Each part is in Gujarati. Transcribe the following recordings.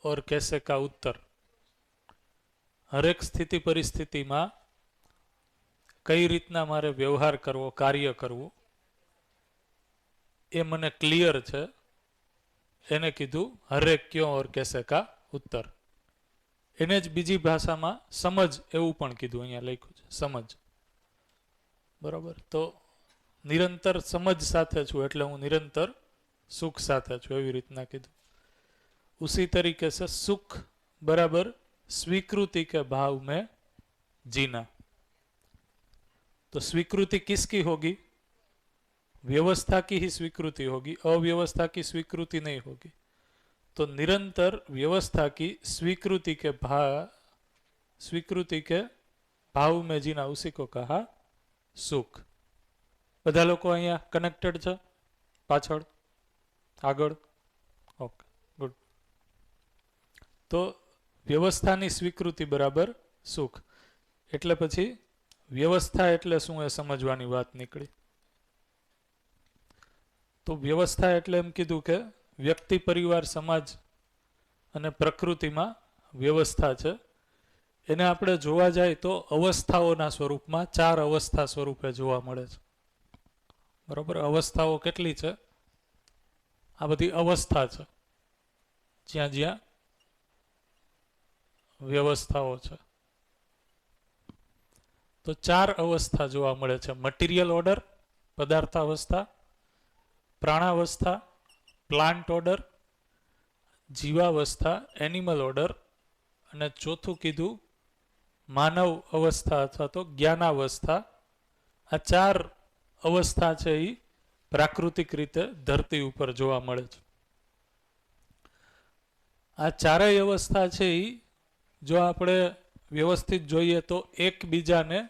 और कैसे का उत्तर। हरेक स्थिति परिस्थिति में कई रीतना मारे व्यवहार करवो, कार्य करवू ए मने क्लियर है। एने कीधु हरेक क्यों और कैसे का उत्तर। एने ज बीजी भाषा में समझ एवं पण कीधु, अहींया लख्युं छे समझ। बराबर। तो निरंतर समझ साथे छुं एटले हूँ निरंतर सुख साथे छुं, एवी रीतना कीधुं। उसी तरीके से सुख बराबर स्वीकृति के भाव में जीना। तो स्वीकृति किसकी होगी? व्यवस्था की ही स्वीकृति होगी, अव्यवस्था की स्वीकृति नहीं होगी। तो निरंतर व्यवस्था की स्वीकृति के भाव में जीना, उसी को कहा सुख। बधा लोको अहींया कनेक्टेड छे? पाछळ आगळ? Okay, good. तो व्यवस्थानी स्वीकृति बराबर सुख। एटले पछी व्यवस्था एटले शुं ए समजवानी वात निकળી। तो व्यवस्था एटले एम कीधुं के व्यक्ति, परिवार, समाज अने प्रकृति में व्यवस्था छे। एने आपणे जोवा जाए तो अवस्थाओना स्वरूपमां 4 अवस्था स्वरूपे जोवा मळे छे। बराबर। अवस्थाओ केटली छे? आ बधी अवस्था छे ज्यां ज्यां व्यवस्थाओ छे। तो 4 अवस्था जोवा मळे छे। मटीरियल ऑर्डर, पदार्थावस्था, प्राणावस्था, प्लांट ऑर्डर, जीवावस्था, एनिमल ऑर्डर, अने चौथुं कीधुं मानव अवस्था अथवा तो ज्ञानावस्था। आ 4 अवस्था छे ई प्राकृतिक रीते धरती उपर जोवा मळे छे। आ 4 अवस्था छे ई जो आपणे व्यवस्थित जोईए तो एकबीजाने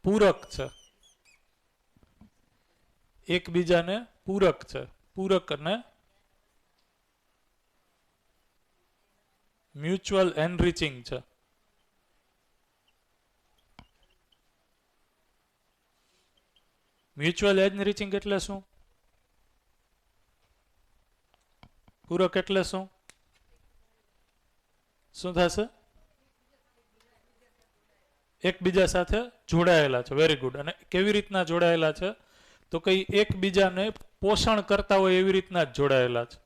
पूरक छे। एकबीजाने पूरक छे। पूरक अने म्यूचुअल एनरिचिंग छे। म्यूचुअल एनरिचिंग एटले शुं? पूरक एटले शुं? शुं थशे? एकबीजा साथे जोड़ायेला छे। Very good. अने केवी रीतना जोड़ायेला छे? तो कई एकबीजाने पोषण करता होय एवी रीतना जोड़ायेला छे।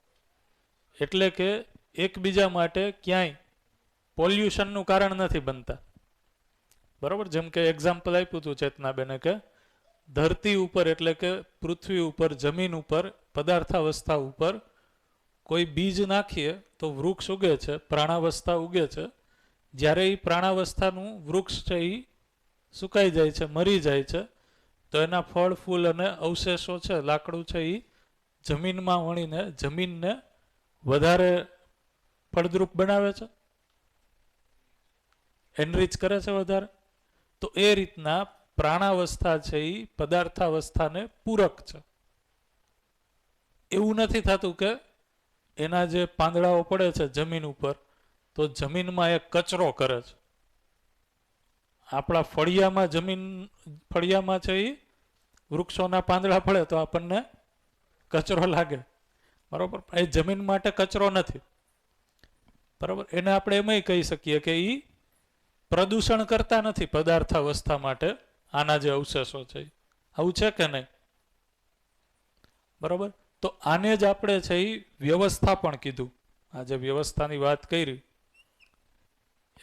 एटले के एकबीजा माटे क्यांय पोल्यूशननुं कारण नथी बनता। बराबर। जेम के एक्जाम्पल आप्युं हतुं चेतनाबेने के धरती उपर एटले के पृथ्वी उपर, जमीन उपर, पदार्थावस्था उपर कोई बीज नाखीए तो वृक्ष उगे छे, प्राणावस्था उगे छे। ज्यारे ई प्राणावस्थानुं वृक्ष छे ई सुकाई जाय छे, मरी जाय छे, तो एना फळ, फूल अने अवशेषो छे, लाकड़ुं छे ई जमीनमां वळीने जमीनने वधारे फळद्रुप बनावे छे, एनरिच करे छे वधारे। तो ए रीतना प्राणावस्था छे ई पदार्थावस्थाने पूरक छे। एवुं नथी थतुं के एना जे પાંદડાઓ પડે છે જમીન ઉપર તો જમીનમાં એક કચરો કરે છે। આપણા ફળિયામાં છે એ વૃક્ષોના પાંદડા પડે તો આપણને કચરો લાગે। બરાબર। એ જમીન માટે કચરો નથી। બરાબર। એને આપણે એમય કહી શકીએ કે એ પ્રદૂષણ કરતા નથી પદાર્થાવસ્થા માટે આના જે અવશેષો છે। આવું છે કે નહીં? બરાબર। तो आने ज आपणे छे व्यवस्था पण कीधुं। आ जे व्यवस्थानी वात करी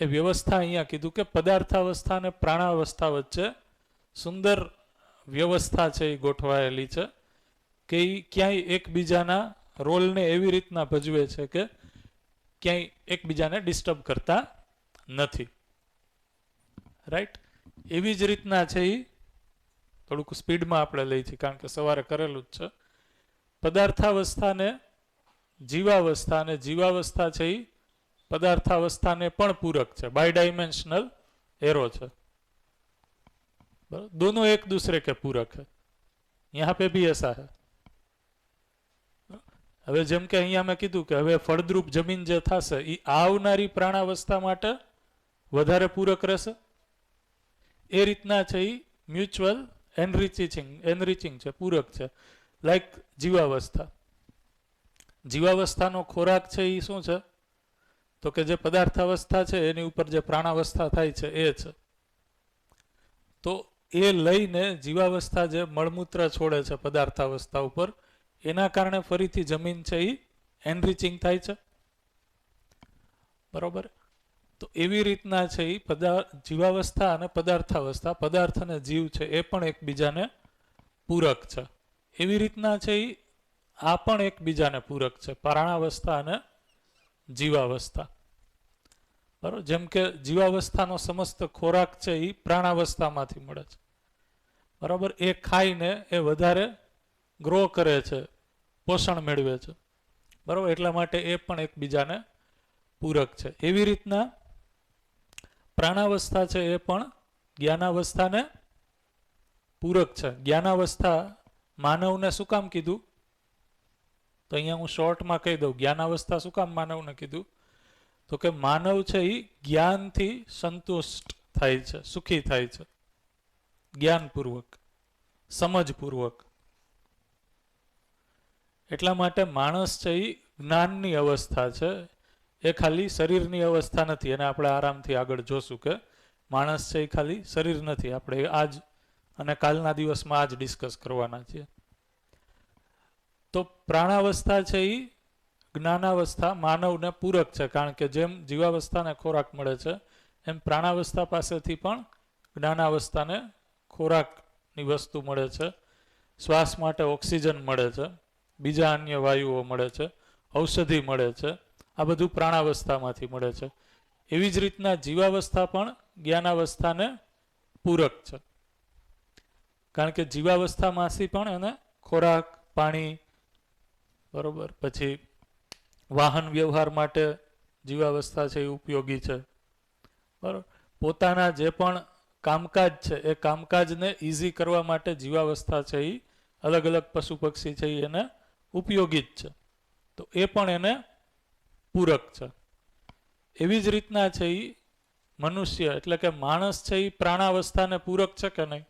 ए व्यवस्था अहींया कीधुं के पदार्थावस्था ने प्राणावस्था वच्चे सुंदर व्यवस्था छे गोठवायेली छे के क्यांय एकबीजाना रोल ने एवी रीतना भजवे छे के क्यांय एकबीजाने डिस्टर्ब करता नथी। राइट। एवी ज रीतना छे थोड़ुंक स्पीड में आपणे लई छीए कारण के सवारे करेलुं ज छे। पदार्थावस्था ने जीवावस्था ने जीवावस्था छे पदार्थावस्था ने पण पूरक छे। बायडायमेंशनल एरो छे। दोनों एक दूसरे के पूरक है। यहाँ पे भी ऐसा है। हवे जेम के अहींया मैं कीधुं के हवे फळद्रुप जमीन जे थशे ई आवनारी प्राणावस्था माटे वधारे पूरक रहेशे। ए रीतना छे म्यूचुअल एनरिचिंग छे, पूरक छे। लाइक जीवावस्था। जीवावस्थानो खोराक छे ई शुं छे? તો કે જે પદાર્થાવસ્થા છે એની ઉપર જે પ્રાણાવસ્થા થાય છે એ છે. તો એ લઈને જીવાવસ્થા જે મળમૂત્ર છોડે છે પદાર્થાવસ્થા ઉપર, એના કારણે ફરીથી જમીન છે એ એનરિચિંગ થાય છે. બરોબર. તો એવી રીતના છે એ જીવાવસ્થા અને પદાર્થાવસ્થા, પદાર્થ અને જીવ છે એ પણ એકબીજાને પૂરક છે. એવી રીતના છે એ આ પણ એકબીજાને પૂરક છે, પ્રાણાવસ્થા અને જીવાવસ્થા. બરોબર. જેમ કે જીવાવસ્થાનો સમસ્ત ખોરાક છે એ પ્રાણાવસ્થામાંથી મળે છે. બરાબર. એ ખાઈને એ વધારે ગ્રો કરે છે, પોષણ મેળવે છે. બરાબર. એટલા માટે એ પણ એકબીજાને પૂરક છે. એવી રીતના પ્રાણાવસ્થા છે એ પણ જ્ઞાનાવસ્થાને પૂરક છે. જ્ઞાનાવસ્થા માનવને શું કામ કીધું? તો અહીંયા હું શોર્ટમાં કહી દઉં, જ્ઞાનાવસ્થા શું કામ માનવને કીધું? તો કે માનવ છે એ જ્ઞાનથી સંતુષ્ટ થાય છે, સુખી થાય છે, જ્ઞાનપૂર્વક, સમજપૂર્વક. એટલા માટે માણસ છે એ જ્ઞાનની અવસ્થા છે, એ ખાલી શરીરની અવસ્થા નથી. અને આપણે આરામથી આગળ જોશું કે માણસ છે એ ખાલી શરીર નથી. આપણે આજ અને કાલના દિવસમાં આજ ડિસ્કસ કરવાના છીએ. તો પ્રાણાવસ્થા છે એ જ્ઞાનાવસ્થા માનવને પૂરક છે, કારણ કે જેમ જીવાવસ્થાને ખોરાક મળે છે એમ પ્રાણાવસ્થા પાસેથી પણ જ્ઞાનાવસ્થાને ખોરાકની વસ્તુ મળે છે. શ્વાસ માટે ઓક્સિજન મળે છે, બીજા અન્ય વાયુઓ મળે છે, ઔષધિ મળે છે. આ બધું પ્રાણાવસ્થામાંથી મળે છે. એવી જ રીતના જીવાવસ્થા પણ જ્ઞાનાવસ્થાને પૂરક છે, કારણ કે જીવાવસ્થામાંથી પણ એને ખોરાક, પાણી, બરોબર, પછી વાહન વ્યવહાર માટે જીવાવસ્થા છે એ ઉપયોગી છે. બરોબર. પોતાના જે પણ કામકાજ છે એ કામકાજને ઇઝી કરવા માટે જીવાવસ્થા છે એ અલગ અલગ પશુ પક્ષી છે એને ઉપયોગી જ છે. તો એ પણ એને પૂરક છે. એવી જ રીતના છે એ મનુષ્ય એટલે કે માણસ છે એ પ્રાણાવસ્થાને પૂરક છે કે નહીં?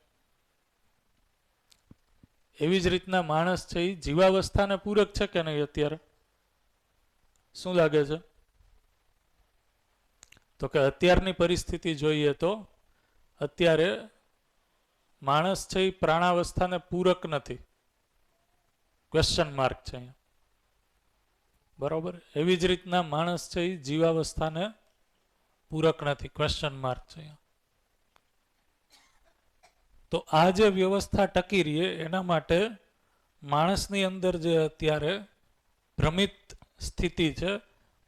એવી જ રીતના માણસ છે એ જીવાવસ્થાને પૂરક છે કે નહીં? અત્યારે શું લાગે છે? તો કે અત્યારની પરિસ્થિતિ જોઈએ તો અત્યારે માણસ છે એ પ્રાણાવસ્થાને પૂરક નથી. ક્વેશ્ચન માર્ક છે અહીંયા. બરોબર. એવી જ રીતના માણસ છે એ જીવાવસ્થાને પૂરક નથી. ક્વેશ્ચન માર્ક છે અહીંયા. તો આ જે વ્યવસ્થા ટકી રહે એના માટે માણસની અંદર જે અત્યારે ભ્રમિત સ્થિતિ છે,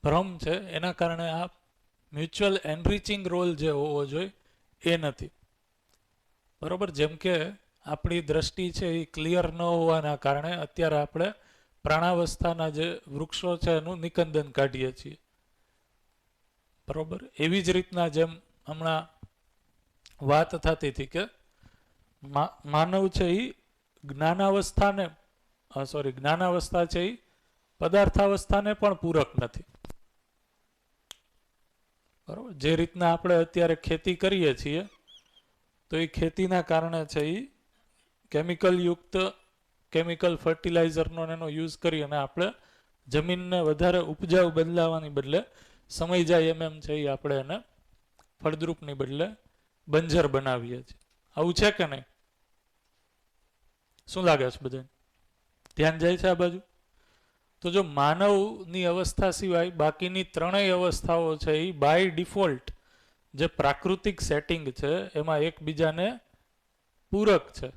ભ્રમ છે, એના કારણે આ મ્યુચ્યુઅલ એનરિચિંગ રોલ જે હોવો જોઈએ એ નથી. બરોબર. જેમ કે આપણી દ્રષ્ટિ છે એ ક્લિયર ન હોવાના કારણે અત્યારે આપણે પ્રાણાવસ્થાના જે વૃક્ષો છે એનું નિકંદન કાઢીએ છીએ. બરોબર. એવી જ રીતના જેમ હમણાં વાત થતી હતી કે માનવ છે એ જ્ઞાનાવસ્થા છે એ પદાર્થાવસ્થાને પણ પૂરક નથી. બરોબર. જે રીતના આપણે અત્યારે ખેતી કરીએ છીએ તો એ ખેતીના કારણે છે એ કેમિકલ ફર્ટિલાઇઝરનો એનો યુઝ કરી અને આપણે જમીનને વધારે ઉપજાઉ બદલાવાની બદલે સમય જાય એમ છે એ આપણે એને ફળદ્રુપની બદલે બંજર બનાવીએ છીએ. આવું છે કે નહીં? શું લાગે છે બધાને? ધ્યાન જાય છે આ બાજુ? તો જો માનવની અવસ્થા સિવાય બાકીની ત્રણેય અવસ્થાઓ છે એ બાય ડિફોલ્ટ જે પ્રાકૃતિક સેટિંગ છે એમાં એકબીજાને પૂરક છે.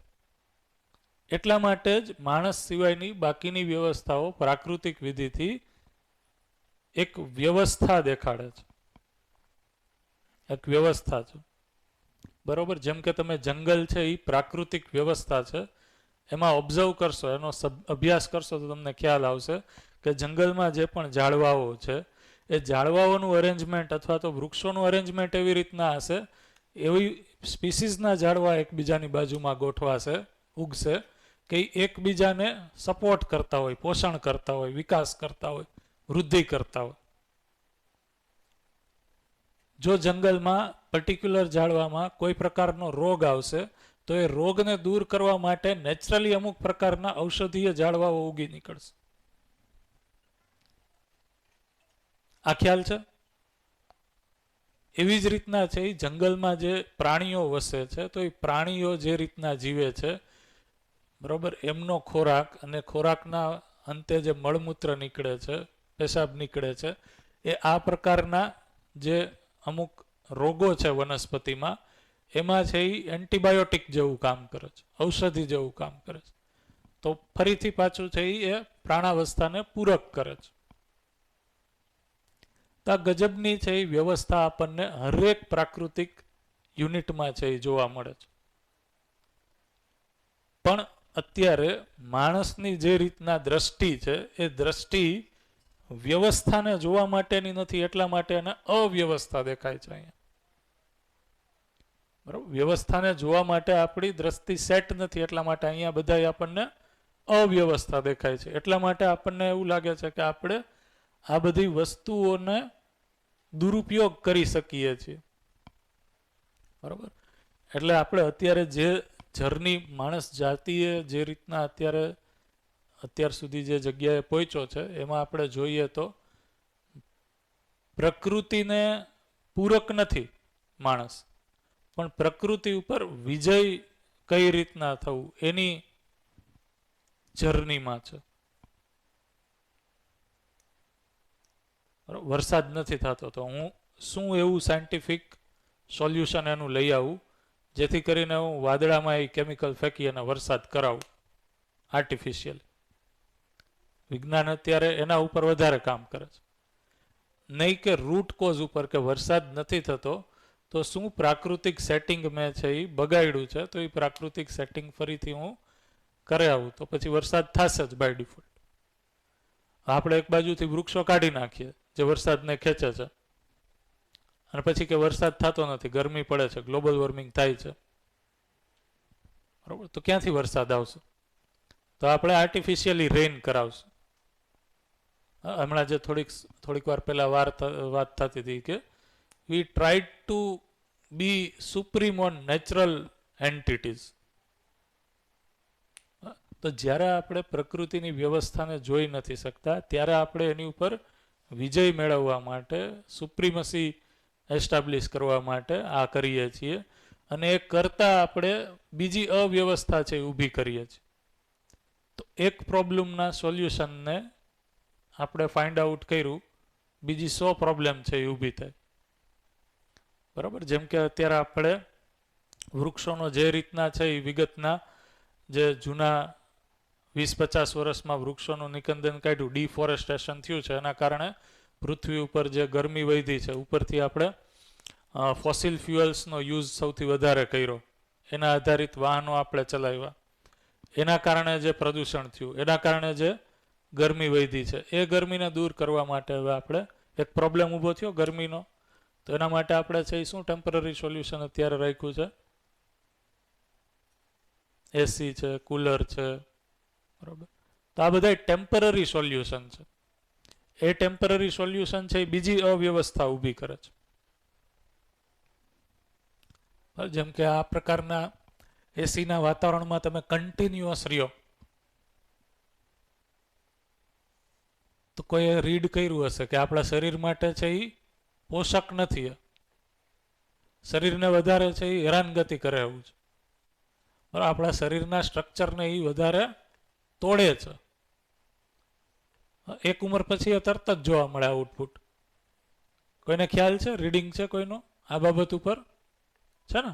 એટલા માટે જ માણસ સિવાયની બાકીની વ્યવસ્થાઓ પ્રાકૃતિક વિધિથી એક વ્યવસ્થા દેખાડે છે, એક વ્યવસ્થા છે. બરોબર. જેમ કે તમે જંગલ છે એ પ્રાકૃતિક વ્યવસ્થા છે, એમાં ઓબ્ઝર્વ કરશો, એનો અભ્યાસ કરશો તો તમને ખ્યાલ આવશે કે જંગલમાં જે પણ ઝાડવાઓ છે એ ઝાડવાઓનું અરેન્જમેન્ટ અથવા તો વૃક્ષોનું અરેન્જમેન્ટ એવી રીતના હશે, એવી સ્પીસીસના ઝાડવા એકબીજાની બાજુમાં ગોઠવાશે, ઉગશે કે એકબીજાને સપોર્ટ કરતા હોય, પોષણ કરતા હોય, વિકાસ કરતા હોય, વૃદ્ધિ કરતા હોય. જો જંગલમાં પર્ટિક્યુલર ઝાડવામાં કોઈ પ્રકારનો રોગ આવશે તો એ રોગને દૂર કરવા માટે નેચરલી અમુક પ્રકારના ઔષધીય ઝાડવાઓ ઉગી નીકળશે. આ ખ્યાલ છે? એવી જ રીતના છે એ જંગલમાં જે પ્રાણીઓ વસે છે તો એ પ્રાણીઓ જે રીતના જીવે છે, બરોબર, એમનો ખોરાક અને ખોરાકના અંતે જે મળમૂત્ર નીકળે છે, પેશાબ નીકળે છે, એ આ પ્રકારના જે અમુક રોગો છે વનસ્પતિમાં, એમાં છે એ એન્ટીબાયોટિક જેવું કામ કરે છે, ઔષધિ જેવું કામ કરે છે. તો ફરીથી પાછું છે એ પ્રાણાવસ્થાને પૂરક કરે છે. તો આ ગજબની છે એ વ્યવસ્થા આપણને હરેક પ્રાકૃતિક યુનિટમાં છે એ જોવા મળે છે. પણ અત્યારે માણસની જે રીતના દ્રષ્ટિ છે એ દ્રષ્ટિ વ્યવસ્થાને જોવા માટેની નથી, એટલા માટે એને અવ્યવસ્થા દેખાય છે અહીંયા. બરાબર, વ્યવસ્થાને જોવા માટે આપણી દ્રષ્ટિ સેટ નથી, એટલા માટે અહીંયા બધા આપણને અવ્યવસ્થા દેખાય છે. એટલા માટે આપણને એવું લાગે છે કે આપણે આ બધી વસ્તુઓને દુરુપયોગ કરી શકીએ છીએ. બરાબર, એટલે આપણે અત્યારે જે જર્ની માણસ જાતિએ જે રીતના અત્યાર સુધી જે જગ્યાએ પહોંચ્યો છે, એમાં આપણે જોઈએ તો પ્રકૃતિને પૂરક નથી માણસ, પણ પ્રકૃતિ ઉપર વિજય કઈ રીતના થવું એની જર્નીમાં છે. વરસાદ નથી થતો તો હું શું એવું સાયન્ટિફિક સોલ્યુશન એનું લઈ આવું જેથી કરીને હું વાદળામાં એ કેમિકલ ફેંકી અને વરસાદ કરાવું આર્ટિફિશિયલ. વિજ્ઞાન અત્યારે એના ઉપર વધારે કામ કરે છે, નહીં કે રૂટ કોઝ ઉપર, કે વરસાદ નથી થતો તો શું પ્રાકૃતિક સેટિંગ મેં છે એ બગાડ્યું છે, તો એ પ્રાકૃતિક સેટિંગ ફરીથી હું કરે આવું તો પછી વરસાદ થશે જ બાય ડિફોલ્ટ. આપણે એક બાજુથી વૃક્ષો કાઢી નાખીએ જે વરસાદને ખેંચે છે, અને પછી કે વરસાદ થતો નથી, ગરમી પડે છે, ગ્લોબલ વોર્મિંગ થાય છે, બરોબર, તો ક્યાંથી વરસાદ આવશે? તો આપણે આર્ટિફિશિયલી રેઇન કરાવશું. હમણાં જે થોડીક વાર પહેલા વાત થતી હતી કે we tried to be supreme on natural entities. તો જ્યારે આપણે પ્રકૃતિની વ્યવસ્થાને જોઈ નથી શકતા ત્યારે આપણે એની ઉપર વિજય મેળવવા માટે, સુપ્રીમસી એસ્ટાબ્લિશ કરવા માટે આ કરીએ છીએ, અને એ કરતાં આપણે બીજી અવ્યવસ્થા છે એ ઊભી કરીએ છીએ. તો એક પ્રોબ્લેમના સોલ્યુશનને આપણે ફાઇન્ડ આઉટ કર્યું, બીજી 100 પ્રોબ્લેમ છે એ ઊભી થાય. બરાબર, જેમ કે અત્યારે આપણે વૃક્ષોનો જે રીતના છે એ વિગતના જે જૂના 20-50 વર્ષમાં વૃક્ષોનું નિકંદન કાઢ્યું, ડિફોરેસ્ટેશન થયું છે, એના કારણે પૃથ્વી ઉપર જે ગરમી વધી છે, ઉપરથી આપણે ફોસિલ ફ્યુઅલ્સનો યુઝ સૌથી વધારે કર્યો, એના આધારિત વાહનો આપણે ચલાવ્યા, એના કારણે જે પ્રદૂષણ થયું, એના કારણે જે ગરમી વધી છે, એ ગરમીને દૂર કરવા માટે હવે આપણે એક પ્રોબ્લેમ ઊભો થયો ગરમીનો, તો એના માટે આપણે છે શું ટેમ્પરરી સોલ્યુશન અત્યારે રાખ્યું છે? એસી છે, કુલર છે, બરાબર. તો આ બધા ટેમ્પરરી સોલ્યુશન છે. એ ટેમ્પરરી સોલ્યુશન છે એ બીજી અવ્યવસ્થા ઊભી કરે છે. જેમ કે આ પ્રકારના એસીના વાતાવરણમાં તમે કન્ટિન્યુઅસ રહ્યો તો કોઈએ રીડ કર્યું હશે કે આપણા શરીર માટે છે એ પોષક નથી, શરીરને વધારે છે એ હેરાનગતિ કરે એવું છે, બરાબર. આપણા શરીરના સ્ટ્રક્ચરને એ વધારે તોડે છે. એક ઉંમર પછી એ તરત જ જોવા મળે આઉટપુટ. કોઈને ખ્યાલ છે, રીડિંગ છે કોઈનો આ બાબત ઉપર છે ને?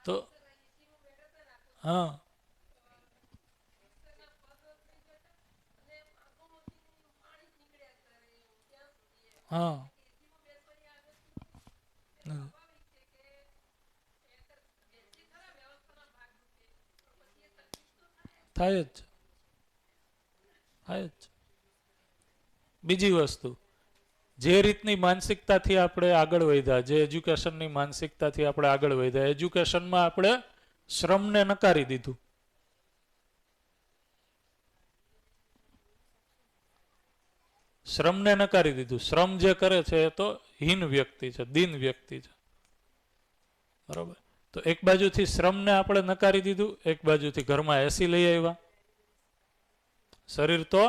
તો હા, હા, થાય જ થાય જ. બીજી વસ્તુ, જે રીતની માનસિકતાથી આપણે આગળ વધ્યા, જે એજ્યુકેશનની માનસિકતાથી આપણે આગળ વધ્યા, એજ્યુકેશનમાં આપણે શ્રમને નકારી દીધું. શ્રમને નકારી દીધું. શ્રમ જે કરે છે એ તો હીન વ્યક્તિ છે, દીન વ્યક્તિ છે, બરોબર. તો એક બાજુથી શ્રમને આપણે નકારી દીધું, એક બાજુથી ઘરમાં એસી લઈ આવ્યા, શરીર તો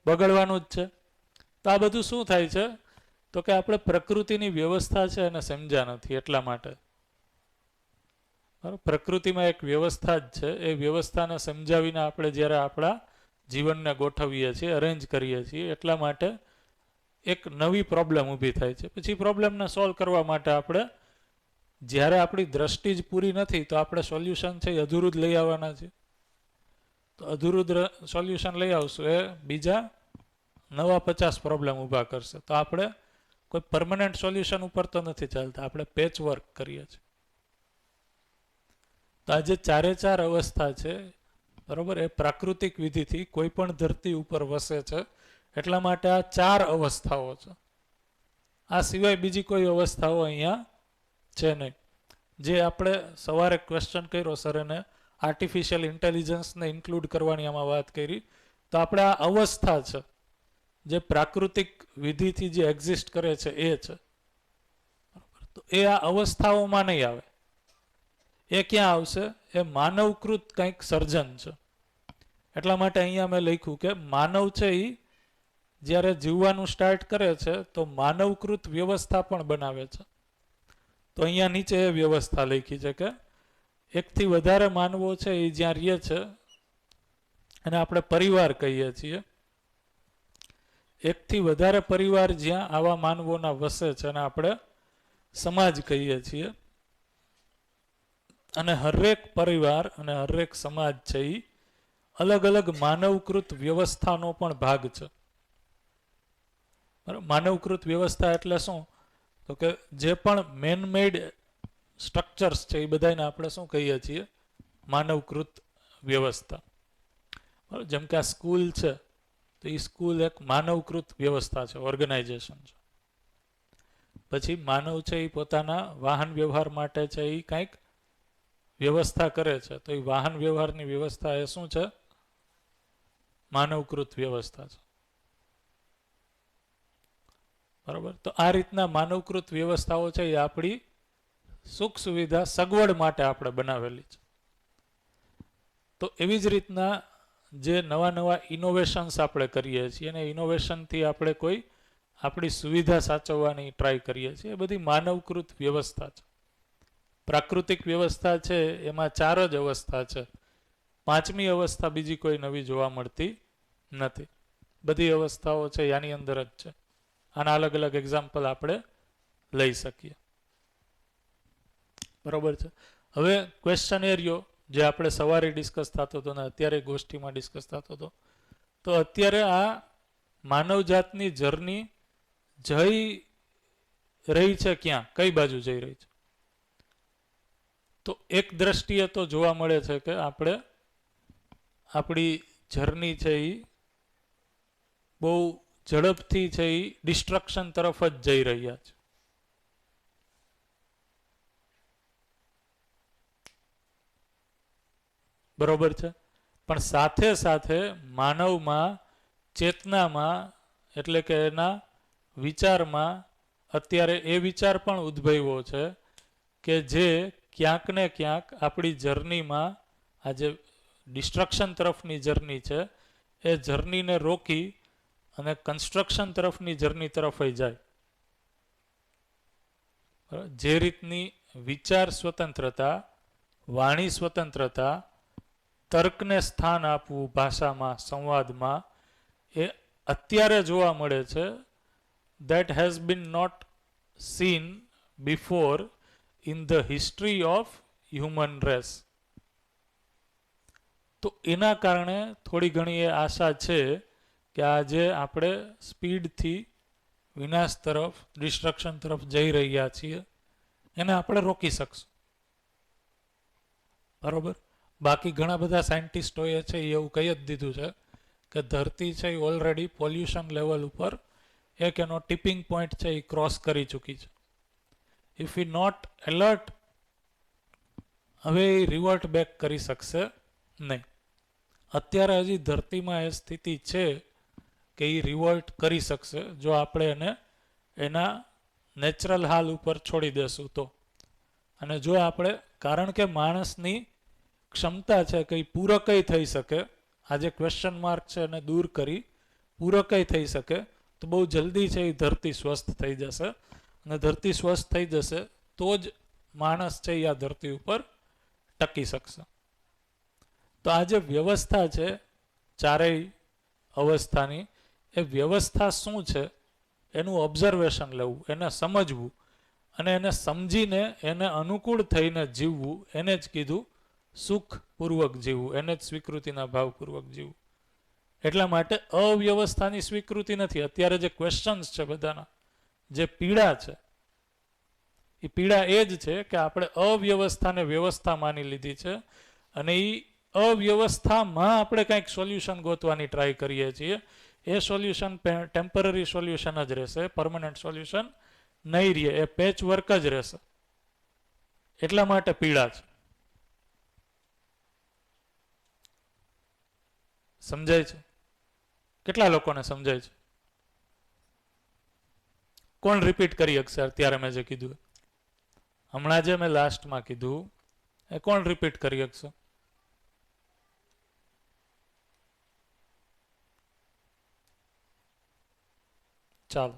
બગડવાનું જ છે. તો આ બધું શું થાય છે તો કે આપણે પ્રકૃતિની વ્યવસ્થા છે એને સમજ્યા નથી એટલા માટે. બરાબર, પ્રકૃતિમાં એક વ્યવસ્થા જ છે, એ વ્યવસ્થાને સમજાવીને આપણે જ્યારે આપણા જીવનને ગોઠવીએ છીએ, અરેન્જ કરીએ છીએ, એટલા માટે એક નવી પ્રોબ્લેમ ઊભી થાય છે. પછી પ્રોબ્લેમને સોલ્વ કરવા માટે આપણે જ્યારે આપણી દ્રષ્ટિ જ પૂરી નથી તો આપણે સોલ્યુશન છે એ અધૂરું જ લઈ આવવાના છે. તો અધૂરું સોલ્યુશન લઈ આવશું એ બીજા નવા 50 પ્રોબ્લેમ ઊભા કરશે. તો આપણે કોઈ પરમનન્ટ સોલ્યુશન ઉપર તો નથી ચાલતા, આપણે પેચ વર્ક કરીએ છીએ. તો આ જે ચારે ચાર અવસ્થા છે, બરોબર, એ પ્રાકૃતિક વિધિથી કોઈ પણ ધરતી ઉપર વસે છે, એટલા માટે આ ચાર અવસ્થાઓ છે. આ સિવાય બીજી કોઈ અવસ્થાઓ અહીંયા છે નહીં. જે આપણે સવારે ક્વેશ્ચન કર્યો સર એને આર્ટિફિશિયલ ઇન્ટેલિજન્સને ઇન્ક્લુડ કરવાની આમાં વાત કરી, તો આપણે આ અવસ્થા છે જે પ્રાકૃતિક વિધિથી જે એક્ઝિસ્ટ કરે છે એ છે. તો એ આ અવસ્થાઓમાં નહીં આવે. એ ક્યાં આવશે? એ માનવકૃત કંઈક સર્જન છે. એટલા માટે અહીંયા મેં લખ્યું કે માનવ છે એ જ્યારે જીવવાનું સ્ટાર્ટ કરે છે તો માનવકૃત વ્યવસ્થા પણ બનાવે છે. તો અહીંયા નીચે એ વ્યવસ્થા લખી છે કે એકથી વધારે માનવો છે એ જ્યાં રહે છે અને આપણે પરિવાર કહીએ છીએ. એકથી વધારે પરિવાર જ્યાં આવા માનવોના વસે છે અને આપણે સમાજ કહીએ છીએ. અને હરેક પરિવાર અને હરેક સમાજ છે એ અલગ અલગ માનવકૃત વ્યવસ્થાનો પણ ભાગ છે. માનવકૃત વ્યવસ્થા એટલે શું? તો કે જે પણ મેનમેડ સ્ટ્રક્ચર્સ છે એ બધાને આપણે શું કહીએ છીએ? માનવકૃત વ્યવસ્થા. જેમ કે આ સ્કૂલ છે તો એ સ્કૂલ એક માનવકૃત વ્યવસ્થા છે, ઓર્ગેનાઇઝેશન છે. પછી માનવ છે એ પોતાના વાહન વ્યવહાર માટે છે એ કંઈક વ્યવસ્થા કરે છે, તો એ વાહન વ્યવહારની વ્યવસ્થા એ શું છે? માનવકૃત વ્યવસ્થા છે. બરાબર. તો આ રીતના માનવકૃત વ્યવસ્થાઓ છે એ આપણી સુખ સુવિધા સગવડ માટે આપણે બનાવેલી છે. તો એવી જ રીતના જે નવા નવા ઇનોવેશન્સ આપણે કરીએ છીએ અને ઇનોવેશનથી આપણે કોઈ આપણી સુવિધા સાચવવાની ટ્રાય કરીએ છીએ, એ બધી માનવકૃત વ્યવસ્થા છે. પ્રાકૃતિક વ્યવસ્થા છે એમાં ચાર જ અવસ્થા છે, પાંચમી અવસ્થા બીજી કોઈ નવી જોવા મળતી નથી. બધી અવસ્થાઓ છે આની અંદર જ છે. આના અલગ અલગ એક્ઝામ્પલ આપણે લઈ શકીએ. બરોબર છે. હવે ક્વેશ્ચન એ રહ્યો જે આપણે સવારે ડિસ્કસ થતો હતો ને અત્યારે ગોષ્ઠીમાં ડિસ્કસ થતો હતો. તો અત્યારે આ માનવજાતની જર્ની જઈ રહી છે ક્યાં? કઈ બાજુ જઈ રહી છે? તો એક દ્રષ્ટિએ તો જોવા મળે છે કે આપણે આપણી જર્ની છે એ બહુ ઝડપથી છે એ ડિસ્ટ્રક્શન તરફ જ જઈ રહ્યા છે. બરોબર છે. પણ સાથે સાથે માનવમાં ચેતનામાં એટલે કે એના વિચારમાં અત્યારે એ વિચાર પણ ઉદ્ભવ્યો છે કે જે ક્યાંક ને ક્યાંક આપણી જર્નીમાં આ જે ડિસ્ટ્રક્શન તરફની જર્ની છે એ જર્નીને રોકી અને કન્સ્ટ્રક્શન તરફની જર્ની તરફ જાય. જે રીતની વિચાર સ્વતંત્રતા, વાણી સ્વતંત્રતા, તર્કને સ્થાન આપવું ભાષામાં, સંવાદમાં, એ અત્યારે જોવા મળે છે. that has been not seen before in the history of human race. તો એના કારણે થોડી ઘણી એ આશા છે કે આજે આપણે સ્પીડથી વિનાશ તરફ, ડિસ્ટ્રક્શન તરફ જઈ રહ્યા છીએ, એને આપણે રોકી શકશું. બરોબર. બાકી ઘણા બધા સાયન્ટિસ્ટોએ છે એવું કહી જ દીધું છે કે ધરતી છે એ ઓલરેડી પોલ્યુશન લેવલ ઉપર એક એનો ટિપિંગ પોઈન્ટ છે એ ક્રોસ કરી ચૂકી છે. ઇફ વી નોટ એલર્ટ, હવે એ રિવર્ટ બેક કરી શકશે નહીં. અત્યારે હજી ધરતીમાં એ સ્થિતિ છે કે એ રિવર્ટ કરી શકશે જો આપણે એને એના નેચરલ હાલ ઉપર છોડી દેશું તો. અને જો આપણે, કારણ કે માણસની ક્ષમતા છે કે પૂરકય થઈ શકે, આ જે ક્વેશ્ચન માર્ક છે એને દૂર કરી પૂરકય થઈ શકે, તો બહુ જલ્દી છે એ ધરતી સ્વસ્થ થઈ જશે, અને ધરતી સ્વસ્થ થઈ જશે તો જ માણસ છે એ આ ધરતી ઉપર ટકી શકશે. તો આ જે વ્યવસ્થા છે ચારેય અવસ્થાની, એ વ્યવસ્થા શું છે એનું ઓબ્ઝર્વેશન લેવું, એને સમજવું, અને એને સમજીને એને અનુકૂળ થઈને જીવવું, એને જ કીધું સુખપૂર્વક જીવવું, એને જ સ્વીકૃતિના ભાવપૂર્વક જીવવું. એટલા માટે અવ્યવસ્થાની સ્વીકૃતિ નથી. અત્યારે જે ક્વેશ્ચન્સ છે બધાના, જે પીડા છે, એ પીડા એ જ છે કે આપણે અવ્યવસ્થાને વ્યવસ્થા માની લીધી છે, અને એ અવ્યવસ્થામાં આપણે કંઈક સોલ્યુશન ગોતવાની ટ્રાય કરીએ છીએ. એ સોલ્યુશન ટેમ્પરરી સોલ્યુશન જ રહેશે, પરમનન્ટ સોલ્યુશન નહીં રહે, એ પેચ વર્ક જ રહેશે. એટલા માટે પીડા છે. સમજાય છે? કેટલા લોકોને સમજાય છે? કોણ રિપીટ કરી શકશે અત્યારે મેં જે કીધું? હમણાં જે મેં લાસ્ટમાં કીધું એ કોણ રિપીટ કરી શકશે? ચાલો,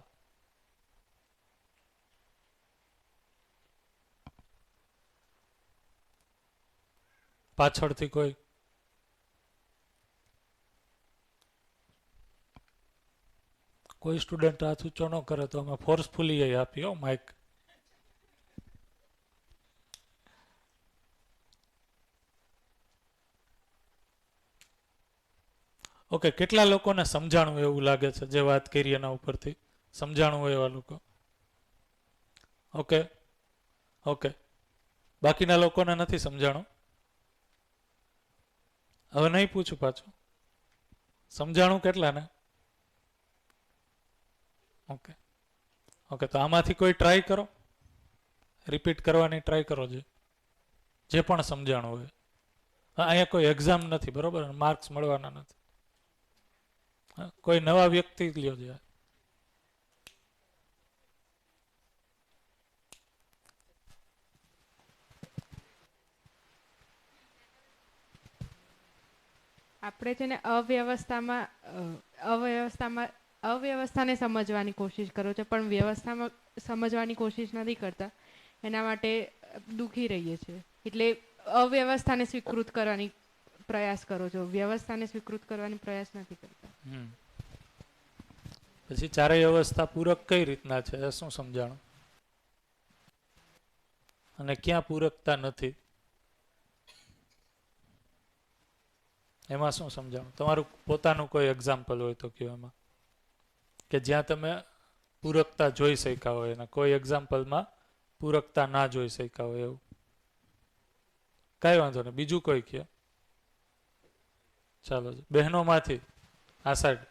પાછળથી કોઈ? કોઈ સ્ટુડન્ટ હાથ ઊંચો ન કરે તો અમે ફોર્સફુલી આપીએ માઇક. ઓકે, કેટલા લોકોને સમજાણું એવું લાગે છે જે વાત કરી એના ઉપરથી? સમજાણું હોય એવા લોકો? ઓકે ઓકે, બાકીના લોકોને નથી સમજાણું? હવે નહીં પૂછું પાછું. સમજાણું કેટલાને? ઓકે ઓકે, તો આમાંથી કોઈ ટ્રાય કરો, રિપીટ કરવાની ટ્રાય કરો જે પણ સમજાણું હોય. અહીંયા કોઈ એક્ઝામ નથી, બરોબર? માર્ક્સ મળવાના નથી. કોઈ નવા વ્યક્તિ લ્યો છે. આપણે છે ને અવ્યવસ્થાને સમજવાની કોશિશ કરો છો, પણ વ્યવસ્થામાં સમજવાની કોશિશ નથી કરતા. એના માટે દુઃખી રહીએ છીએ. એટલે અવ્યવસ્થાને સ્વીકૃત કરવાની પ્રયાસ કરો છો, વ્યવસ્થાને સ્વીકૃત કરવાની પ્રયાસ નથી કરતા. પછી ચારેય અવસ્થા પૂરક કઈ રીતના છે એ શું સમજાણું? અને ક્યાં પૂરકતા નથી એમાં શું સમજાણું? તમારું પોતાનું કોઈ એક્ઝામ્પલ હોય તો કયો એમાં, કે જ્યાં તમે પૂરકતા જોઈ શક્યા હોય અને કોઈ એક્ઝામ્પલમાં પૂરકતા ના જોઈ શક્યા હોય એવું. કઈ વાંધો નહીં, બીજું કોઈ કહે. ચાલો, બહેનોમાંથી આ સાઈડ.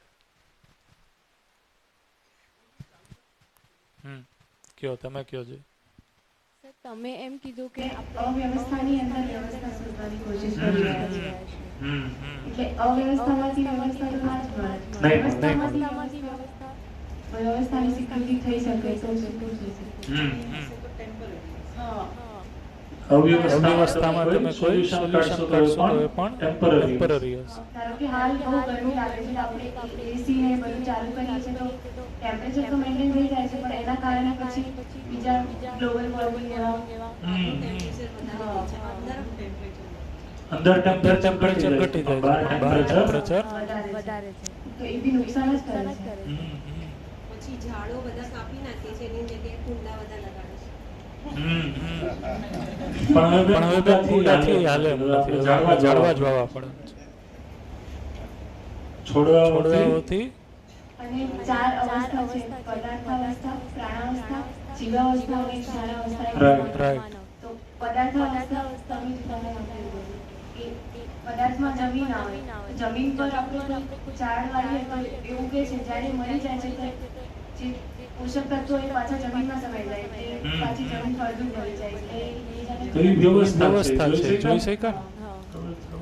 કયો, તમે કયો છે. તમે એમ કીધું કે અવ્યવસ્થાની અંદર વ્યવસ્થા શોધવાની કોશિશ કરી રહ્યા છીએ. એટલે અવ્યવસ્થામાંથી વ્યવસ્થા તો ના જ મળે. વ્યવસ્થાની સ્વીકૃતિ થઈ શકે તો સ્વીકૃતિ થઈ શકે. અવ્યવસ્થામાં તમે કોઈ સોલ્યુશન કરશો તો એ પણ ટેમ્પરરી હશે. ધારો કે હાલ બહુ ગરમી લાગે છે, આપણે એસી ને બધું ચાલુ કરીએ છીએ તો ટેમ્પરેચર તો મેન્ટેન થઈ જાય છે, પણ એના કારણે પછી બીજા ગ્લોબલ વોર્મિંગ એવા અંદર ટેમ્પરેચર ઘટી જાય, બહાર ટેમ્પરેચર વધારે છે, તો એ બી નુકસાન જ કરે છે. પછી ઝાડો બધા કાપી નાખે છે, એની જગ્યાએ કુંડા બધા લગાડે છે. પણ હવે કુંડાથી હાલે એમ નથી, ઝાડવા જ વાવવા પડે. છોડવાઓથી અને ચાર અવસ્થા છે: પદાર્થાવસ્થા, પ્રાણાવસ્થા, જીવાવસ્થા અને ક્ષારાવસ્થા. રાઈટ. તો પદાર્થાવસ્થા પદાર્થમાં જમીન આવે, જમીન પર આપણે ઝાડ વાવીએ તો એવું કે છે જ્યારે મરી જાય છે તો જે પોષક તત્વો એ પાછા જમીનમાં સમાઈ જાય, એટલે પાછી જમીન ફળદ્રુપ બની જાય છે. તો એ વ્યવસ્થા છે, જોઈ શકાય.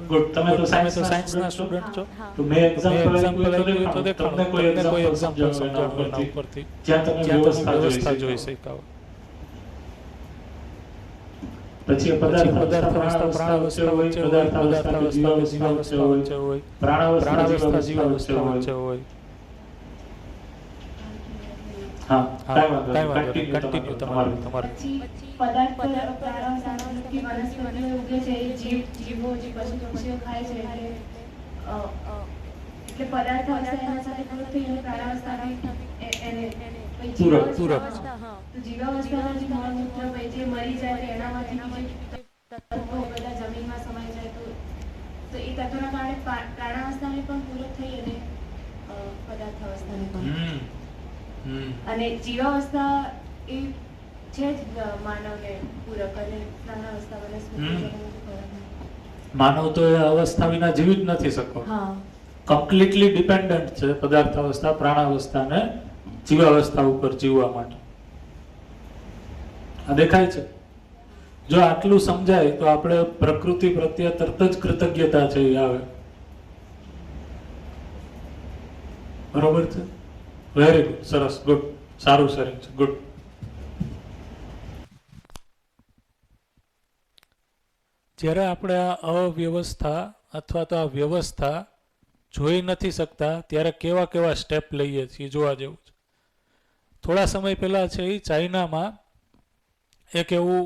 ગુડ. તમે તો સાયન્સના સ્ટુડન્ટ છો, તો મેં એક્ઝામ્પલ આપ્યું તો દેખાડો, તમને કોઈ એક્ઝામ્પલ સમજાવો એના ઉપરથી જ્યાં તમે વ્યવસ્થા જોઈ શકાવ. પછી પદાર્થાવસ્થા પ્રાણાવસ્થા વચ્ચે હોય, પદાર્થાવસ્થા જીવાવસ્થા વચ્ચે હોય, પ્રાણાવસ્થા જીવાવસ્થા વચ્ચે હોય. હા, કાંઈ વાંધો કાંઈ વાંધો નહીં. નહીં. Continue તમારું. પછી પદાર્થ પર પ્રાણવસ્થામાં કે વનસ્પતિઓ ઉગે છે એ જીવો જે પશુ પક્ષીઓ ખાય છે એટલે પદાર્થ અવસ્થા એના સાથે પૂરક થઈ અને પ્રાણાવસ્થાને એને પછી પૂરક. જીવાવસ્થા, તો જીવાવસ્થાના જે મળમૂત્ર હોય જે મરી જાય તો એનામાંથી બીજે તત્વો બધા જમીનમાં સમાઈ જાય તો એ તત્વોના કારણે પ્રાણાવસ્થાને પણ પૂરક થઈ અને પદાર્થ અવસ્થાને પણ. અને જીવાવસ્થા એ છે જ માનવને પૂરક અને પ્રાણાવસ્થા વનસ્પતિ. માનવ તો એ અવસ્થા વિના જીવી જ નથી શકતો. હા, કમ્પ્લીટલી ડિપેન્ડન્ટ છે પદાર્થ અવસ્થા, પ્રાણાવસ્થા અને જીવાવસ્થા ઉપર જીવવા માટે. આ દેખાય છે? જો આટલું સમજાય તો આપણે પ્રકૃતિ પ્રત્યે તરત જ કૃતજ્ઞતા છે એ આવે. બરોબર છે? વેરી ગુડ, સરસ, ગુડ, સારું શેરિંગ છે, ગુડ. જ્યારે આપણે આ અવ્યવસ્થા અથવા તો આ વ્યવસ્થા જોઈ નથી શકતા ત્યારે કેવા કેવા સ્ટેપ લઈએ છીએ જોવા જેવું છે. થોડા સમય પહેલા છે એ ચાઇનામાં એક એવું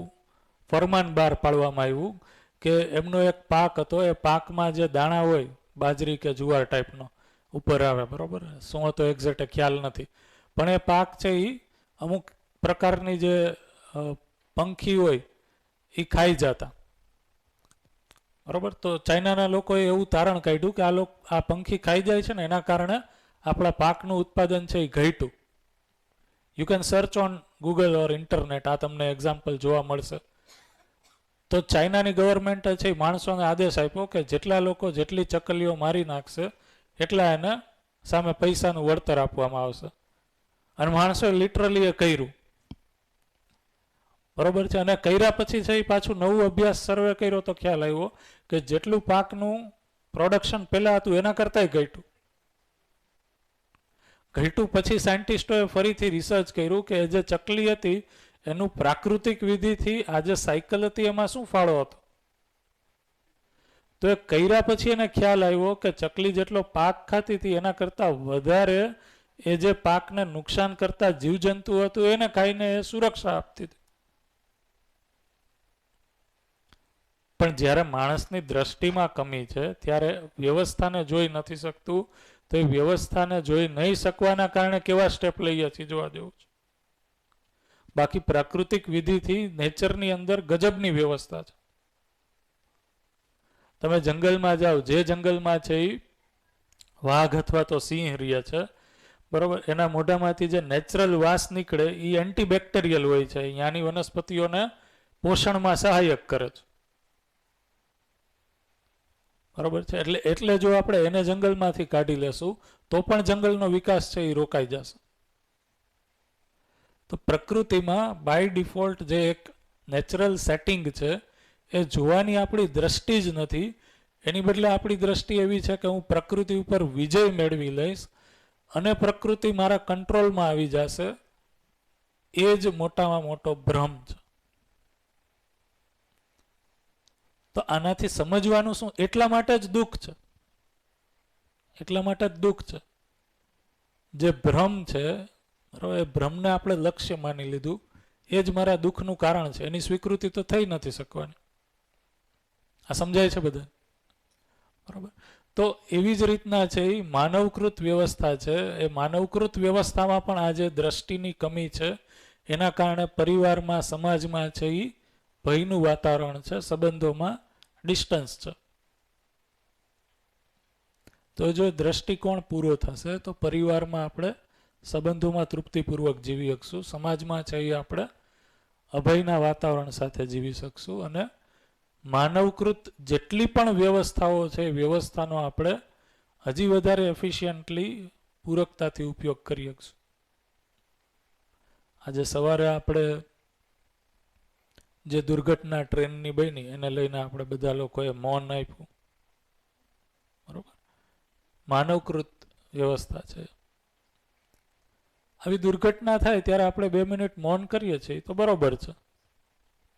ફરમાન બહાર પાડવામાં આવ્યું કે એમનો એક પાક હતો, એ પાકમાં જે દાણા હોય બાજરી કે જુવાર ટાઈપનો ઉપર આવે, બરોબર, શું હતો એક્ઝેક્ટ ખ્યાલ નથી, પણ એ પાક છે એ અમુક પ્રકારની જે પંખી હોય એ ખાઈ જતા, બરોબર. તો ચાઇનાના લોકોએ એવું તારણ કાઢ્યું કે આ પંખી ખાઈ જાય છે ને એના કારણે આપણા પાકનું ઉત્પાદન છે એ ઘટ્યું. You can search on Google or internet, આ તમને એક્ઝામ્પલ જોવા મળશે. તો ચાઇનાની ગવર્મેન્ટે છે એ માણસોને આદેશ આપ્યો કે જેટલા લોકો જેટલી ચકલીઓ મારી નાખશે એટલા એને સામે પૈસાનું વળતર આપવામાં આવશે. અને માણસોએ લિટરલી એ કર્યું, બરોબર છે. અને કર્યા પછી છે એ પાછું નવું અભ્યાસ સર્વે કર્યો તો ખ્યાલ આવ્યો કે જેટલું પાકનું પ્રોડક્શન પહેલા હતું એના કરતાંય ઘટ્યું. પછી સાયન્ટિસ્ટોએ ફરીથી રિસર્ચ કર્યું કે એ જે ચકલી હતી એનું પ્રાકૃતિક વિધિથી આ જે સાયકલ હતી એમાં શું ફાળો હતો. તો એ કર્યા પછી એને ખ્યાલ આવ્યો કે ચકલી જેટલો પાક ખાતી હતી એના કરતાં વધારે એ જે પાકને નુકસાન કરતા જીવજંતુ હતું એને ખાઈને એ સુરક્ષા આપતી હતી. પણ જ્યારે માણસની દ્રષ્ટિમાં કમી છે ત્યારે વ્યવસ્થાને જોઈ નથી શકતું, તો એ વ્યવસ્થાને જોઈ નહીં શકવાના કારણે કેવા સ્ટેપ લઈએ છીએ જોવા જેવું છે. બાકી પ્રાકૃતિક વિધિથી નેચરની અંદર ગજબની વ્યવસ્થા છે. તમે જંગલમાં જાઓ, જે જંગલમાં છે એ વાઘ અથવા તો સિંહ રહે છે, બરોબર, એના મોઢામાંથી જે નેચરલ વાસ નીકળે એ એન્ટીબેક્ટેરિયલ હોય છે, અહીંયાની વનસ્પતિઓને પોષણમાં સહાયક કરે છે, બરોબર છે. એટલે જો આપણે એને જંગલમાંથી કાઢી લેશું તો પણ જંગલનો વિકાસ છે એ રોકાઈ જશે. તો પ્રકૃતિમાં બાય ડિફોલ્ટ જે એક નેચરલ સેટિંગ છે એ જોવાની આપણી દ્રષ્ટિ જ નથી. એની બદલે આપણી દ્રષ્ટિ એવી છે કે હું પ્રકૃતિ ઉપર વિજય મેળવી લઈશ અને પ્રકૃતિ મારા કંટ્રોલમાં આવી જશે. એ જ મોટામાં મોટો ભ્રમ છે. તો આનાથી સમજવાનું શું? એટલા માટે જ દુઃખ છે, એટલા માટે જ દુઃખ છે. જે ભ્રમ છે, બરાબર, એ ભ્રમને આપણે લક્ષ્ય માની લીધું, એ જ મારા દુઃખનું કારણ છે. એની સ્વીકૃતિ તો થઈ નથી શકવાની. આ સમજાય છે બધા? બરાબર. તો એવી જ રીતના છે એ માનવકૃત વ્યવસ્થા છે. એ માનવકૃત વ્યવસ્થામાં પણ આ જે દ્રષ્ટિની કમી છે એના કારણે પરિવારમાં, સમાજમાં છે એ ભયનું વાતાવરણ છે, સંબંધોમાં ડિસ્ટન્સ છે. તો જો દ્રષ્ટિકોણ પૂરો થશે તો પરિવારમાં આપણે સંબંધોમાં તૃપ્તિપૂર્વક જીવી શકશું, સમાજમાં છે એ આપણે અભયના વાતાવરણ સાથે જીવી શકશું અને માનવકૃત જેટલી પણ વ્યવસ્થાઓ છે એ વ્યવસ્થાનો આપણે હજી વધારે એફિશિયન્ટલી પૂરકતાથી ઉપયોગ કરી શકશું. આજે સવારે આપણે જે દુર્ઘટના ટ્રેનની બની એને લઈને આપણે બધા લોકોએ મૌન આપ્યું, બરોબર. માનવકૃત વ્યવસ્થા છે. આવી દુર્ઘટના થાય ત્યારે આપણે 2 મિનિટ મૌન કરીએ છીએ તો બરોબર છે,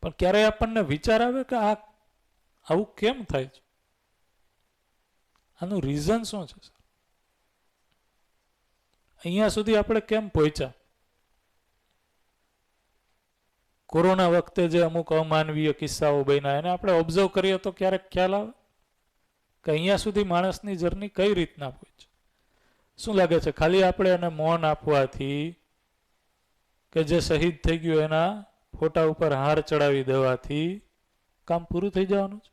પણ ક્યારેય આપણને વિચાર આવે કે આવું કેમ થાય છે? આનું રીઝન શું છે? અહીંયા સુધી આપણે કેમ પહોંચ્યા? કોરોના વખતે જે અમુક અમાનવીય કિસ્સાઓ બન્યા એને આપણે ઓબ્ઝર્વ કરીએ તો ક્યારેક ખ્યાલ આવે કે અહીંયા સુધી માણસની જર્ની કઈ રીતના પહોંચી. શું લાગે છે ખાલી આપણે એને મૌન આપવાથી કે જે શહીદ થઈ ગયું એના ફોટા ઉપર હાર ચડાવી દેવાથી કામ પૂરું થઈ જવાનું છે?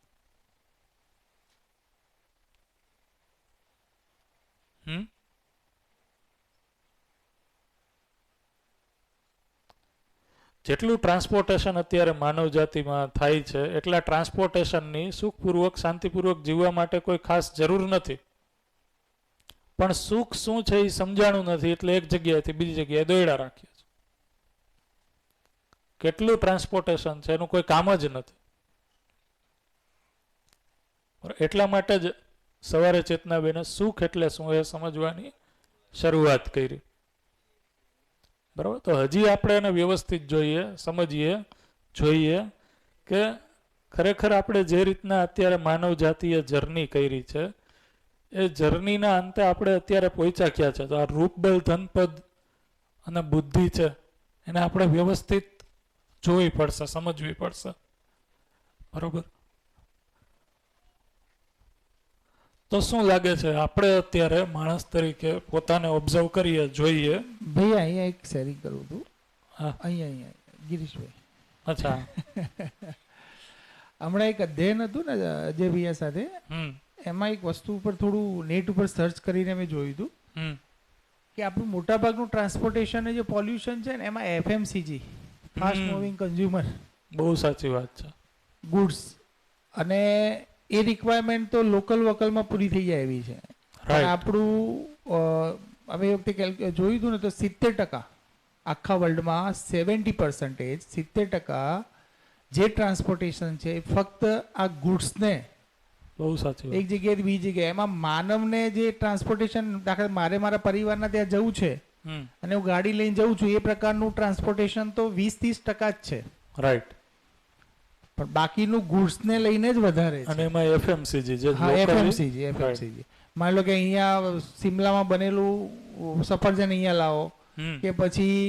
જેટલું ટ્રાન્સપોર્ટેશન અત્યારે માનવ જાતિમાં થાય છે એટલા ટ્રાન્સપોર્ટેશનની સુખપૂર્વક શાંતિપૂર્વક જીવવા માટે કોઈ ખાસ જરૂર નથી, પણ સુખ શું છે એ સમજાણું નથી એટલે એક જગ્યાએથી બીજી જગ્યાએ દોડ્યા રાખીએ છીએ. કેટલું ટ્રાન્સપોર્ટેશન છે એનું કોઈ કામ જ નથી. એટલા માટે જ સવારે ચેતનાબેને સુખ એટલે શું એ સમજવાની શરૂઆત કરી. બરાબર, તો હજી આપણે એને વ્યવસ્થિત જોઈએ, સમજીએ, જોઈએ કે ખરેખર આપણે જે રીતના અત્યારે માનવ જાતિએ જર્ની કરી છે એ જર્નીના અંતે આપણે અત્યારે પહોંચ્યા ક્યાં છે. તો આ રૂપબળ ધનપદ અને બુદ્ધિ છે એને આપણે વ્યવસ્થિત જોવી પડશે, સમજવી પડશે. બરોબર, તો શું લાગે છે આપણે અત્યારે માણસ તરીકે પોતાને ઓબ્ઝર્વ કરીએ, જોઈએ. ભાઈ અહીંયા એક શેરિંગ કરું હતું. હા, અહીંયા ગિરીશભાઈ. અચ્છા. હમણાં એક અધ્યયન હતું ને અજય ભૈયા સાથે, એમાં એક વસ્તુ ઉપર થોડું નેટ ઉપર સર્ચ કરીને મેં જોયું હતું કે આપણું મોટાભાગનું ટ્રાન્સપોર્ટેશન જે પોલ્યુશન છે ને એમાં એફએમસીજી, ફાસ્ટ મૂવિંગ કન્ઝ્યુમર, બહુ સાચી વાત છે, ગુડ્સ, અને એ રિક્વાયરમેન્ટ તો લોકલ વોકલમાં પૂરી થઈ જાય એવી છે. આપણું હવે વખતે જોયું હતું ને તો 70% આખા વર્લ્ડમાં 70% 70% જે ટ્રાન્સપોર્ટેશન છે ફક્ત આ ગુડ્સને બહુ સાચી એક જગ્યાએથી બીજી જગ્યાએ, એમાં માનવને જે ટ્રાન્સપોર્ટેશન, દાખલા મારે મારા પરિવારના ત્યાં જવું છે અને હું ગાડી લઈને જઉં છું, એ પ્રકારનું ટ્રાન્સપોર્ટેશન તો 20-30% જ છે. રાઈટ, પણ બાકીનું ગુડ્સને લઈને જ વધારે છે. અને એમાં એફએમસીજી જે એફએમસીજી માની લો કે અહીંયા સિમલામાં બનેલું સફરજન અહીંયા લાવો, કે પછી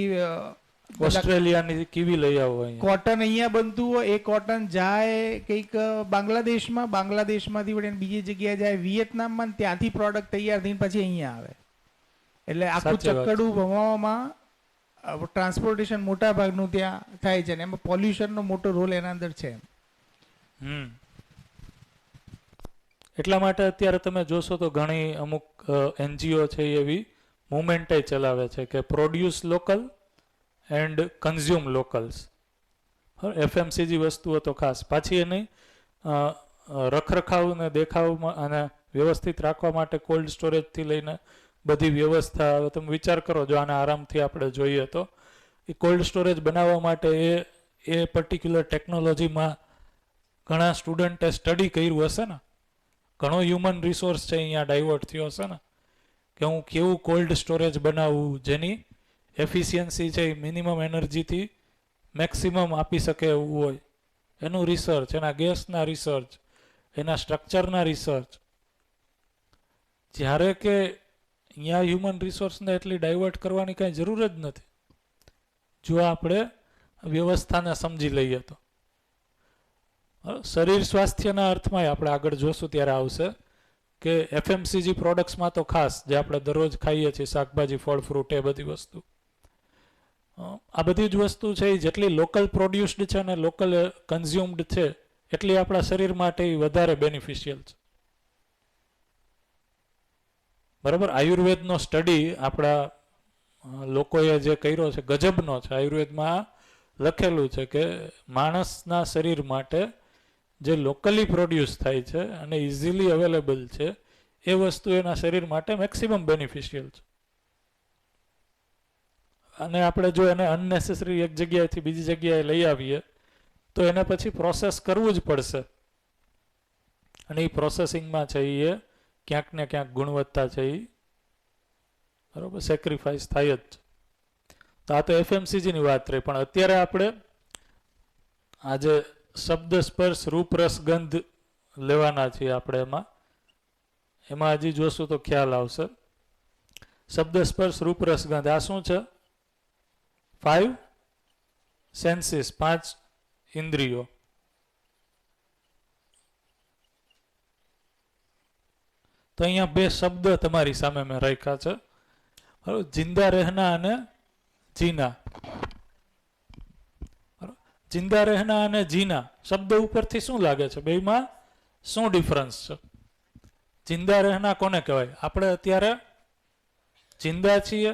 ઓસ્ટ્રેલિયાની કીવી લઈ આવો, કોટન અહીંયા બનતું હોય એ કોટન જાય કંઈક બાંગ્લાદેશમાં, બાંગ્લાદેશમાંથી વળીને બીજી જગ્યાએ જાય વિયેતનામમાં, ત્યાંથી પ્રોડક્ટ તૈયાર થઈને પછી અહીંયા આવે. એટલે આખું ચક્કડું ભમાવામાં ટ્રાન્સપોર્ટેશન મોટા ભાગનું ત્યાં થાય છે, ને એમાં પોલ્યુશનનો મોટો રોલ એના અંદર છે. એટલા માટે અત્યારે તમે જોશો તો ઘણી અમુક એનજીઓ છે એવી મુવમેન્ટ ચલાવે છે કે produce local and consume locals. FMCG વસ્તુઓ તો ખાસ, પાછી એની રખરખાવ ને દેખાવમાં અને વ્યવસ્થિત રાખવા માટે કોલ્ડ સ્ટોરેજથી લઈને બધી વ્યવસ્થા. હવે તમે વિચાર કરો, જો આને આરામથી આપણે જોઈએ તો એ કોલ્ડ સ્ટોરેજ બનાવવા માટે એ પર્ટિક્યુલર ટેકનોલોજીમાં ઘણા સ્ટુડન્ટે સ્ટડી કર્યું હશે ને, ઘણો હ્યુમન રિસોર્સ છે અહીંયા ડાયવર્ટ થયો હશે ને, કે હું કેવું કોલ્ડ સ્ટોરેજ બનાવવું જેની એફિશિયન્સી છે એ મિનિમમ એનર્જીથી મેક્સિમમ આપી શકે એવું હોય. એનું રિસર્ચ, એના ગેસના રિસર્ચ, એના સ્ટ્રક્ચરના રિસર્ચ. જ્યારે કે અહીંયા હ્યુમન રિસોર્સને એટલી ડાયવર્ટ કરવાની કાંઈ જરૂર જ નથી જો આપણે વ્યવસ્થાને સમજી લઈએ તો. શરીર સ્વાસ્થ્યના અર્થમાં આપણે આગળ જોશું ત્યારે આવશે કે એફએમસીજી પ્રોડક્ટ્સમાં તો ખાસ જે આપણે દરરોજ ખાઈએ છીએ, શાકભાજી, ફળ, ફ્રૂટ, એ બધી વસ્તુ, આ બધી જ વસ્તુ છે એ જેટલી લોકલ પ્રોડ્યુસ્ડ છે અને લોકલ કન્ઝ્યુમ્ડ છે એટલી આપણા શરીર માટે વધારે બેનિફિશિયલ છે. બરાબર, આયુર્વેદનો સ્ટડી આપણા લોકોએ જે કર્યો છે ગજબનો છે. આયુર્વેદમાં લખેલું છે કે માણસના શરીર માટે જે લોકલી પ્રોડ્યુસ થાય છે અને ઇઝીલી અવેલેબલ છે એ વસ્તુ એના શરીર માટે મેક્સિમમ બેનિફિશિયલ છે. અને આપણે જો એને અનનેસેસરી એક જગ્યાએથી બીજી જગ્યાએ લઈ આવીએ તો એને પછી પ્રોસેસ કરવું જ પડશે, અને એ પ્રોસેસિંગમાં છે એ ક્યાંક ને ક્યાંક ગુણવત્તા છે એ બરાબર સેક્રિફાઈસ થાય જ. તો આ તો એફએમસીજીની વાત રહી, પણ અત્યારે આપણે આજે શબ્દ, સ્પર્શ, રૂપ, રસ, ગંધ લેવાના છીએ આપણે. એમાં હજી જોશું તો ખ્યાલ આવશે. શબ્દ, સ્પર્શ, રૂપ, રસ, ગંધ આ શું છે? 5 સેન્સીસ, 5 ઇન્દ્રિયો. તો અહીંયા 2 શબ્દ તમારી સામે મેં રાખ્યા છે, બરાબર? જિંદા રહેના અને જીના. બરાબર? જિંદા રહેના અને જીના શબ્દ ઉપરથી શું લાગે છે? બેમાં શું ડિફરન્સ છે? જિંદા રહેના કોને કહેવાય? આપણે અત્યારે जिंदा છીએ,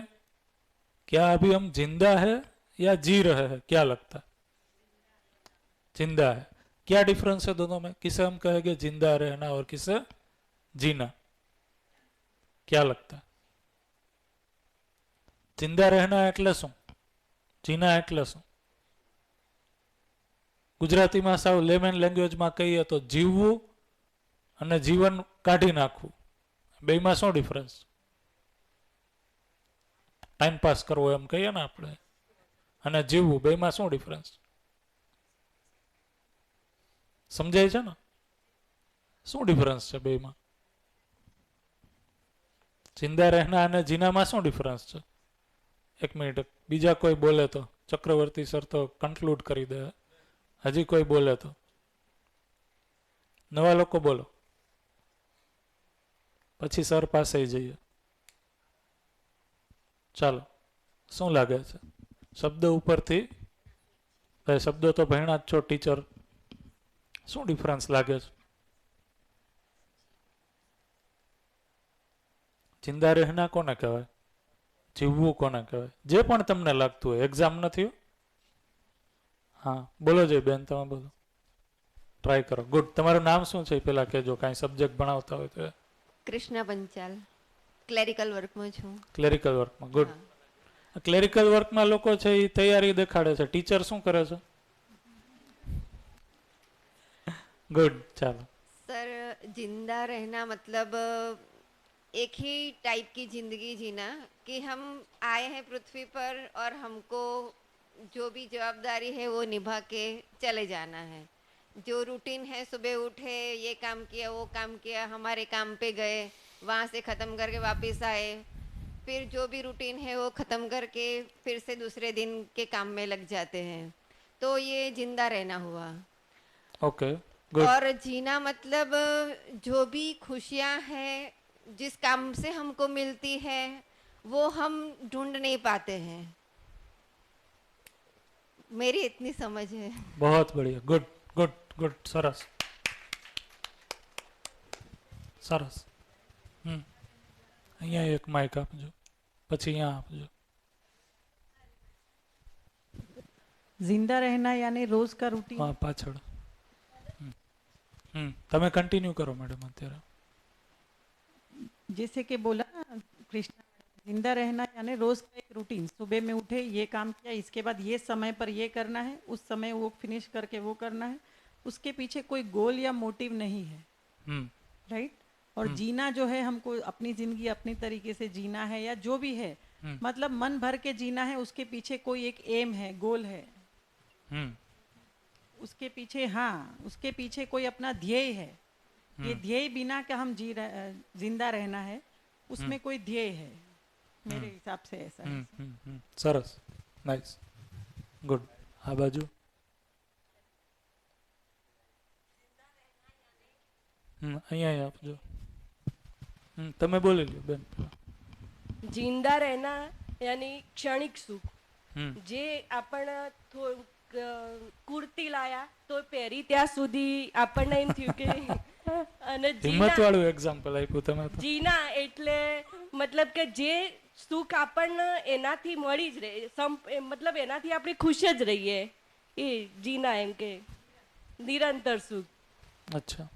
क्या अभी हम जिंदा है या जी रहे हैं? क्या लगता है? जिंदा है. क्या डिफरेंस है दोनों में? किसे हम कहेंगे जिंदा रहना और किसे जीना? क्या लगता है? जिंदा रहना એટલે શું? જીના એટલે શું? ગુજરાતીમાં સાવ લેમેન લેંગ્વેજમાં કહીએ તો જીવવું અને જીવન કાઢી નાખવું, બેમાં શું ડિફરન્સ? ટાઈમ પાસ કરવો એમ કહીએ ને આપણે, અને જીવવું, બેમાં શું ડિફરન્સ? સમજાય છે ને? શું ડિફરન્સ છે બેમાં? જિંદા રહેના અને જીનામાં શું ડિફરન્સ છે? એક મિનિટ, બીજા કોઈ બોલે તો ચક્રવર્તી સર તો કન્ક્લુડ કરી દે. હજી કોઈ બોલે તો, નવા લોકો બોલો, પછી સર પાસે જઈએ. ચાલો, શું લાગે છે? શબ્દ ઉપરથી, શબ્દો તો ભણ્યા જ છો ટીચર, શું ડિફરન્સ લાગે છે? જિંદા રહેના કોને કહેવાય? જીવવું કોને કહેવાય? જે પણ તમને લાગતું હોય, એક્ઝામ નથી. હા બોલો જય બેન, તમે બોલો, ટ્રાય કરો. ગુડ. તમારું નામ શું છે પેલા કહેજો, કાંઈ સબ્જેક્ટ ભણાવતા હોય તો. કૃષ્ણા પંચાલ, ક્લેરિકલ વર્કમાં છું. ક્લેરિકલ વર્કમાં, ગુડ. ક્લેરિકલ વર્કમાં લોકો છે એ તૈયારી દેખાડે છે, ટીચર શું કરે છે? गुड. चलो सर, जिंदा रहना मतलब एक ही टाइप की जिंदगी जीना कि हम आए हैं पृथ्वी पर और हमको जो भी जवाबदारी है वो निभा के चले जाना है. जो रूटीन है, सुबह उठे, ये काम किया, वो काम किया, हमारे काम पे गए, वहाँ से ख़त्म करके वापस आए, फिर जो भी रूटीन है वो ख़त्म करके फिर से दूसरे दिन के काम में लग जाते हैं. तो ये जिंदा रहना हुआ. Okay, good. और जीना मतलब जो भी खुशियाँ हैं जिस काम से हमको मिलती है वो हम ढूंढ नहीं पाते हैं. मेरी इतनी समझ है. बहुत बढ़िया. Good good good. सरस સરસ. અહીંયા એક માઇક આપજો, પછી અહીંયા આપજો. जिंदा रहना यानी रोज का रूटीन. હા પાછળ. તમે કન્ટિન્યू કરો મેડમ. અત્યારે जैसे कि बोला कृष्णा, जिंदा रहना यानी रोज का एक रूटीन. सुबह में उठे, ये काम किया, इसके बाद ये समय पर ये करना है, उस समय वो फिनिश करके वो करना है. उसके पीछे कोई गोल या मोटिव नहीं है. राइट. और जीना जो है, हमको अपनी जिंदगी अपनी तरीके से जीना है, या जो भी है, मतलब मन भर के जीना है. उसके पीछे कोई एक एम है, गोल है. उसके पीछे, हाँ, उसके पीछे कोई अपना ध्येय है. ये ध्येय बिना का हम जिंदा रहना है, उसमें कोई ध्येय है. मेरे हिसाब से ऐसा है. સરસ. નાઇસ. ગુડ. આ બાજુ. અહીંયા આપજો. તમે બોલી લ્યો બેન. जिंदा रहना यानी क्षणिक सुख. જે આપણે કુર્તી લાયા તો પહેરી ત્યાં સુધી આપણને એમ થયું કે અને હિંમત વાળું એક્ઝામ્પલ આપ્યું તમે તો. જીના એટલે મતલબ કે જે સુખ આપણને એનાથી મળી જ રહે, મતલબ એનાથી આપણે ખુશ જ રહીએ, એ જીના એમ કે નિરંતર સુખ. અચ્છા.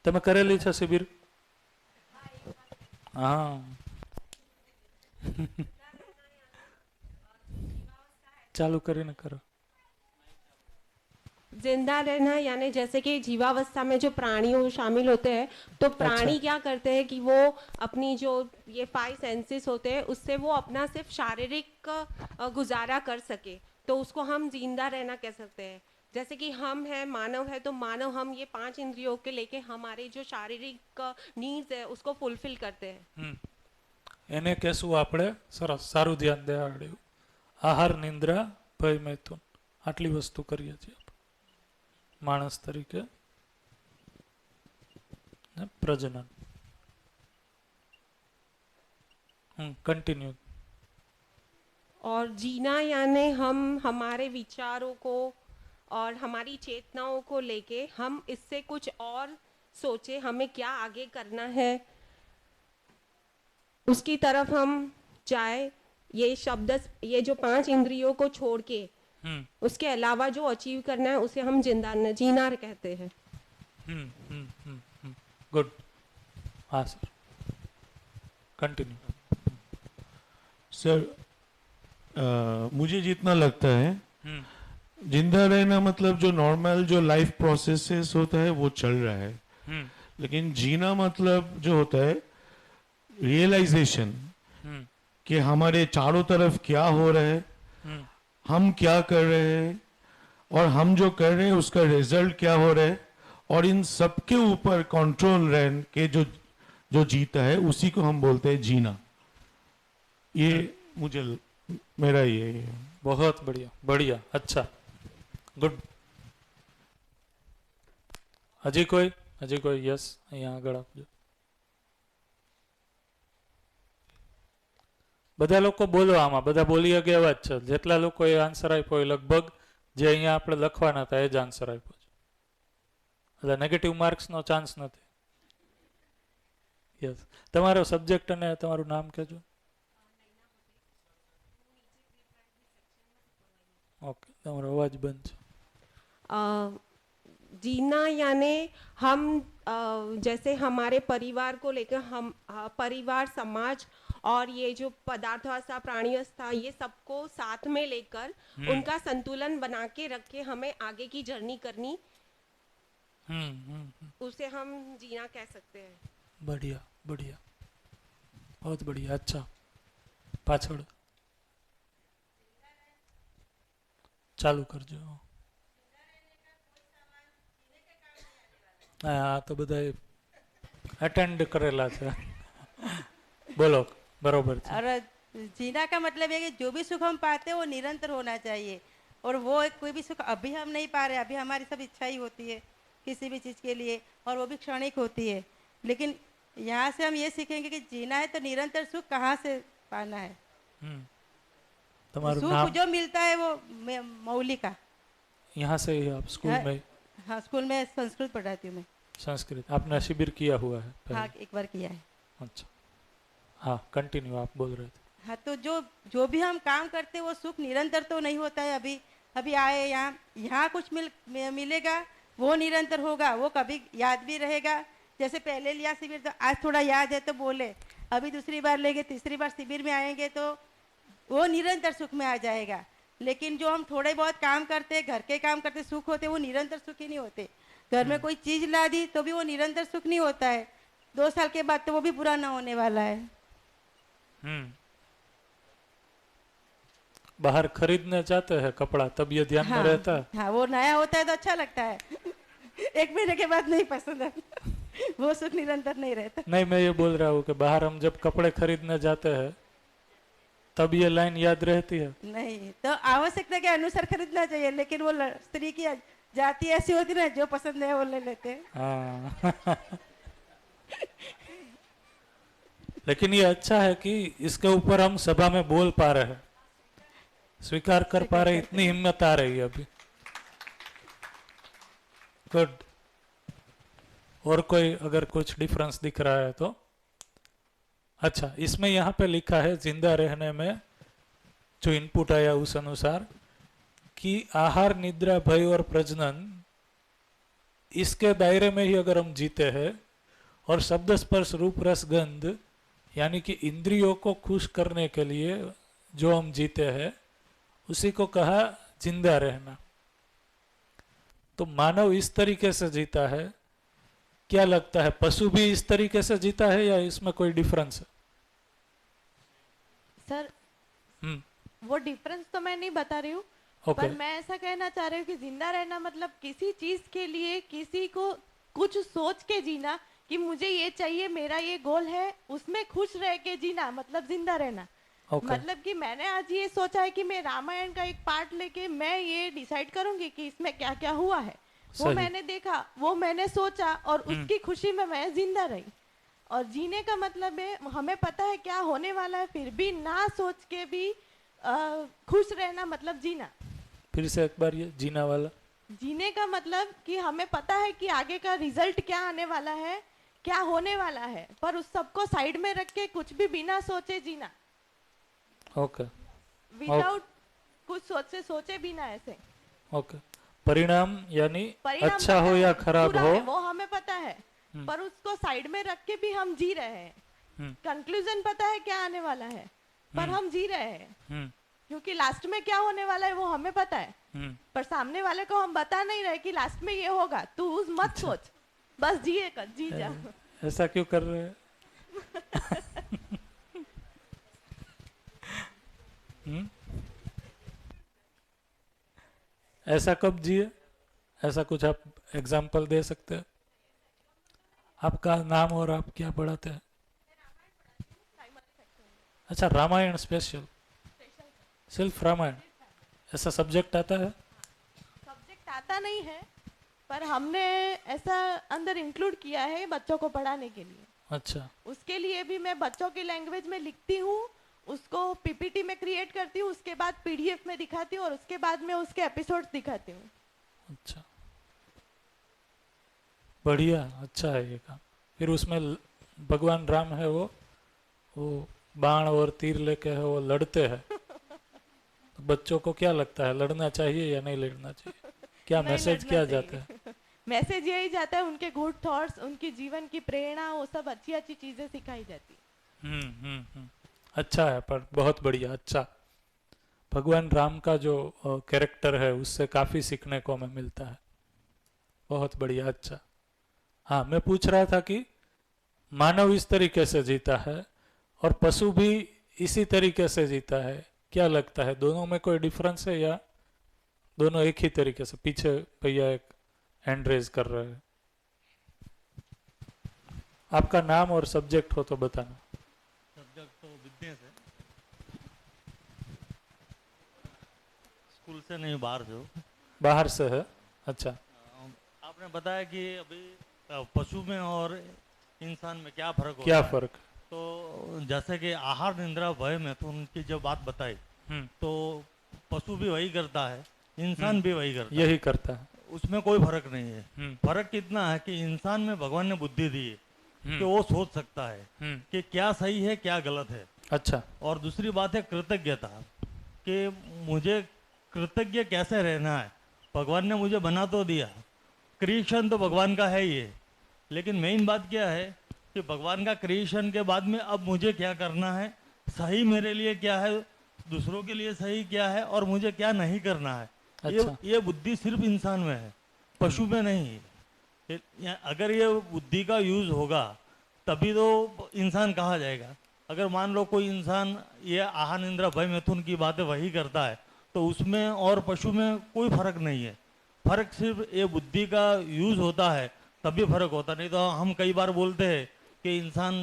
તમે કરેલી છે શિબિર? હા. चालू કરીને करो. जिंदा रहना यानी जैसे कि जीवावस्था में जो प्राणियों शामिल होते हैं, तो प्राणी क्या करते हैं कि वो अपनी जो ये 5 सेंसेस होते हैं उससे वो अपना सिर्फ शारीरिक गुजारा कर सके, तो उसको हम जिंदा रहना कह सकते हैं. जैसे कि हम हैं, मानव है, तो मानव हम ये 5 इंद्रियों के लेके हमारे जो शारीरिक नीड्स है उसको फुलफिल करते हैं. એને કહેશું આપણે. સરસ, સારું ધ્યાન દેવાડ્યું. આહાર, નિંદ્રા, ભય, મૈથુન, આટલી વસ્તુ કરીએ છીએ માણસ તરીકે, ને પ્રજનન. कंटिन्यू. और जीना यानी हम हमारे विचारों को और हमारी चेतनाओं को लेके हम इससे कुछ और सोचे, हमें क्या आगे करना है उसकी तरफ हम जाए. ये शब्द, ये जो 5 इंद्रियों को छोड़ के उसके अलावा जो अचीव करना है उसे हम जीना कहते हैं. गुड. हाँ सर, कंटिन्यू. सर, मुझे जितना लगता है जिंदा रहना मतलब जो नॉर्मल जो लाइफ प्रोसेसेस होता है वो चल रहा है, लेकिन जीना मतलब जो होता है रियलाइजेशन कि हमारे चारों तरफ क्या हो रहा है, हम क्या कर रहे हैं और हम जो कर रहे हैं उसका रिजल्ट क्या हो रहा है, और इन सबके ऊपर कंट्रोल रह के जो जीता है उसी को हम बोलते हैं जीना. ये मुझे मेरा ये है. बहुत बढ़िया, बढ़िया, अच्छा, गुड. હજી કોઈ યસ અહીંયા આગળ આપજો. બધા લોકો બોલો, આમાં બધા બોલી શકે એવા જ છે. જેટલા લોકો એ આન્સર આપ્યો એ લગભગ જે અહીંયા આપણે લખવાના હતા એ જ આન્સર આપ્યો છે, એટલે નેગેટિવ માર્ક્સનો ચાન્સ નથી. યસ, તમારો સબ્જેક્ટ અને તમારું નામ કહેજો. ओके, તમારો અવાજ બંધ છે. जीना यानी हम जैसे हमारे परिवार को लेकर हम परिवार, समाज और ये जो पदार्थावस्था, प्राणिवस्था, ये सबको साथ में लेकर उनका संतुलन बना के रख के हमें आगे की जर्नी करनी, उसे हम जीना कह सकते हैं. बढ़िया, बढ़िया, बहुत बढ़िया. अच्छा, पाछड़ चालू करजो. हाँ, तो બધા अटेंड करेला છે. बोलो, बरोबर. और जीना का मतलब है कि जो भी सुख हम पाते हैं वो निरंतर होना चाहिए, और वो कोई भी सुख अभी हम नहीं पा रहे, अभी हमारी सब इच्छा ही होती है किसी भी चीज़ के लिए, और वो भी क्षणिक होती है. लेकिन यहाँ से हम ये सीखेंगे कि जीना है तो निरंतर सुख कहाँ से पाना है. सुख जो मिलता है वो मौलिक का. यहाँ से ही आप स्कूल में? हाँ, स्कूल में संस्कृत पढ़ाती हूँ मैं. संस्कृत आपने शिविर किया हुआ है? हाँ, एक बार किया है. अच्छा, हाँ, कंटिन्यू, आप बोल रहे थे. हाँ, तो जो भी हम काम करते हैं वो सुख निरंतर तो नहीं होता है. अभी आए यहाँ कुछ मिलेगा वो निरंतर होगा, वो कभी याद भी रहेगा. जैसे पहले लिया शिविर तो आज थोड़ा याद है तो बोले, अभी दूसरी बार लेंगे, तीसरी बार शिविर में आएंगे तो वो निरंतर सुख में आ जाएगा. लेकिन जो हम थोड़े बहुत काम करते, घर के काम करते, सुख होते, वो निरंतर सुख ही नहीं होते. घर में कोई चीज ला दी तो भी वो निरंतर सुख नहीं होता है. 2 साल के बाद तो वो भी पूरा ना होने वाला है. बाहर खरीदने जाते हैं कपड़ा, तब ये ध्यान में रहता है. हाँ, वो नया होता है तो अच्छा लगता है. 1 महीने के बाद नहीं पसंद है. वो सुख निरंतर नहीं रहता. नहीं, मैं ये बोल रहा हूँ कि बाहर हम जब कपड़े खरीदने जाते हैं तब ये लाइन याद रहती है? नहीं, तो आवश्यकता के अनुसार खरीदना चाहिए, लेकिन वो स्त्री की जाति ऐसी होती ना, जो पसंद है वो ले लेते हैं. हाँ. लेकिन ये अच्छा है कि इसके ऊपर हम सभा में बोल पा रहे हैं, स्वीकार कर पा रहे, इतनी हिम्मत आ रही है अभी. गुड. और कोई अगर कुछ डिफरेंस दिख रहा है तो? अच्छा, इसमें यहाँ पे लिखा है जिंदा रहने में जो इनपुट आया उस अनुसार कि आहार, निद्रा, भय और प्रजनन, इसके दायरे में ही अगर हम जीते हैं और शब्द, स्पर्श, रूप, रस, गंध यानी कि इंद्रियों को खुश करने के लिए जो हम जीते हैं उसी को कहा जिंदा रहना. तो मानव इस तरीके से जीता है. क्या लगता है, पशु भी इस तरीके से जीता है या इसमें कोई डिफरेंस है? सर, वो डिफरेंस तो मैं नहीं बता रही हूँ, पर मैं ऐसा कहना चाह रही हूँ कि जिंदा रहना मतलब किसी चीज के लिए किसी को कुछ सोच के जीना कि मुझे ये चाहिए, मेरा ये गोल है, उसमें खुश रह के जीना मतलब जिंदा रहना. Okay. मतलब कि मैंने आज ये सोचा है कि मैं रामायण का एक पार्ट लेके मैं ये डिसाइड करूंगी कि इसमें क्या क्या हुआ है, वो सही। मैंने देखा, वो मैंने सोचा और उसकी खुशी में मैं जिंदा रही। और जीने का मतलब है हमें पता है क्या होने वाला है, फिर भी ना सोच के भी खुश रहना मतलब जीना। फिर से एक बार ये जीना वाला। जीने का मतलब कि हमें पता है कि आगे का रिजल्ट क्या आने वाला है, क्या होने वाला है, पर उस सबको साइड में रख के कुछ भी बिना सोचे जीना, ओके विदाउट कुछ सोचे बिना ऐसे। ओके। परिणाम यानी परिणाम अच्छा पता हो है, या खराब बुरा हो, है, वो हमें पता है, पर उसको साइड में रख के भी हम जी रहे हैं। कंक्लूजन पता है क्या आने वाला है, पर हम जी रहे हैं, क्योंकि लास्ट में क्या होने वाला है वो हमें पता है, पर सामने वाले को हम बता नहीं रहे कि लास्ट में ये होगा, तू उस मत सोच, बस जिए कर जी जा। ऐसा क्यों कर रहे हैं? ऐसा कब जिए? ऐसा कुछ आप एग्जाम्पल दे सकते हैं? आपका नाम और आप क्या पढ़ाते हैं? अच्छा, रामायण स्पेशल, सिर्फ रामायण, ऐसा सब्जेक्ट आता है? सब्जेक्ट आता नहीं है, पर हमने ऐसा अंदर इंक्लूड किया है बच्चों को पढ़ाने के लिए। अच्छा। उसके लिए भी मैं बच्चों की लैंग्वेज में लिखती हूँ, उसको पीपीटी में क्रिएट करती हूँ, उसके बाद पीडीएफ में दिखाती हूँ और उसके बाद में उसके एपिसोड्स दिखाती हूँ। अच्छा, बढ़िया, अच्छा है ये काम। फिर उसमें भगवान राम है, वो बाण और तीर लेके है, वो लड़ते हैं। तो बच्चों को क्या लगता है, लड़ना चाहिए या नहीं लड़ना चाहिए? क्या मैसेज क्या जाता है? मैसेज यही जाता है, उनके गुड थॉट्स, उनकी जीवन की प्रेरणा, वो सब अच्छी अच्छी चीजें सिखाई जाती। अच्छा है, पर बहुत बढ़िया, अच्छा। भगवान राम का जो कैरेक्टर है उससे काफी सीखने को हमें मिलता है। बहुत बढ़िया, अच्छा। हाँ, मैं पूछ रहा था कि मानव इस तरीके से जीता है और पशु भी इसी तरीके से जीता है, क्या लगता है दोनों में कोई डिफरेंस है या दोनों एक ही तरीके से? पीछे भैया एक हैंड रेज कर रहे हैं। आपका नाम और सब्जेक्ट हो तो बताना। सब्जेक्ट तो बिजनेस है, स्कूल से नहीं, बाहर से है। अच्छा। आपने बताया कि अभी पशु में और इंसान में क्या फर्क क्या होता है? फर्क? तो जैसे कि आहार निद्रा भय में तो उनकी जो बात बताई, तो पशु भी वही करता है, इंसान भी वही करता है, यही करता है, उसमें कोई फर्क नहीं है। फर्क कितना है कि इंसान में भगवान ने बुद्धि दी है कि वो सोच सकता है कि क्या सही है क्या गलत है। अच्छा। और दूसरी बात है कृतज्ञता, कि मुझे कृतज्ञ कैसे रहना है। भगवान ने मुझे बना तो दिया, क्रिएशन तो भगवान का है ही है, लेकिन मेन बात क्या है कि भगवान का क्रिएशन के बाद में अब मुझे क्या करना है, सही मेरे लिए क्या है, दूसरों के लिए सही क्या है और मुझे क्या नहीं करना है। अच्छा। ये बुद्धि सिर्फ इंसान में है, पशु में नहीं। अगर ये बुद्धि का यूज होगा तभी तो इंसान कहा जाएगा। अगर मान लो कोई इंसान ये आहार निद्रा भय मैथुन की बातें वही करता है तो उसमें और पशु में कोई फर्क नहीं है। फर्क सिर्फ ये बुद्धि का यूज होता है तभी फर्क होता, नहीं तो हम कई बार बोलते हैं कि इंसान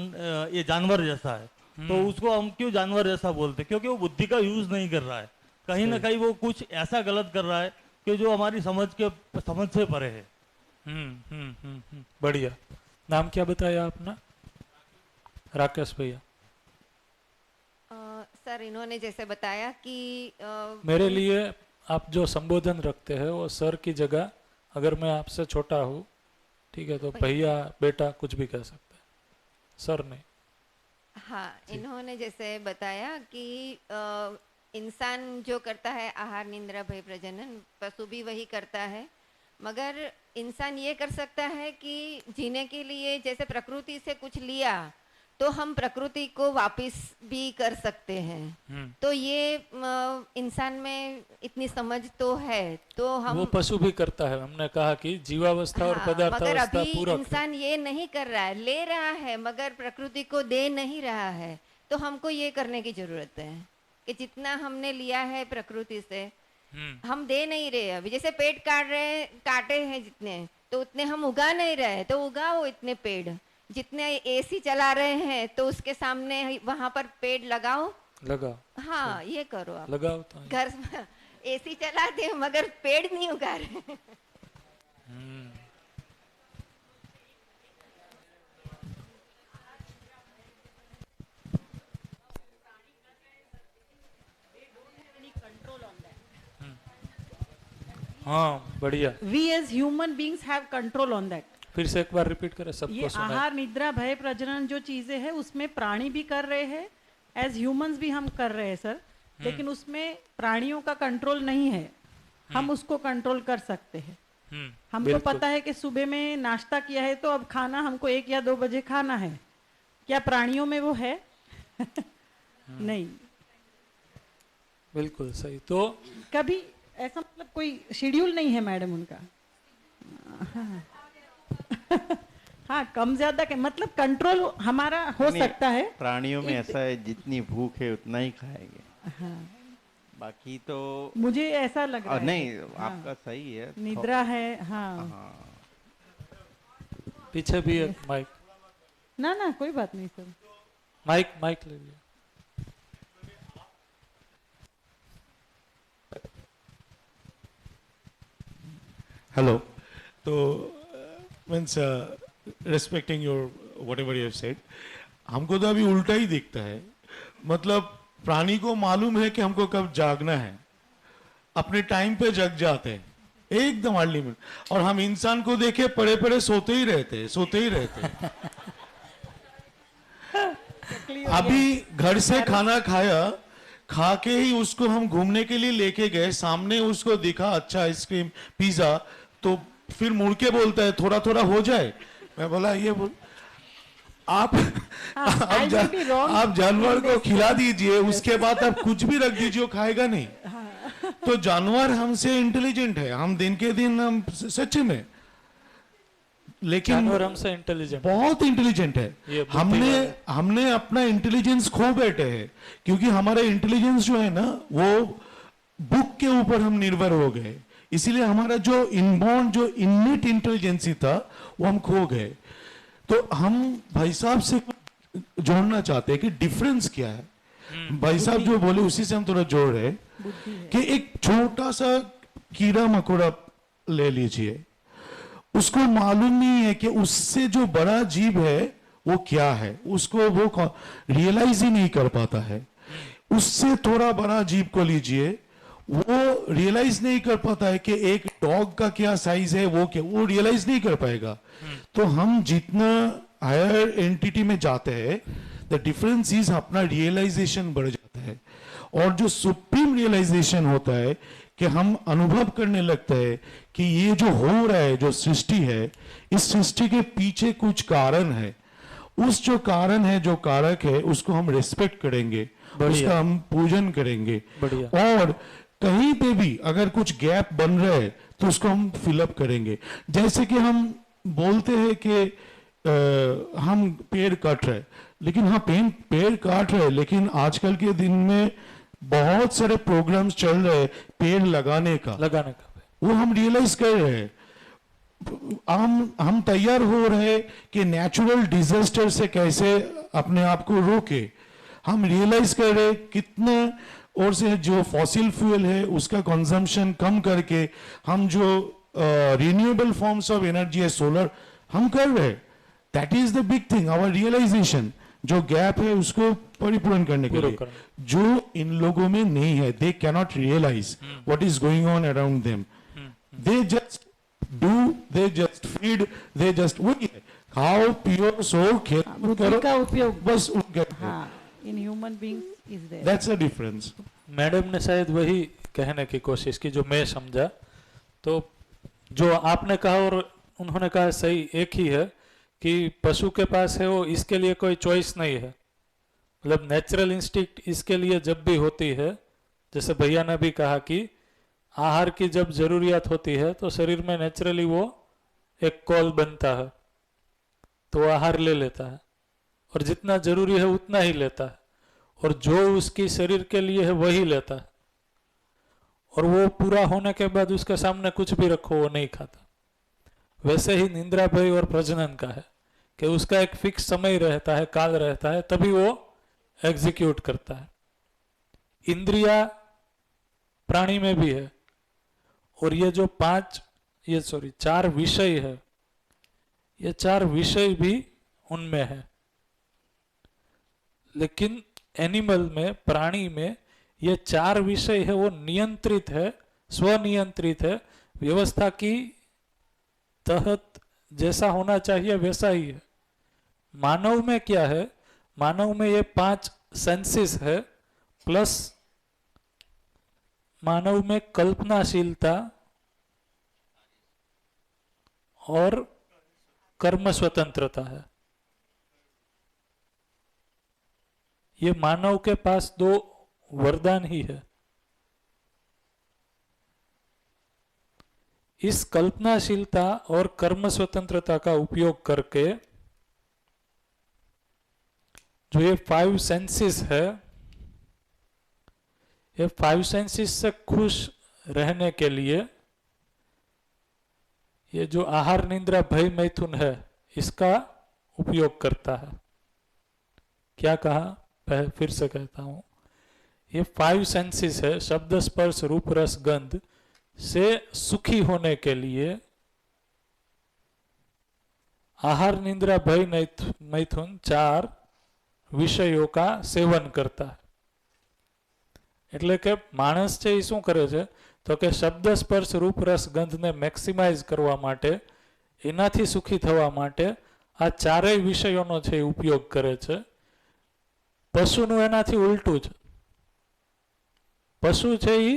ये जानवर जैसा है, तो उसको हम क्यों जानवर जैसा बोलते? क्योंकि वो बुद्धि का यूज नहीं कर रहा है, कहीं ना कहीं वो कुछ ऐसा गलत कर रहा है कि जो हमारी समझ से परे है। बढ़िया। नाम क्या बताया आपने? राकेश भैया। सर, इन्होंने जैसे बताया कि मेरे लिए आप जो संबोधन रखते हैं वो सर की जगह, अगर मैं आपसे छोटा हूँ, ठीक है, तो भैया बेटा कुछ भी कह सकते हैं, सर नहीं। हाँ, इन्होंने जैसे बताया कि इंसान जो करता है आहार निद्रा भय प्रजनन, पशु भी वही करता है, मगर इंसान ये कर सकता है कि जीने के लिए जैसे प्रकृति से कुछ लिया तो हम प्रकृति को वापस भी कर सकते हैं। तो ये इंसान में इतनी समझ तो है, तो हम वो पशु भी करता है। हमने कहा कि जीवावस्था और पदार्थावस्था मगर अभी पूरक इंसान ये नहीं कर रहा है, ले रहा है मगर प्रकृति को दे नहीं रहा है। तो हमको ये करने की जरूरत है कि जितना हमने लिया है प्रकृति से हम दे नहीं रहे। अभी जैसे पेड़ काटे हैं जितने, तो उतने हम उगा नहीं रहे, तो उगाओ इतने पेड़। जितने एसी चला रहे हैं तो उसके सामने वहां पर पेड़ लगाओ लगाओ। हाँ ये करो आप। लगाओ तो घर में एसी चलाते हैं मगर पेड़ नहीं उगा रहे। हाँ बढ़िया। We as human beings have control on that. फिर से एक बार रिपीट करें, ये सबको सुनाए। आहार निद्रा भय प्रजनन जो चीजें हैं उसमें प्राणी भी कर रहे हैं, एज ह्यूमंस भी हम कर रहे हैं सर, लेकिन उसमें प्राणियों का कंट्रोल नहीं है, हम उसको कंट्रोल कर सकते हैं। हमको पता है कि सुबह में नाश्ता किया है तो अब खाना हमको 1 या 2 बजे खाना है, क्या प्राणियों में वो है? नहीं। बिल्कुल सही। तो कभी ऐसा मतलब कोई शेड्यूल नहीं है मैडम उनका। हाँ। हाँ कम ज्यादा के मतलब कंट्रोल हमारा हो सकता है। प्राणियों में ऐसा है जितनी भूख है उतना ही खाएंगे। हाँ। बाकी तो मुझे ऐसा लग रहा है। नहीं हाँ। आपका सही है। निद्रा है। हाँ, हाँ। पीछे भी एक माइक। ना ना कोई बात नहीं सर। माइक ले लिया। Hello. So, means respecting your whatever you have said, हमको तो अभी उल्टा ही दिखता है। मतलब प्राणी को मालूम है कि हमको कब जागना है, अपने टाइम पे जग जाते हैं एकदम अर्ली में, और हम इंसान को देखे पड़े पड़े सोते ही रहते हैं। अभी घर से खाना खाया, खा के ही उसको हम घूमने के लिए लेके गए, सामने उसको दिखा अच्छा आइसक्रीम पिज्जा, तो फिर मुड़ के बोलता है थोड़ा थोड़ा हो जाए। मैं बोला ये बोल आप जानवर को खिला दीजिए, उसके बाद आप कुछ भी रख दीजिए, वो खाएगा नहीं। तो जानवर हमसे इंटेलिजेंट है, हम दिन के दिन हम सच में, लेकिन जानवर हमसे इंटेलिजेंट, बहुत इंटेलिजेंट है। हमने अपना इंटेलिजेंस खो बैठे हैं, क्योंकि हमारा इंटेलिजेंस जो है ना वो बुक के ऊपर हम निर्भर हो गए, इसीलिए हमारा जो इनबॉर्न जो इननेट इंटेलिजेंसी था वो हम खो गए। तो हम भाई साहब से जोड़ना चाहते हैं कि डिफरेंस क्या है। भाई साहब जो बोले उसी से हम थोड़ा जोड़ रहे कि एक छोटा सा कीड़ा मकोड़ा ले लीजिए, उसको मालूम नहीं है कि उससे जो बड़ा जीव है वो क्या है, उसको वो रियलाइज ही नहीं कर पाता है। उससे थोड़ा बड़ा जीव को लीजिए, वो रियलाइज नहीं कर पाता है कि एक डॉग का क्या साइज है, वो रियलाइज नहीं कर पाएगा। तो हम जितना हायर एंटिटी में जाते हैं, द डिफरेंस इज अपना रियलाइजेशन बढ़ जाता है, और जो सुप्रीम रियलाइजेशन होता है कि हम अनुभव करने लगते हैं कि ये जो हो रहा है, जो सृष्टि है, इस सृष्टि के पीछे कुछ कारण है। उस जो कारण है, जो कारक है, उसको हम रिस्पेक्ट करेंगे, उसका हम पूजन करेंगे, और कहीं पे भी अगर कुछ गैप बन रहा है तो उसको हम फिलअप करेंगे। जैसे कि हम बोलते हैं कि हम पेड़ काट रहे, लेकिन हाँ पेड़ काट रहे, लेकिन आजकल के दिन में बहुत सारे प्रोग्राम्स चल रहे हैं पेड़ लगाने का, वो हम रियलाइज कर रहे हैं। हम तैयार हो रहे कि नेचुरल डिजास्टर से कैसे अपने आप को रोके। हम रियलाइज कर रहे कितना, और से जो फॉसिल फ्यूल है उसका कंजम्पशन कम करके हम जो रिन्यूएबल फॉर्म्स ऑफ एनर्जी है, सोलर, हम कर रहे। That is the big thing, our realization. जो गैप है उसको परिपूर्ण करने के लिए, जो इन लोगों में नहीं है, they cannot realize what is going on around them. They just do, they just feed, they just वही है, खाओ पियो सो करो का उपयोग बस। In human beings is there, that's a difference. Madam ने शायद वही कहने की कोशिश की जो मैं समझा। तो जो आपने कहा और उन्होंने कहा सही एक ही है कि पशु के पास है वो, इसके लिए कोई चॉइस नहीं है। मतलब नेचुरल इंस्टिंक्ट इसके लिए जब भी होती है, जैसे भैया ने भी कहा कि आहार की जब जरूरियात होती है तो शरीर में नेचुरली वो एक कॉल बनता है, तो वो आहार ले लेता है, और जितना जरूरी है उतना ही लेता है, और जो उसकी शरीर के लिए है वही लेता है, और वो पूरा होने के बाद उसके सामने कुछ भी रखो वो नहीं खाता। वैसे ही निंद्रा भय और प्रजनन का है कि उसका एक फिक्स समय रहता है, काल रहता है, तभी वो एग्जीक्यूट करता है। इंद्रिया प्राणी में भी है, और ये जो चार विषय है, ये चार विषय भी उनमें है। लेकिन एनिमल में, प्राणी में, ये चार विषय है वो नियंत्रित है, स्वनियंत्रित है, व्यवस्था की तहत जैसा होना चाहिए वैसा ही है। मानव में क्या है? मानव में ये 5 सेंसेस है, प्लस मानव में कल्पनाशीलता और कर्म स्वतंत्रता है। ये मानव के पास 2 वरदान ही है। इस कल्पनाशीलता और कर्म स्वतंत्रता का उपयोग करके जो ये 5 सेंसेस है, ये 5 सेंसेस से खुश रहने के लिए ये जो आहार निद्रा भय मैथुन है इसका उपयोग करता है। क्या कहा? फिर से कहता हूं, ये 5 सेंसेस है, शब्द स्पर्श रूप रस गंध से सुखी होने के लिए आहार निद्रा भय मैथुन 4 विषयों का सेवन करता है। એટલે કે માણસ છે એ શું કરે છે? તો કે શબ્દ સ્પર્શ રૂપ રસ ગંધને મેક્સિમાઇઝ કરવા માટે, એનાથી સુખી થવા માટે આ ચારેય વિષયોનો છે એ ઉપયોગ કરે છે। પશુનું એનાથી ઉલટું છે। પશુ છે એ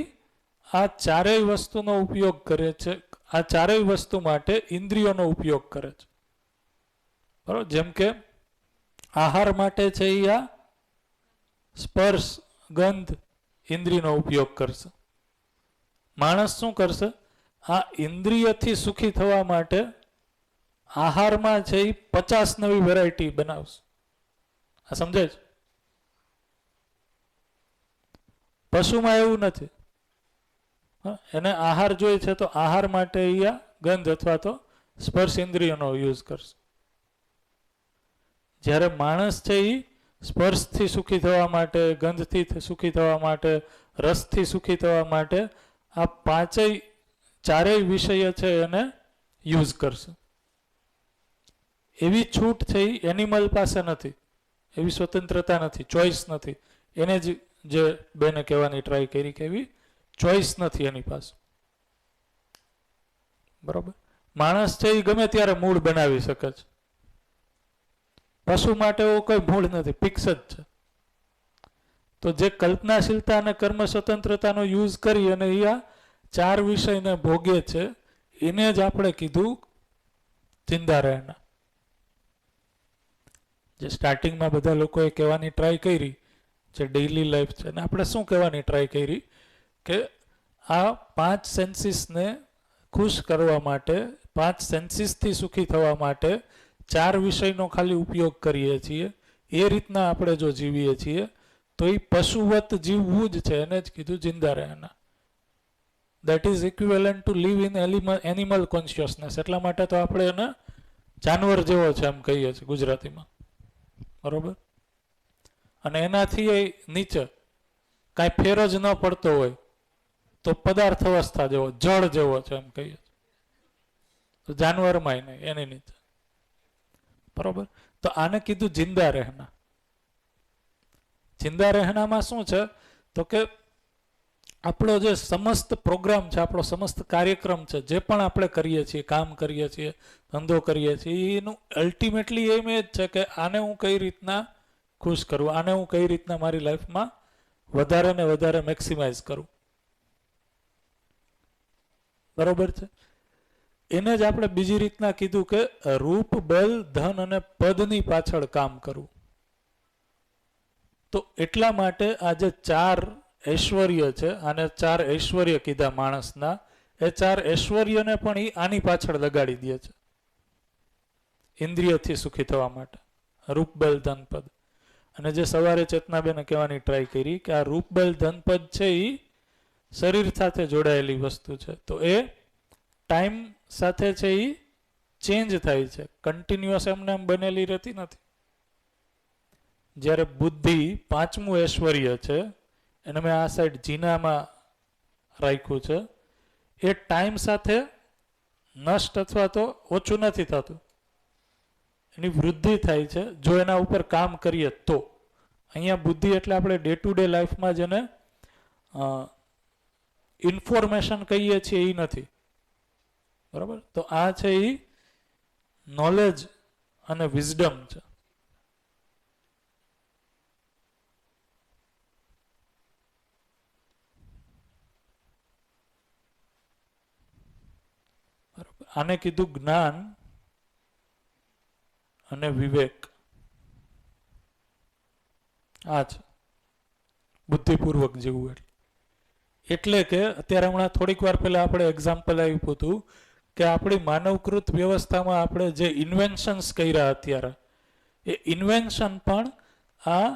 આ ચારેય વસ્તુનો ઉપયોગ કરે છે, આ ચારેય વસ્તુ માટે ઇન્દ્રિયોનો ઉપયોગ કરે છે, બરાબર? જેમ કે આહાર માટે છે એ આ સ્પર્શ ગંધ ઇન્દ્રિયનો ઉપયોગ કરશે। માણસ શું કરશે? આ ઇન્દ્રિયથી સુખી થવા માટે આહારમાં છે એ 50 નવી વેરાયટી બનાવશે। આ સમજાય છે? પશુમાં એવું નથી। એને આહાર જોઈએ છે તો આહાર માટે આ ગંધ અથવા તો સ્પર્શ ઇન્દ્રિયનો યુઝ કરશે। જ્યારે માણસ છે એ સ્પર્શથી સુખી થવા માટે, ગંધથી સુખી થવા માટે, રસથી સુખી થવા માટે આ ચારેય વિષય છે એને યુઝ કરશે। એવી છૂટ છે એ એનિમલ પાસે નથી, એવી સ્વતંત્રતા નથી, ચોઈસ નથી। એને જ જે બેને કહેવાની ટ્રાય કરી કે એવી ચોઈસ નથી એની પાસે, બરોબર? માણસ છે એ ગમે ત્યારે મૂળ બનાવી શકે છે, પશુ માટે એવો કોઈ મૂળ નથી, ફિક્સ જ છે। તો જે કલ્પનાશીલતા અને કર્મ સ્વતંત્રતાનો યુઝ કરી અને એ આ 4 વિષયને ભોગે છે, એને જ આપણે કીધું જિંદા રહેના। જે સ્ટાર્ટિંગમાં બધા લોકોએ કહેવાની ટ્રાય કરી, જે ડેઇલી લાઈફ છે, અને આપણે શું કહેવાની ટ્રાય કરી કે આ 5 સેન્સીસને ખુશ કરવા માટે, 5 સેન્સીસથી સુખી થવા માટે 4 વિષયનો ખાલી ઉપયોગ કરીએ છીએ। એ રીતના આપણે જો જીવીએ છીએ તો એ પશુવત જીવવું જ છે, એને જ કીધું જિંદા રહેના। That is equivalent to live in animal consciousness. એટલા માટે તો આપણે એને જાનવર જેવો છે એમ કહીએ છીએ ગુજરાતીમાં, બરોબર? અને એનાથી એ નીચે કાંઈ ફેર જ ન પડતો હોય તો પદાર્થ અવસ્થા જેવો, જળ જેવો છે એમ કહીએ છીએ। તો જાનવરમાં નહીં, એની નીચે, બરોબર? તો આને કીધું જિંદા રહેના। જિંદા રહેનામાં શું છે? તો કે આપણો જે સમસ્ત પ્રોગ્રામ છે, આપણો સમસ્ત કાર્યક્રમ છે, જે પણ આપણે કરીએ છીએ, કામ કરીએ છીએ, ધંધો કરીએ છીએ, એનું અલ્ટિમેટલી એમ એ જ છે કે આને હું કઈ રીતના ખુશ કરું, આને હું કઈ રીતના મારી લાઈફમાં વધારે ને વધારે મેક્સિમાઇઝ કરું, બરોબર છે? એને જ આપણે બીજી રીતના કીધું કે રૂપ, બલ, ધન અને પદની પાછળ કામ કરવું। તો એટલા માટે આ જે 4 ઐશ્વર્ય છે, આને 4 ઐશ્વર્ય કીધા માણસના, એ 4 ઐશ્વર્યને પણ એ આની પાછળ લગાડી દે છે ઇન્દ્રિયથી સુખી થવા માટે, રૂપ, બલ, ધન, પદ। અને જે સવારે ચેતનાબેને કહેવાની ટ્રાય કરી કે આ રૂપ, બલ, ધન, પદ છે એ શરીર સાથે જોડાયેલી વસ્તુ છે, તો એ ટાઈમ સાથે છે એ ચેન્જ થાય છે, કન્ટિન્યુઅસ એમને એમ બનેલી રહેતી નથી। જ્યારે બુદ્ધિ 5મું ઐશ્વર્ય છે, એને મેં આ સાઈડ જીનામાં રાખ્યું છે, એ ટાઈમ સાથે નષ્ટ અથવા તો ઓછું નથી થતું, એની વૃદ્ધિ થાય છે જો એના ઉપર કામ કરીએ તો. અહીંયા બુદ્ધિ એટલે આપણે ડે ટુ ડે લાઈફમાં જેને ઇન્ફોર્મેશન કહીએ છીએ એ નથી, બરાબર? તો આ છે એ નોલેજ અને વિઝડમ છે. આને કીધું જ્ઞાન અને વિવેક. આ છે બુદ્ધિપૂર્વક જીવવું. એટલે કે અત્યારે હમણાં થોડીક વાર પહેલા આપણે એક્ઝામ્પલ આપ્યું હતું કે આપણી માનવકૃત વ્યવસ્થામાં આપણે જે ઇન્વેન્શન્સ કર્યા અત્યારે, એ ઇન્વેન્શન પણ આ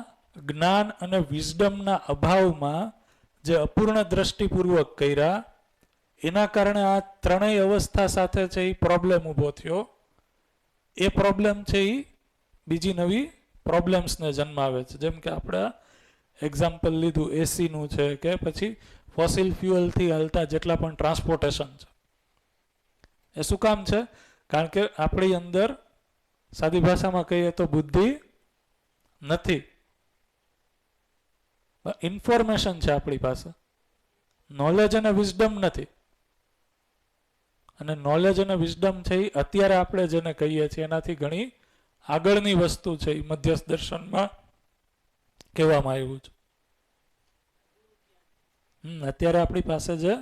જ્ઞાન અને વિઝડમના અભાવમાં જે અપૂર્ણ દ્રષ્ટિપૂર્વક કર્યા, એના કારણે આ ત્રણેય અવસ્થા સાથે છે એ પ્રોબ્લેમ ઊભો થયો. એ પ્રોબ્લેમ છે એ બીજી નવી પ્રોબ્લેમ્સને જન્મ આવે છે. જેમ કે આપણે એક્ઝામ્પલ લીધું એસીનું છે કે પછી ફોસિલ ફ્યુઅલથી હાલતા જેટલા પણ ટ્રાન્સપોર્ટેશન છે, એ શું કામ છે? કારણ કે આપણી અંદર સાદી ભાષામાં કહીએ તો બુદ્ધિ નથી, ઇન્ફોર્મેશન છે આપણી પાસે, નોલેજ અને વિઝડમ નથી. અને નોલેજ અને વિઝડમ છે એ અત્યારે આપણે જેને કહીએ છીએ એનાથી ઘણી આગળની વસ્તુ છે, એ મધ્યસ્થ દર્શનમાં કહેવામાં આવ્યું છે. અત્યારે આપણી પાસે જે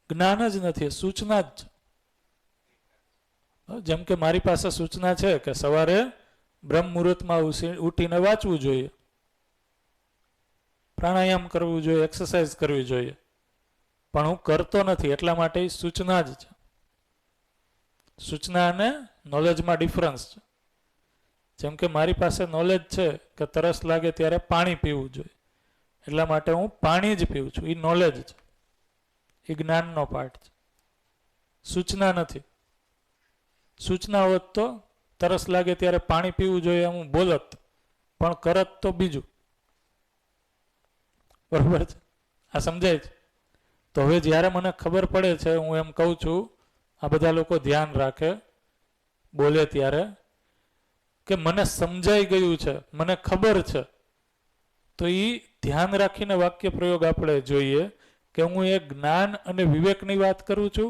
જ્ઞાન જ નથી, સૂચના જ છે. જેમ કે મારી પાસે સૂચના છે કે સવારે બ્રહ્મ મુહૂર્તમાં ઉઠીને વાંચવું જોઈએ, પ્રાણાયામ કરવું જોઈએ, એક્સરસાઇઝ કરવી જોઈએ, પણ હું કરતો નથી, એટલા માટે સૂચના જ છે. સૂચના અને નોલેજમાં ડિફરન્સ છે. જેમ કે મારી પાસે નોલેજ છે કે તરસ લાગે ત્યારે પાણી પીવું જોઈએ, એટલા માટે હું પાણી જ પીવું છું, એ નોલેજ છે, એ જ્ઞાનનો પાર્ટ છે, સૂચના નથી. સૂચના હોત તો તરસ લાગે ત્યારે પાણી પીવું જોઈએ હું બોલત, પણ કરત તો બીજું. બરોબર છે? આ સમજાય છે? તો હવે જ્યારે મને ખબર પડે છે, હું એમ કહું છું, આ બધા લોકો ધ્યાન રાખે બોલે ત્યારે, કે મને સમજાઈ ગયું છે, મને ખબર છે, તો એ ધ્યાન રાખીને વાક્ય પ્રયોગ આપણે જોઈએ કે હું એ જ્ઞાન અને વિવેકની વાત કરું છું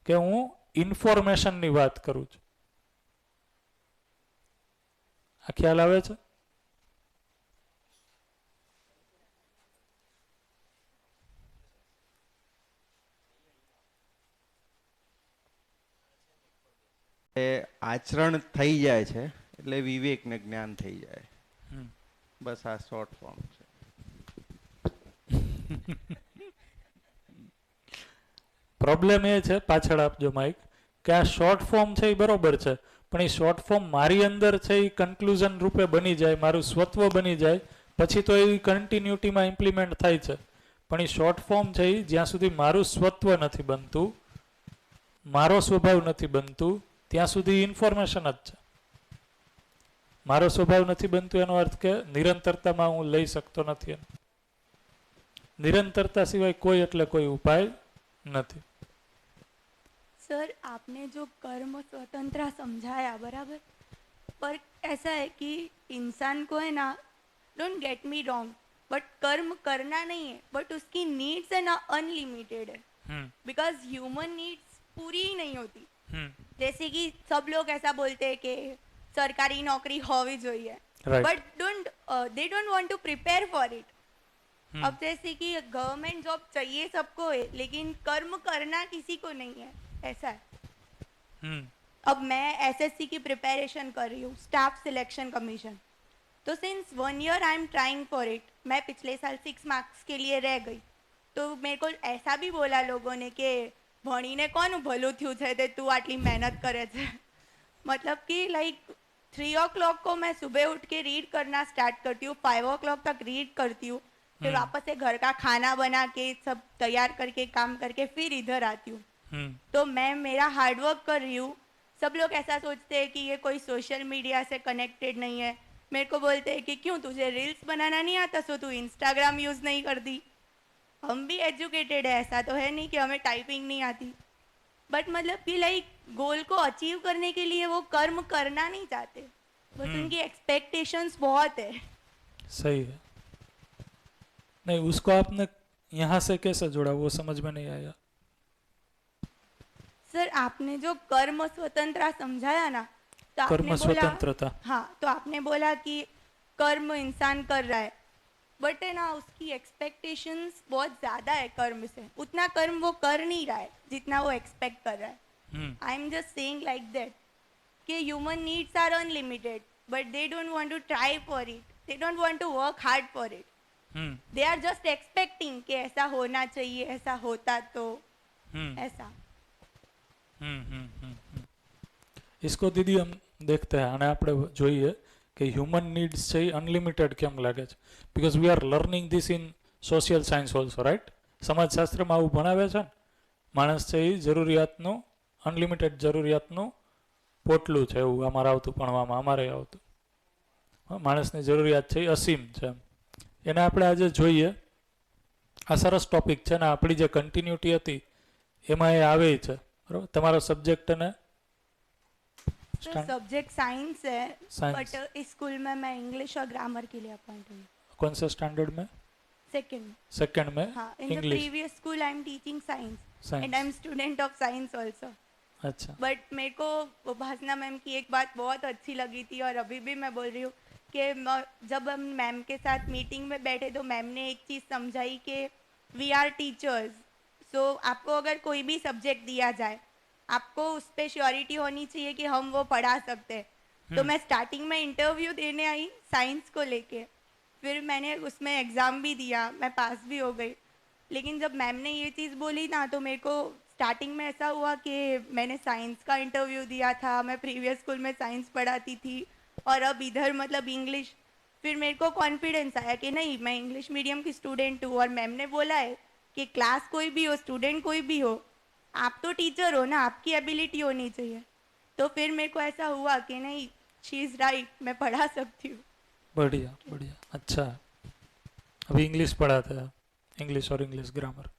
કે હું ઇન્ફોર્મેશનની વાત કરું છું. આ ખ્યાલ આવે છે? આચરણ થઈ જાય છે એટલે વિવેક ને જ્ઞાન થઈ જાય. બસ આ શોર્ટ ફોર્મ છે. પ્રોબ્લેમ એ છે, પાછળ આપજો માઇક, કે આ શોર્ટ ફોર્મ છે એ બરોબર છે, પણ એ શોર્ટ ફોર્મ મારી અંદર છે એ કન્ક્લુઝન રૂપે બની જાય, મારું સ્વત્વ બની જાય, પછી તો એ કન્ટિન્યુટીમાં ઇમ્પ્લિમેન્ટ થાય છે. પણ એ શોર્ટ ફોર્મ છે એ જ્યાં સુધી મારું સ્વત્વ નથી બનતું, મારો સ્વભાવ નથી બનતું, ત્યાં સુધી ઇન્ફોર્મેશન જ છે. મારો સ્વભાવ નથી બનતું એનો અર્થ કે નિરંતરતામાં હું લઈ શકતો નથી. निरंतरता सिवाय कोई એટલે કોઈ ઉપાય નથી. सर आपने जो कर्म स्वतंत्र समझाया बराबर, पर ऐसा है कि इंसान को है ना, don't get me wrong, but कर्म करना नहीं है, बट उसकी नीड्स है ना अनलिमिटेड है, बिकॉज ह्यूमन नीड्स पूरी ही नहीं होती. जैसे कि सब लोग ऐसा बोलते हैं कि सरकारी नौकरी होवी चाहिए, but they don't want to prepare for it. अब जैसे कि गवर्नमेंट जॉब चाहिए सबको है, लेकिन कर्म करना किसी को नहीं है, ऐसा है. अब मैं एसएससी की प्रिपरेशन कर रही हूँ, स्टाफ सिलेक्शन कमीशन, तो since 1 year I am trying for it. मैं पिछले साल 6 मार्क्स के लिए रह गई, तो मेरे को ऐसा भी बोला लोगों ने कि भणीने कोनु भलू थयुं छे ते तू आटली मेहनत करे छे. मतलब कि लाइक 3 o'clock को मैं सुबह उठ के रीड करना स्टार्ट करती हूँ, 5 o'clock तक रीड करती हूँ, फिर वापस से घर का खाना बना के सब तैयार करके काम करके फिर इधर आती हूँ. तो मैं मेरा हार्डवर्क कर रही हूँ. सब लोग ऐसा सोचते हैं कि ये कोई सोशल मीडिया से कनेक्टेड नहीं है, मेरे को बोलते हैं कि क्यों तुझे रील्स बनाना नहीं आता, सो तू इंस्टाग्राम यूज़ नहीं करती। हम भी एजुकेटेड है, ऐसा तो है नहीं कि हमें टाइपिंग नहीं आती, बट मतलब कि लाइक गोल को अचीव करने के लिए वो कर्म करना नहीं चाहते, बस उनकी एक्सपेक्टेशंस बहुत है। सही है। नहीं, उसको आपने यहाँ से कैसे जोड़ा, वो समझ में नहीं आया। सर आपने जो कर्म स्वतंत्रता समझाया ना, तो कर्म आपने बोला, स्वतंत्रता, हाँ, तो आपने बोला कि कर्म इंसान कर रहा है, बट है ना उसकी एक्सपेक्टेशंस बहुत ज़्यादा है कर्म से, उतना कर्म वो कर नहीं रहा है जितना वो एक्सपेक्ट कर रहा है। I am just saying like that कि human needs are unlimited, but they don't want to try for it, they don't want to work hard for it, they are just expecting कि ऐसा होना चाहिए, ऐसा होता तो ऐसा। इसको दीदी हम देखते हैं અને આપણે જોઈએ કે હ્યુમન નીડ્સ છે એ અનલિમિટેડ કેમ લાગે છે, because we are learning this in social science also, right? સમાજશાસ્ત્રમાં આવું ભણાવે છે ને, માણસ છે એ જરૂરિયાતનું અનલિમિટેડ જરૂરિયાતનું પોટલું છે, એવું અમારે આવતું ભણવામાં, અમારે આવતું. માણસની જરૂરિયાત છે એ અસીમ છે, એને આપણે આજે જોઈએ. આ સરસ ટોપિક છે ને, આપણી જે કન્ટિન્યુટી હતી એમાં એ આવે છે, બરાબર? તમારો સબ્જેક્ટ અને सब्जेक्ट साइंस है, Science. बट इस स्कूल में मैं इंग्लिश और ग्रामर के लिए अपॉइंट हुई। कौन से स्टैंडर्ड में? सेकंड में। हाँ, in the English. Previous school I am teaching science Science. And I am student of science also. अच्छा। बट मेरे को उपासना मैम की एक बात बहुत अच्छी लगी थी और अभी भी मैं बोल रही हूँ कि जब हम मैम के साथ मीटिंग में बैठे तो मैम ने एक चीज़ समझाई कि वी आर टीचर्स, सो आपको अगर कोई भी सब्जेक्ट दिया जाए, आपको उस पर श्योरिटी होनी चाहिए कि हम वो पढ़ा सकते हैं। तो मैं स्टार्टिंग में इंटरव्यू देने आई साइंस को लेके, फिर मैंने उसमें एग्ज़ाम भी दिया, मैं पास भी हो गई, लेकिन जब मैम ने ये चीज़ बोली ना, तो मेरे को स्टार्टिंग में ऐसा हुआ कि मैंने साइंस का इंटरव्यू दिया था, मैं प्रीवियस स्कूल में साइंस पढ़ाती थी और अब इधर मतलब इंग्लिश। फिर मेरे को कॉन्फिडेंस आया कि नहीं, मैं इंग्लिश मीडियम की स्टूडेंट हूँ और मैम ने बोला है कि क्लास कोई भी हो, स्टूडेंट कोई भी हो, आप तो टीचर हो ना, आपकी एबिलिटी होनी चाहिए। तो फिर मेरे को ऐसा हुआ कि नहीं, शी इज़ राइट, मैं पढ़ा सकती हूँ। बढ़िया बढ़िया, अच्छा। अभी इंग्लिश पढ़ाते हैं, इंग्लिश और English grammar.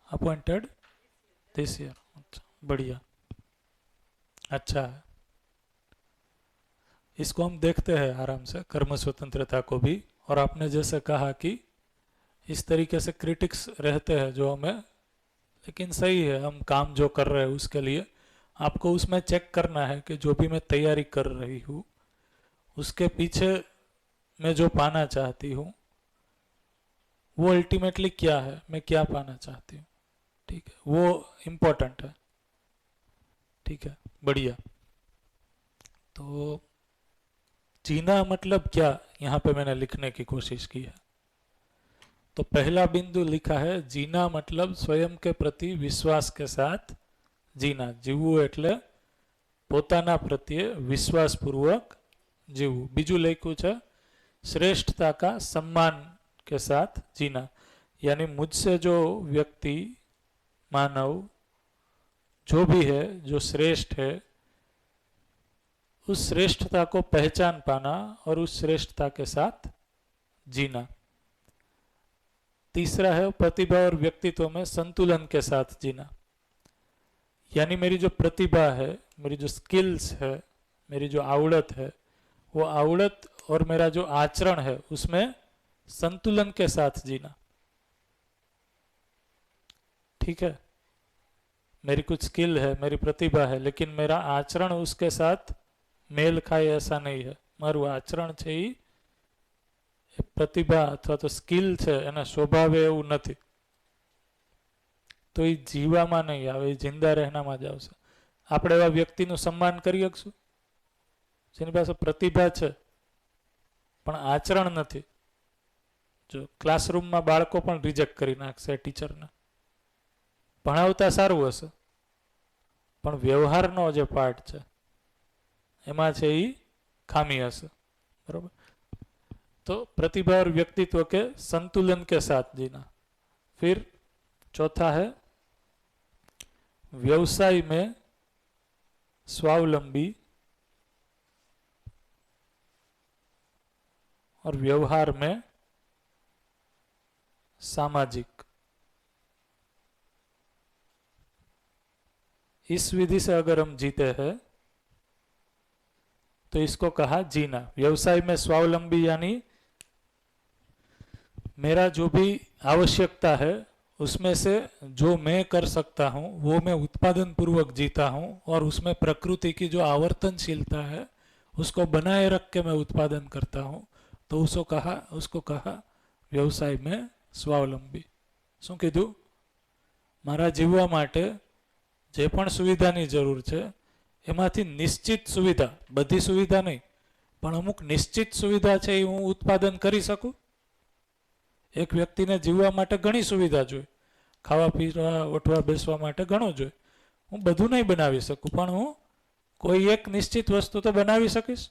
Appointed this year, अच्छा बढ़िया, अच्छा है। इसको हम देखते हैं आराम से, कर्म स्वतंत्रता को भी। और आपने जैसे कहा कि इस तरीके से क्रिटिक्स रहते हैं जो हमें, लेकिन सही है, हम काम जो कर रहे हैं उसके लिए आपको उसमें चेक करना है कि जो भी मैं तैयारी कर रही हूँ उसके पीछे मैं जो पाना चाहती हूँ वो अल्टीमेटली क्या है, मैं क्या पाना चाहती हूँ, ठीक है, वो इम्पोर्टेंट है, ठीक है, बढ़िया। तो जीना मतलब क्या, यहाँ पे मैंने लिखने की कोशिश की है। तो पहला बिंदु लिखा है, जीना मतलब स्वयं के प्रति विश्वास के साथ जीना। जीवू एटले पोताना प्रत्ये विश्वासपूर्वक जीवू। बीजू लिखू है, श्रेष्ठता का सम्मान के साथ जीना, यानी मुझसे जो व्यक्ति, मानव, जो भी है, जो श्रेष्ठ है, उस श्रेष्ठता को पहचान पाना और उस श्रेष्ठता के साथ जीना। तीसरा है, प्रतिभा और व्यक्तित्व में संतुलन के साथ जीना, यानी मेरी जो प्रतिभा है, मेरी जो स्किल्स है, मेरी जो आवड़त है, वो आवड़त और मेरा जो आचरण है उसमें संतुलन के साथ जीना, ठीक है। मेरी कुछ स्किल है, मेरी प्रतिभा है, लेकिन मेरा आचरण उसके साथ मेल खाए ऐसा नहीं है। मारू आचरण છે ઈ प्रतिभा अथवा तो स्किल છે એના સ્વભાવે એવું નથી, તો એ જીવામાં નહીં આવે, એ જિંદા રહેનામાં જ આવશે। આપણે એવા વ્યક્તિનું સન્માન કરી શકશું જેની પાસે પ્રતિભા છે પણ આચરણ નથી। જો ક્લાસરૂમમાં બાળકો પણ રિજેક્ટ કરી નાખશે ટીચરને, ભણાવતા સારું હશે પણ વ્યવહારનો જે પાર્ટ છે એમાં છે એ ખામી હશે, बरोबर। तो प्रतिभा और व्यक्तित्व के संतुलन के साथ जीना। फिर चौथा है, व्यवसाय में स्वावलंबी और व्यवहार में सामाजिक। इस विधि से अगर हम जीते हैं तो इसको कहा जीना। व्यवसाय में स्वावलंबी यानी मेरा जो भी आवश्यकता है उसमें से जो मैं कर सकता हूं वो मैं उत्पादन पूर्वक जीता हूं, और उसमें प्रकृति की जो आवर्तनशीलता है उसको बनाए रख के मैं उत्पादन करता हूं, तो उसको कहा व्यवसाय में स्वावलंबी। શું કીધું? મારા જીવવા માટે જે પણ સુવિધાની જરૂર છે એમાંથી નિશ્ચિત સુવિધા, બધી સુવિધા નહીં પણ અમુક નિશ્ચિત સુવિધા છે એ હું ઉત્પાદન કરી શકું। એક વ્યક્તિને જીવવા માટે ઘણી સુવિધા જોઈએ, ખાવા પીવા ઉઠવા બેસવા માટે ઘણું જોઈએ, હું બધું નહીં બનાવી શકું પણ હું કોઈ એક નિશ્ચિત વસ્તુ તો બનાવી શકીશ।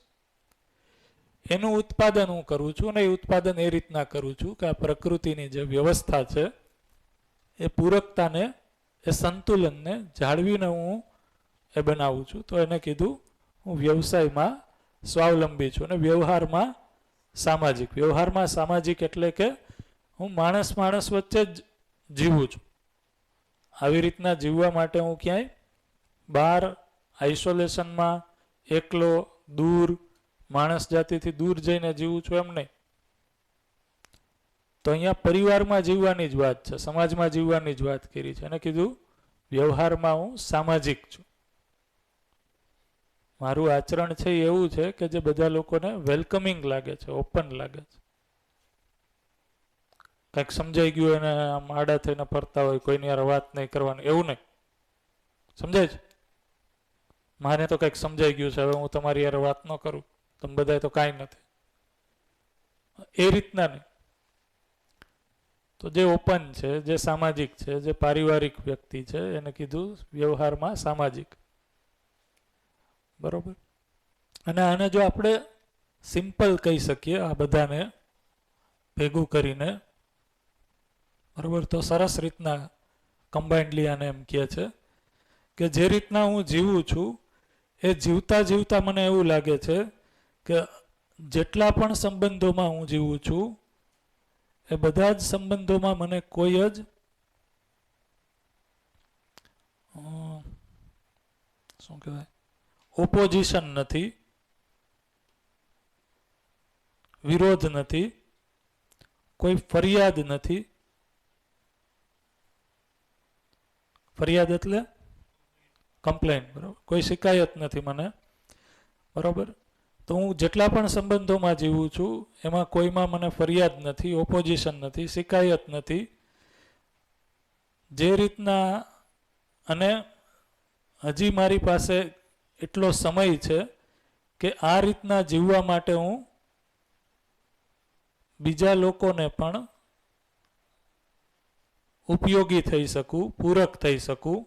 એનું ઉત્પાદન હું કરું છું, અને એ ઉત્પાદન એ રીતના કરું છું કે આ પ્રકૃતિની જે વ્યવસ્થા છે એ પૂરકતાને, એ સંતુલનને જાળવીને હું એ બનાવું છું। તો એને કીધું હું વ્યવસાયમાં સ્વાવલંબી છું અને વ્યવહારમાં સામાજિક। વ્યવહારમાં સામાજિક એટલે કે હું માણસ વચ્ચે જ જીવું છું। આવી રીતના જીવવા માટે હું ક્યાંય બહાર આઇસોલેશનમાં એકલો દૂર માણસ જાતિથી દૂર જઈને જીવું છું એમ નહીં। તો અહીંયા પરિવારમાં જીવવાની જ વાત છે, સમાજમાં જીવવાની જ વાત કરી છે, અને કીધું વ્યવહારમાં હું સામાજિક છું। મારું આચરણ છે એવું છે કે જે બધા લોકોને વેલકમિંગ લાગે છે, ઓપન લાગે છે। કંઈક સમજાઈ ગયું એને આમ આડા થઈને ફરતા હોય, કોઈની યાર વાત નહીં કરવાની એવું નહીં, સમજાય છે? મારે તો કંઈક સમજાઈ ગયું છે, હવે હું તમારી યાર વાત ન કરું, તમે બધા તો કાંઈ નથી, એ રીતના નહીં। તો જે ઓપન છે, જે સામાજિક છે, જે પારિવારિક વ્યક્તિ છે એને કીધું વ્યવહારમાં સામાજિક, બરોબર। અને આને જો આપણે સિમ્પલ કહી શકીએ આ બધાને ભેગું કરીને, બરોબર, તો સરસ રીતના કમ્બાઇન્ડલી આને એમ કહે છે કે જે રીતના હું જીવું છું એ જીવતા જીવતા મને એવું લાગે છે કે જેટલા પણ સંબંધોમાં હું જીવું છું એ બધા જ સંબંધોમાં મને કોઈ જ શું કહેવાય ઓપોઝિશન નથી, વિરોધ નથી, કોઈ ફરિયાદ નથી। ફરિયાદ એટલે કમ્પ્લેન, બરાબર, કોઈ શિકાયત નથી મને, બરાબર। તો હું જેટલા પણ સંબંધોમાં જીવું છું એમાં કોઈમાં મને ફરિયાદ નથી, ઓપોઝિશન નથી, શિકાયત નથી। જે રીતના, અને હજી મારી પાસે એટલો સમય છે કે આ રીતના જીવવા માટે હું બીજા લોકોને પણ ઉપયોગી થઈ શકું, પૂરક થઈ શકું,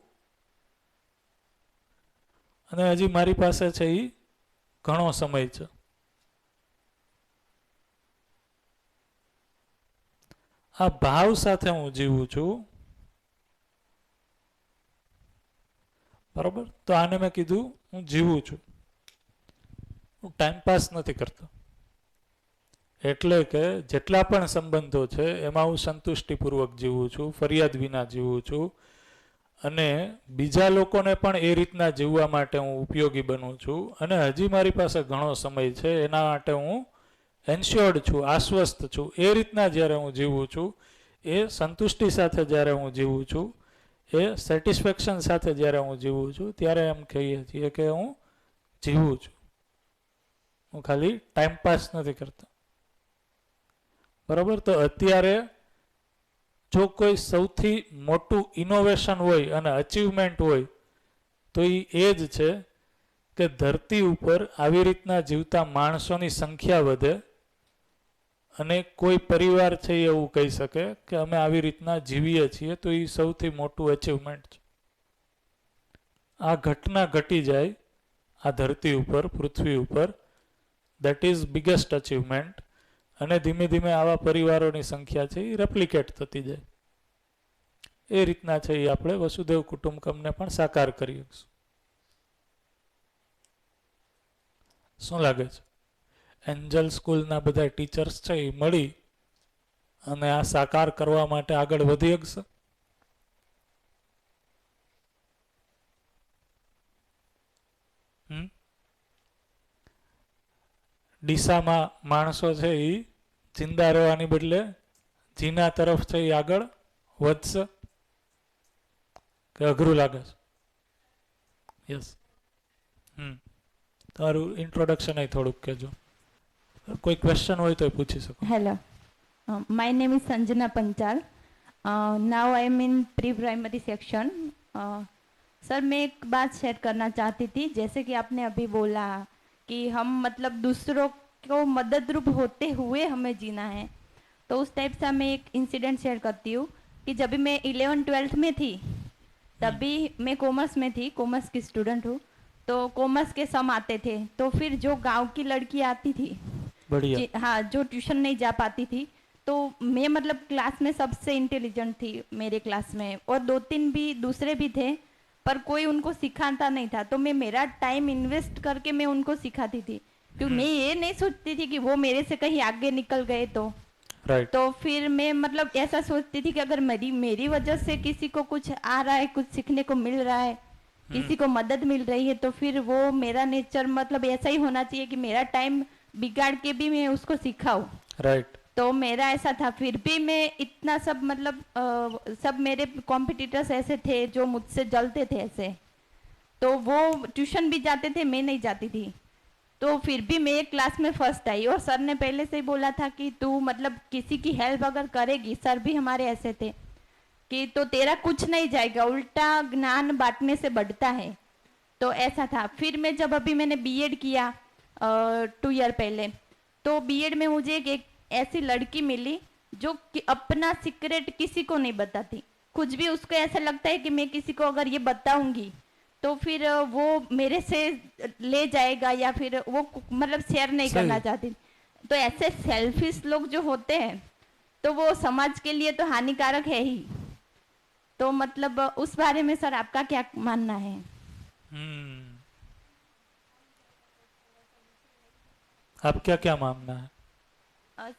અને હજી મારી પાસે છે એ ઘણો સમય છે। આ ભાવ સાથે હું જીવું છું, બરોબર। તો આને મેં કીધું હું જીવું છું, હું ટાઈમ પાસ નથી કરતો। એટલે કે જેટલા પણ સંબંધો છે એમાં હું સંતુષ્ટિપૂર્વક જીવું છું, ફરિયાદ વિના જીવું છું, અને બીજા લોકોને પણ એ રીતના જીવવા માટે હું ઉપયોગી બનું છું, અને હજી મારી પાસે ઘણો સમય છે એના માટે હું એન્શ્યોર્ડ છું, આશ્વસ્ત છું। એ રીતના જ્યારે હું જીવું છું, એ સંતુષ્ટિ સાથે જ્યારે હું જીવું છું, એ સેટિસ્ફેક્શન સાથે જ્યારે હું જીવું છું, ત્યારે એમ કહીએ છીએ કે હું જીવું છું, હું ખાલી ટાઈમ પાસ નથી કરતો, બરાબર। તો અત્યારે જો કોઈ સૌથી મોટું ઇનોવેશન હોય અને અચીવમેન્ટ હોય તો એ જ છે કે ધરતી ઉપર આવી રીતના જીવતા માણસોની સંખ્યા વધે અને કોઈ પરિવાર છે એવું કહી શકે કે અમે આવી રીતના જીવીએ છીએ, તો એ સૌથી મોટું અચીવમેન્ટ છે। આ ઘટના ઘટી જાય આ ધરતી ઉપર, પૃથ્વી ઉપર, દેટ ઇઝ બિગેસ્ટ અચીવમેન્ટ। અને ધીમે ધીમે આવા પરિવારોની સંખ્યા છે એ રેપ્લિકેટ થતી જાય। એ રીતના છે એ આપણે વસુદેવ કુટુંબકમને પણ સાકાર કરી શકશું। શું લાગે છે? એન્જલ સ્કૂલના બધા ટીચર્સ છે એ મળી અને આ સાકાર કરવા માટે આગળ વધી શકશે? ડીસામાં માણસો છે એ જિંદા રહેવાની બદલે જીના તરફ છે એ આગળ વધશે કે અઘરું લાગે છે? યસ. તારું ઇન્ટ્રોડક્શન અહીં થોડુંક કહેજો. કોઈ ક્વેશ્ચન હોય તો પૂછી શકો. Hello, my name is Sanjana Panchal. Now I am in pre primary section. Sir मैं एक बात शेयर करना चाहती थी. जैसे कि आपने अभी बोला कि हम मतलब दूसरों को मददरूप होते हुए हमें जीना है, तो उस टाइप से मैं एक इंसिडेंट शेयर करती हूँ कि जब भी मैं 11-12 में थी तभी मैं कॉमर्स में थी, कॉमर्स की स्टूडेंट हूँ. तो कॉमर्स के सम आते थे, तो फिर जो गांव की लड़की आती थी, हाँ, जो ट्यूशन नहीं जा पाती थी, तो मैं मतलब क्लास में सबसे इंटेलिजेंट थी मेरे क्लास में, और 2-3 भी दूसरे भी थे, पर कोई उनको सिखाता नहीं था. तो मैं मेरा टाइम इन्वेस्ट करके मैं उनको सिखाती थी, क्योंकि मैं ये नहीं सोचती थी कि वो मेरे से कहीं आगे निकल गए तो तो फिर मैं मतलब ऐसा सोचती थी कि अगर मेरी वजह से किसी को कुछ आ रहा है, कुछ सीखने को मिल रहा है, किसी को मदद मिल रही है, तो फिर वो मेरा नेचर मतलब ऐसा ही होना चाहिए कि मेरा टाइम बिगाड़ के भी मैं उसको सिखाऊं. राइट. तो मेरा ऐसा था. फिर भी मैं इतना सब मतलब सब मेरे कॉम्पिटिटर्स ऐसे थे जो मुझसे जलते थे ऐसे, तो वो ट्यूशन भी जाते थे, मैं नहीं जाती थी. तो फिर भी मैं एक क्लास में फर्स्ट आई, और सर ने पहले से ही बोला था कि तू मतलब किसी की हेल्प अगर करेगी, सर भी हमारे ऐसे थे कि तो तेरा कुछ नहीं जाएगा, उल्टा ज्ञान बांटने से बढ़ता है. तो ऐसा था. फिर मैं जब अभी मैंने बीएड किया 2 ईयर पहले, तो बीएड में मुझे एक ऐसी लड़की मिली जो अपना सीक्रेट किसी को नहीं बताती. कुछ भी उसको ऐसा लगता है कि मैं किसी को अगर ये बताऊंगी तो फिर वो मेरे से ले जाएगा, या फिर वो मतलब शेयर नहीं करना चाहती. तो ऐसे सेल्फिश लोग जो होते हैं तो वो समाज के लिए तो हानिकारक है ही. तो मतलब उस बारे में सर आपका क्या मानना है? आपका क्या मानना है?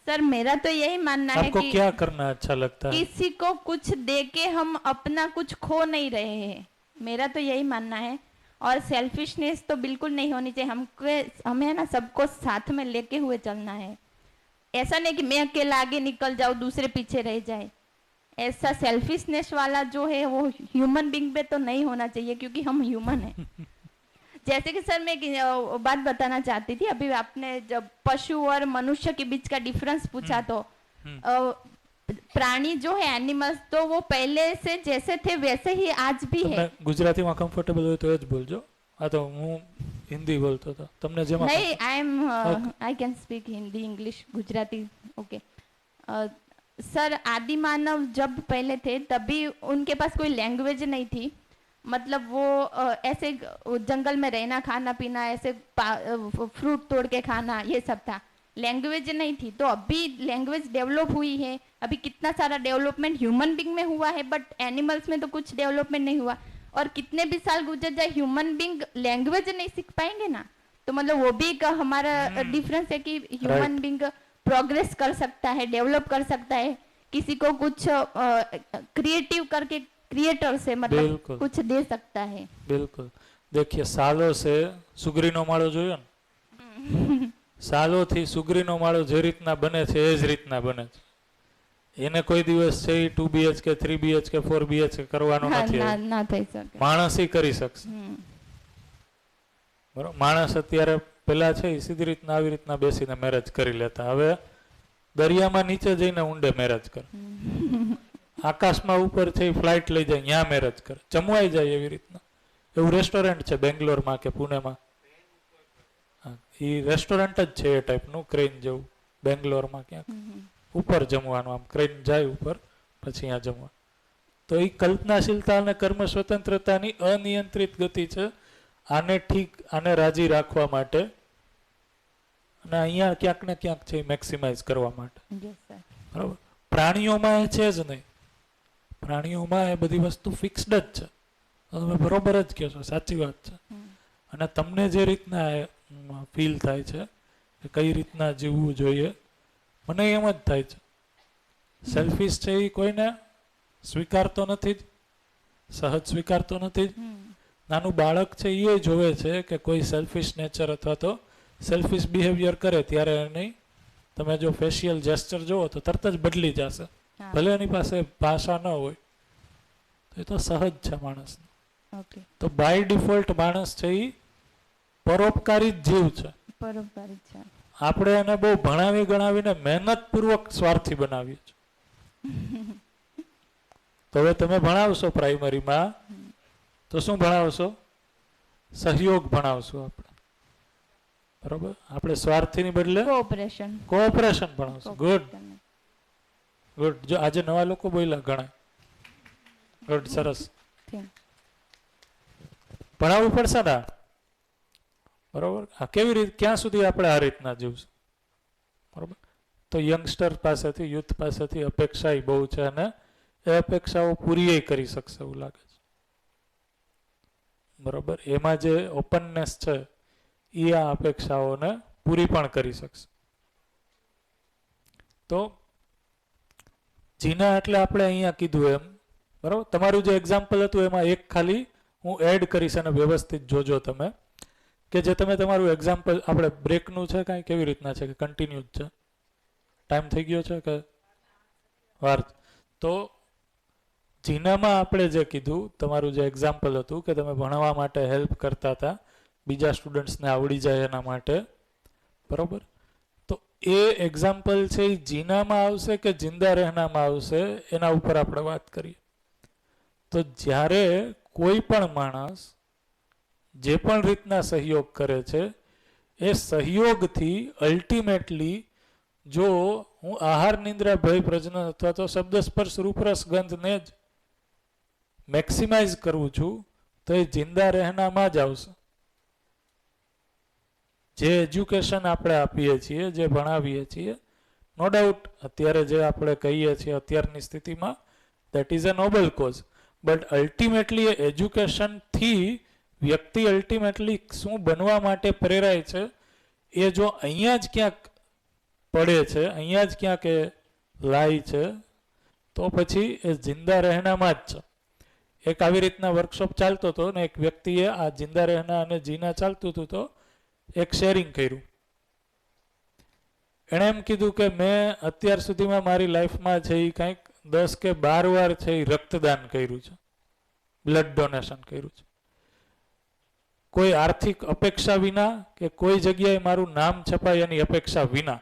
सर मेरा तो यही मानना है आपको कि क्या करना अच्छा लगता है? किसी को कुछ दे के हम अपना कुछ खो नहीं रहे हैं. मेरा तो यही मानना है. और सेल्फिशनेस तो बिल्कुल नहीं होनी चाहिए. हमें ना सबको साथ में लेके हुए चलना है. ऐसा नहीं कि मैं अकेला आगे निकल जाऊँ, दूसरे पीछे रह जाए. ऐसा सेल्फिशनेस वाला जो है वो ह्यूमन बीइंग पे तो नहीं होना चाहिए, क्योंकि हम ह्यूमन हैं. जैसे कि सर मैं एक बात बताना चाहती थी. अभी आपने जब पशु और मनुष्य के बीच का डिफरेंस पूछा, तो प्राणी जो है एनिमल्स, तो वो पहले से जैसे थे वैसे ही आज भी है. गुजराती में कंफर्टेबल हो तो જ બોલજો. આ તો હું હિન્દી બોલતો હતો. તમને જેમાં नहीं, I can speak Hindi, English, Gujarati. Okay sir, आदि मानव जब पहले थे तभी उनके पास कोई लैंग्वेज नहीं थी. मतलब वो ऐसे जंगल में रहना, खाना पीना, ऐसे फ्रूट तोड़ के खाना, ये सब था. लैंग्वेज नहीं थी. तो अभी लैंग्वेज डेवलप हुई है. अभी कितना सारा डेवलपमेंट ह्यूमन बीइंग में हुआ है, बट एनिमल्स में तो कुछ डेवलपमेंट नहीं हुआ. और कितने भी साल गुजर जाए, ह्यूमन बीइंग लैंग्वेज नहीं सीख पाएंगे ना, तो मतलब वो भी एक हमारा डिफरेंस है कि ह्यूमन बीइंग प्रोग्रेस कर सकता है, डेवलप कर सकता है, किसी को कुछ क्रिएटिव करके क्रिएटर से मतलब कुछ दे सकता है. बिल्कुल. देखिए, सालों से सुगरीनो माळो જોયો ને, સાલોથી સુગરીનો માળો જે રીતના બને છે એ જ રીતના બને છે. એને કોઈ દિવસ છે 2 BHK 3 BHK 4 BHK કરવાનો નથી. ના થઈ શકે. માણસ ઈ કરી શકશે. બરોબર. માણસ અત્યારે પેલા છે સીધી રીતના આવી રીતના બેસીને મેરેજ કરી લેતા. હવે દરિયામાં નીચે જઈને ઊંડે મેરેજ કરે. આકાશમાં ઉપર છે ફ્લાઇટ લઈ જાય, ત્યાં મેરેજ કરે, જમવાઈ જાય એવી રીતના. એવું રેસ્ટોરન્ટ છે બેંગ્લોરમાં કે પુણેમાં. એ રેસ્ટોરન્ટ જ છે એ ટાઈપનું, ક્રેન જેવું. બેંગ્લોરમાં ક્યાંક ઉપર જમવાનું, આમ ક્રેન જાય ઉપર, પછી અહીંયા જમવા. તો એ કલ્પનાશીલતા અને કર્મ સ્વતંત્રતાની અનિયંત્રિત ગતિ છે. આને ઠીક, આને રાજી રાખવા માટે અને અહીંયા ક્યાંક ને ક્યાંક છે મેક્સિમાઇઝ કરવા માટે. બરાબર. પ્રાણીઓમાં એ છે જ નહીં. પ્રાણીઓમાં એ બધી વસ્તુ ફિક્સ્ડ જ છે. તમે બરોબર જ કહો છો, સાચી વાત છે. અને તમને જે રીતના ફીલ થાય છે કે કઈ રીતના જીવવું જોઈએ. મને એમ જ થાય છે સેલ્ફિશ છે એ કોઈને સ્વીકારતો નથી જ, સહજ સ્વીકારતો નથી જ. નાનું બાળક છે એ જોવે છે કે કોઈ સેલ્ફિશ નેચર અથવા તો સેલ્ફિશ બિહેવિયર કરે ત્યારે એની તમે જો ફેશિયલ જેસ્ચર જુઓ તો તરત જ બદલી જશે, ભલે એની પાસે ભાષા ન હોય. તો એ તો સહજ છે માણસ. તો બાય ડિફોલ્ટ માણસ છે એ પરોપકારી જ જીવ છે. પરોપકારી છે. આપણે એને બહુ ભણાવી ગણાવીને મહેનતપૂર્વક સ્વાર્થી બનાવીએ છીએ. તો હવે તમે ભણાવશો પ્રાઇમરીમાં તો શું ભણાવશો? સહયોગ ભણાવશો આપણે, બરોબર? આપણે સ્વાર્થીની બદલે કોઓપરેશન ભણાવશો. Good good. જો આજે નવા લોકો બોલ્યા ઘણા. ગુડ, સરસ. ભણાવવું પડશે ને, બરોબર? આ કેવી રીતે, ક્યાં સુધી આપણે આ રીતના જીવશું? બરોબર. તો યંગસ્ટર પાસેથી, યુથ પાસેથી અપેક્ષા બહુ છે અને એ અપેક્ષાઓ પૂરી કરી શકશે એવું લાગે છે, બરોબર? એમાં જે ઓપનનેસ છે એ આ અપેક્ષાઓને પૂરી પણ કરી શકશે. તો જીના એટલે આપણે અહીંયા કીધું એમ, બરોબર? તમારું જે એક્ઝામ્પલ હતું એમાં એક ખાલી હું એડ કરીશ અને વ્યવસ્થિત જોજો તમે, કે જે તમે તમારું એક્ઝામ્પલ, આપણે બ્રેકનું છે કાંઈ કેવી રીતના છે કે કન્ટિન્યુ જ છે? ટાઈમ થઈ ગયો છે કે વાર? તો જીનામાં આપણે જે કીધું, તમારું જે એક્ઝામ્પલ હતું કે તમે ભણવા માટે હેલ્પ કરતા હતા બીજા સ્ટુડન્ટ્સને આવડી જાય એના માટે, બરોબર? તો એ એક્ઝામ્પલ છે એ જીનામાં આવશે કે જિંદા રહેનામાં આવશે એના ઉપર આપણે વાત કરીએ. તો જ્યારે કોઈ પણ માણસ જે પણ રીતના સહયોગ કરે છે એ સહયોગથી અલ્ટિમેટલી જો હું આહાર નિંદ્રા ભય પ્રજનન અથવા તો શબ્દ સ્પર્શ રૂપરસ ગંધને જ મેક્સિમાઇઝ કરું છું તો એ જિંદા રહેનામાં જ આવશે. જે એજ્યુકેશન આપણે આપીએ છીએ, જે ભણાવીએ છીએ, નો ડાઉટ અત્યારે જે આપણે કહીએ છીએ અત્યારની સ્થિતિમાં that is a noble cause, but ultimately એ એજ્યુકેશનથી વ્યક્તિ અલ્ટિમેટલી શું બનવા માટે પ્રેરાય છે એ જો અહીંયા જ ક્યાંક પડે છે, અહીંયા જ ક્યાંક એ લાય છે, તો પછી એ જિંદા રહેનામાં જ છે. એક આવી રીતના વર્કશોપ ચાલતો હતો ને એક વ્યક્તિએ આ જિંદા રહેના અને જીના ચાલતું હતું તો એક શેરિંગ કર્યું. એણે એમ કીધું કે મેં અત્યાર સુધીમાં મારી લાઈફમાં છે એ કંઈક 10 કે 12 વાર છે એ રક્તદાન કર્યું છે, બ્લડ ડોનેશન કર્યું છે, કોઈ આર્થિક અપેક્ષા વિના કે કોઈ જગ્યાએ મારું નામ છપાય એની અપેક્ષા વિના.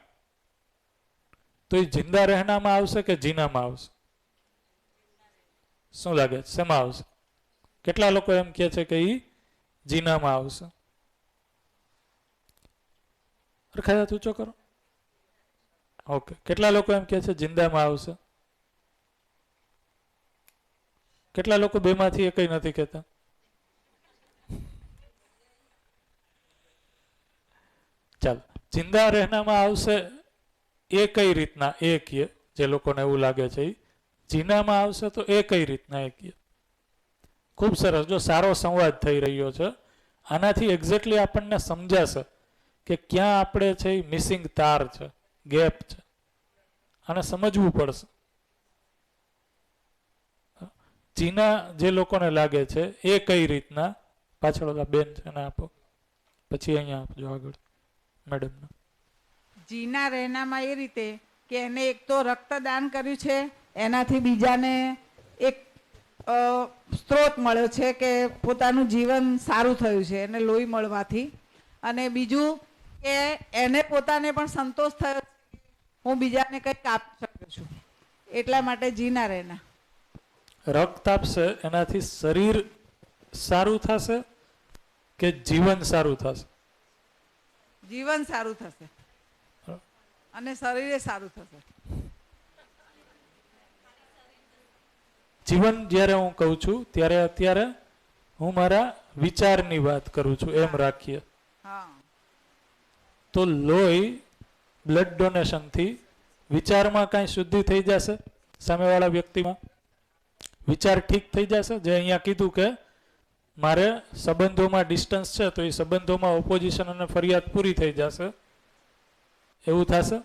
તો એ જિંદા રહેનામાં આવશે કે જીનામાં આવશે? શું લાગે છે શેમાં આવશે? કેટલા લોકો એમ કહે છે કે એ જીનામાં આવશે? રખાયા ઊંચો કરો. ઓકે. કેટલા લોકો એમ કહે છે જિંદામાં આવશે? કેટલા લોકો બેમાંથી એકઈ નથી કહેતા? ચાલો, જિંદા રહેનામાં આવશે એ કઈ રીતના એ કીએ, જે લોકોને એવું લાગે છે. જીનામાં આવશે તો એ કઈ રીતના એ કીએ. ખૂબ સરસ. જો સારો સંવાદ થઈ રહ્યો છે, આનાથી એક્ઝેક્ટલી આપણને સમજાશે કે ક્યાં આપણે છે એ મિસિંગ તાર છે, ગેપ છે, આને સમજવું પડશે. જીના જે લોકોને લાગે છે એ કઈ રીતના, પાછળ ઓલા બેન છે એને આપો, પછી અહીંયા આપજો આગળ મેડમને. જીના રહેનામાં એ રીતે કે એને એક તો રક્તદાન કર્યું છે, એનાથી બીજાને એક સ્ત્રોત મળ્યો છે કે પોતાનું જીવન સારું થયું છે એને લોહી મળવાથી, અને બીજું કે એને પોતાને પણ સંતોષ થયો હું બીજાને કંઈક આપી શકું છું, એટલા માટે જીના રહેના. રક્ત આપશે એનાથી શરીર સારું થશે કે જીવન સારું થશે? જીવન સારું થશે અને શરીરે સારું થશે. જીવન જ્યારે હું કહું છું ત્યારે અત્યારે હું મારા વિચારની વાત કરું છું એમ રાખીએ તો લોહી બ્લડ ડોનેશનથી વિચારમાં કાંઈ શુદ્ધિ થઈ જશે સામેવાળા વ્યક્તિમાં? વિચાર ઠીક થઈ જશે? જે અહીંયા કીધું કે મારે સંબંધોમાં ડિસ્ટન્સ છે તો એ સંબંધોમાં ઓપોઝિશન અને ફરિયાદ પૂરી થઈ જશે. એવું થશે?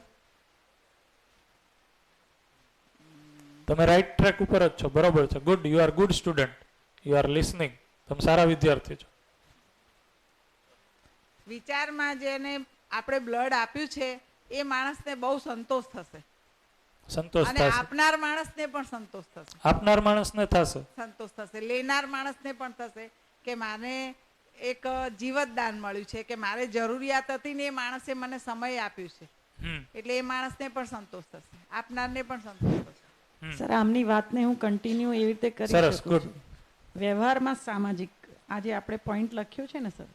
તમે રાઈટ ટ્રેક ઉપર જ છો, બરોબર છે, good, you are good student, you are listening, તમે સારા વિદ્યાર્થી છો. વિચારમાં જેને આપણે બ્લડ આપ્યું છે એ માણસને બહુ સંતોષ થશે. સંતોષ અને થશે. આપનાર માણસને પણ સંતોષ થશે. આપનાર માણસને થશે. સંતોષ થશે. લેનાર માણસને પણ થશે કે માને એક જીવતદાન મળ્યું છે, કે મારે જરૂરિયાત હતી ને એ માણસે મને સમય આપ્યું છે, એટલે એ માણસને પણ સંતોષ થશે, આપનારને પણ સંતોષ થશે. સર આમની વાતને હું કન્ટિન્યુ એવી રીતે કરી શકું છું. વ્યવહારમાં સામાજિક, આજે આપણે પોઈન્ટ લખ્યો છે ને સર,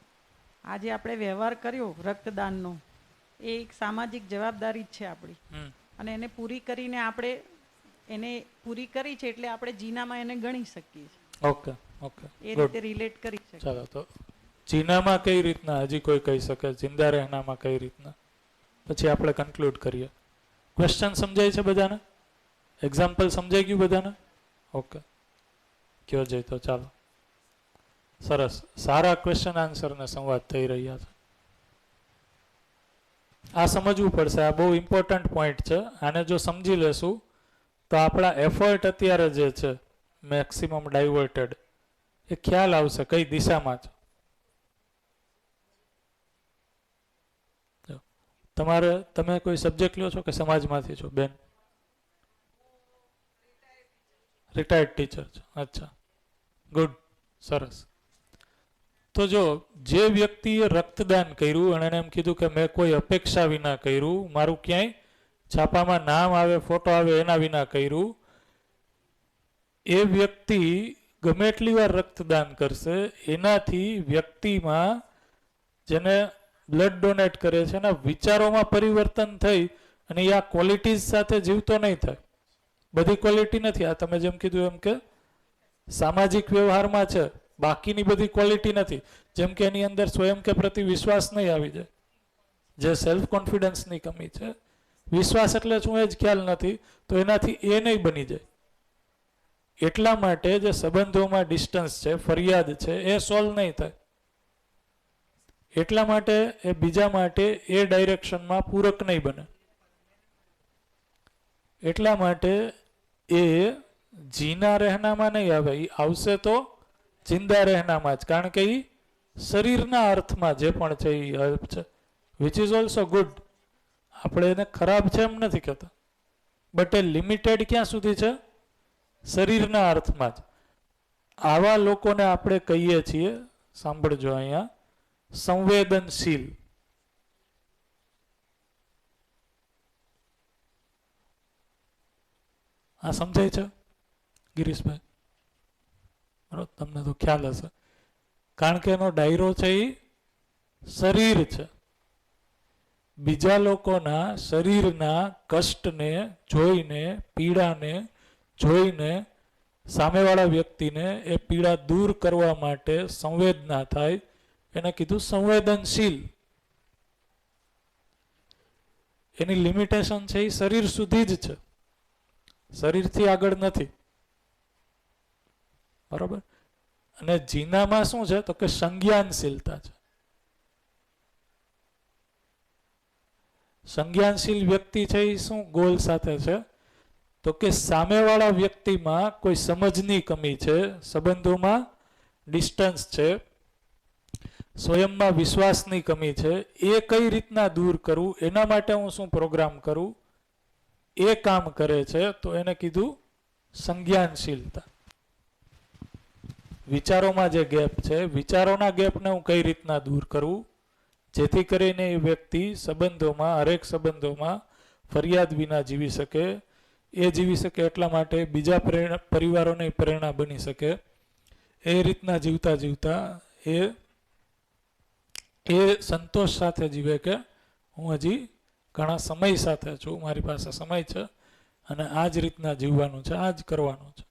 આજે આપણે વ્યવહાર કર્યો રક્તદાનનો, એ એક સામાજિક જવાબદારી જ છે આપણી, અને એને પૂરી કરીને આપણે એને પૂરી કરી છે એટલે આપણે જીનામાં એને ગણી શકીએ છીએ. ઓકે ઓકે, એ રીતે રિલેટ કરી શકીએ. ચાલો, તો જીનામાં કઈ રીતના હજી કોઈ કહી શકે, જિંદા રહેનામાં કઈ રીતના, પછી આપણે કન્ક્લુડ કરીએ. ક્વેશ્ચન સમજાય છે બધાને? એક્ઝામ્પલ સમજાઈ ગયું બધાને? ઓકે, કયો જઈ તો ચાલો. સરસ, સારા ક્વેશ્ચન આન્સરને સંવાદ થઈ રહ્યા છે. આ સમજવું પડશે, આ બહુ ઇમ્પોર્ટન્ટ પોઈન્ટ છે. આને જો સમજી લેશું તો આપણા એફર્ટ અત્યારે જે છે મેક્સિમમ ડાયવર્ટેડ, એ ખ્યાલ આવશે કઈ દિશામાં છે. તમારે, તમે કોઈ સબ્જેક્ટ લ્યો છો કે સમાજમાંથી છો બેન? રિટાયર્ડ ટીચર છો, અચ્છા, ગુડ, સરસ. તો જો જે વ્યક્તિએ રક્તદાન કર્યું અને એને એમ કીધું કે મેં કોઈ અપેક્ષા વિના કર્યું, મારું ક્યાંય છાપામાં નામ આવે, ફોટો આવે એના વિના કર્યું, એ વ્યક્તિ ગમે એટલી વાર રક્તદાન કરશે, એનાથી વ્યક્તિમાં જેને બ્લડ ડોનેટ કરે છે એના વિચારોમાં પરિવર્તન થઈ અને એ આ ક્વોલિટીઝ સાથે જીવતો નહીં થાય. બધી ક્વોલિટી નથી, આ તમે જેમ કીધું એમ કે સામાજિક વ્યવહારમાં છે, બાકીની બધી ક્વોલિટી નથી. જેમ કે એની અંદર સ્વયં કે પ્રતિ વિશ્વાસ નહીં આવી જાય, જે સેલ્ફ કોન્ફિડન્સની કમી છે. વિશ્વાસ એટલે શું એ જ ખ્યાલ નથી, તો એનાથી એ નહીં બની જાય. એટલા માટે જે સંબંધોમાં ડિસ્ટન્સ છે, ફરિયાદ છે, એ સોલ્વ નહીં થાય. એટલા માટે એ બીજા માટે એ ડાયરેક્શનમાં પૂરક નહીં બને. એટલા માટે એ જીના રહેનામાં નહીં આવે, એ આવશે તો જિંદા રહેનામાં જ, કારણ કે એ શરીરના અર્થમાં જે પણ છે એ અર્થ છે, વિચ ઇઝ ઓલ્સો ગુડ. આપણે એને ખરાબ છે એમ નથી કહેતા, બટ એ લિમિટેડ ક્યાં સુધી છે? શરીરના અર્થમાં જ. આવા લોકોને આપણે કહીએ છીએ, સાંભળજો અહીંયા, સંવેદનશીલ. આ સમજાય છે ગિરીશભાઈ? બરોબર, તમને તો ખ્યાલ હશે, કારણ કે એનો ડાયરો છે એ શરીર છે. બીજા લોકોના શરીરના કષ્ટને જોઈને, પીડાને જોઈને સામેવાળા વ્યક્તિને એ પીડા દૂર કરવા માટે સંવેદના થાય, એને કીધું સંવેદનશીલ. એની લિમિટેશન છે એ શરીર સુધી જ છે, શરીરથી આગળ નથી. બરોબર. અને જીનામાં શું છે તો કે સંજ્ઞાનશીલતા છે. સંજ્ઞાનશીલ વ્યક્તિ છે એ શું ગોલ સાથે છે તો કે સામેવાળા વ્યક્તિમાં કોઈ સમજની કમી છે, સંબંધોમાં ડિસ્ટન્સ છે, સ્વયંમાં વિશ્વાસની કમી છે, એ કઈ રીતના દૂર કરવું, એના માટે હું શું પ્રોગ્રામ કરું, એ કામ કરે છે. તો એને કીધું સંજ્ઞાનશીલતા. વિચારોમાં જે ગેપ છે, વિચારોના ગેપને હું કઈ રીતના દૂર કરું જેથી કરીને એ વ્યક્તિ સંબંધોમાં, હરેક સંબંધોમાં ફરિયાદ વિના જીવી શકે. એ જીવી શકે એટલા માટે બીજા પરિવારોને પ્રેરણા બની શકે. એ રીતના જીવતા જીવતા એ સંતોષ સાથે જીવે કે હું હજી ઘણા સમય સાથે છું, મારી પાસે સમય છે અને આ જ રીતના જીવવાનું છે, આ જ કરવાનું છે.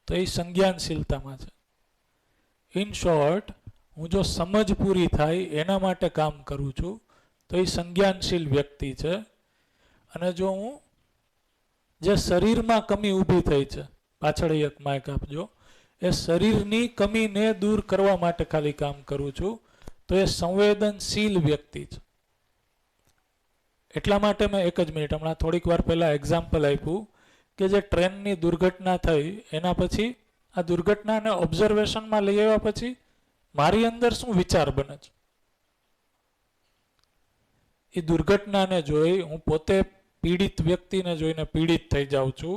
તો એ સંજ્ઞાનશીલતામાં છે. ઇન શોર્ટ, હું જો સમજ પૂરી થાય એના માટે કામ કરું છું તો એ સંજ્ઞાનશીલ વ્યક્તિ છે. અને જો હું જે શરીરમાં કમી ઊભી થઈ છે, પાછળ એક માઇક આપજો, એ શરીરની કમીને દૂર કરવા માટે ખાલી કામ કરું છું તો એ સંવેદનશીલ વ્યક્તિ છે. એટલા માટે મેં એક જ મિનિટ હમણાં થોડીક વાર પહેલાં એક્ઝામ્પલ આપ્યું કે જે ટ્રેનની દુર્ઘટના થઈ એના પછી આ દુર્ઘટનાને ઓબ્ઝર્વેશનમાં લઈ આવ્યા પછી મારી અંદર શું વિચાર બને છે, એ દુર્ઘટનાને જોઈ હું પોતે પીડિત વ્યક્તિને જોઈને પીડિત થઈ જાઉં છું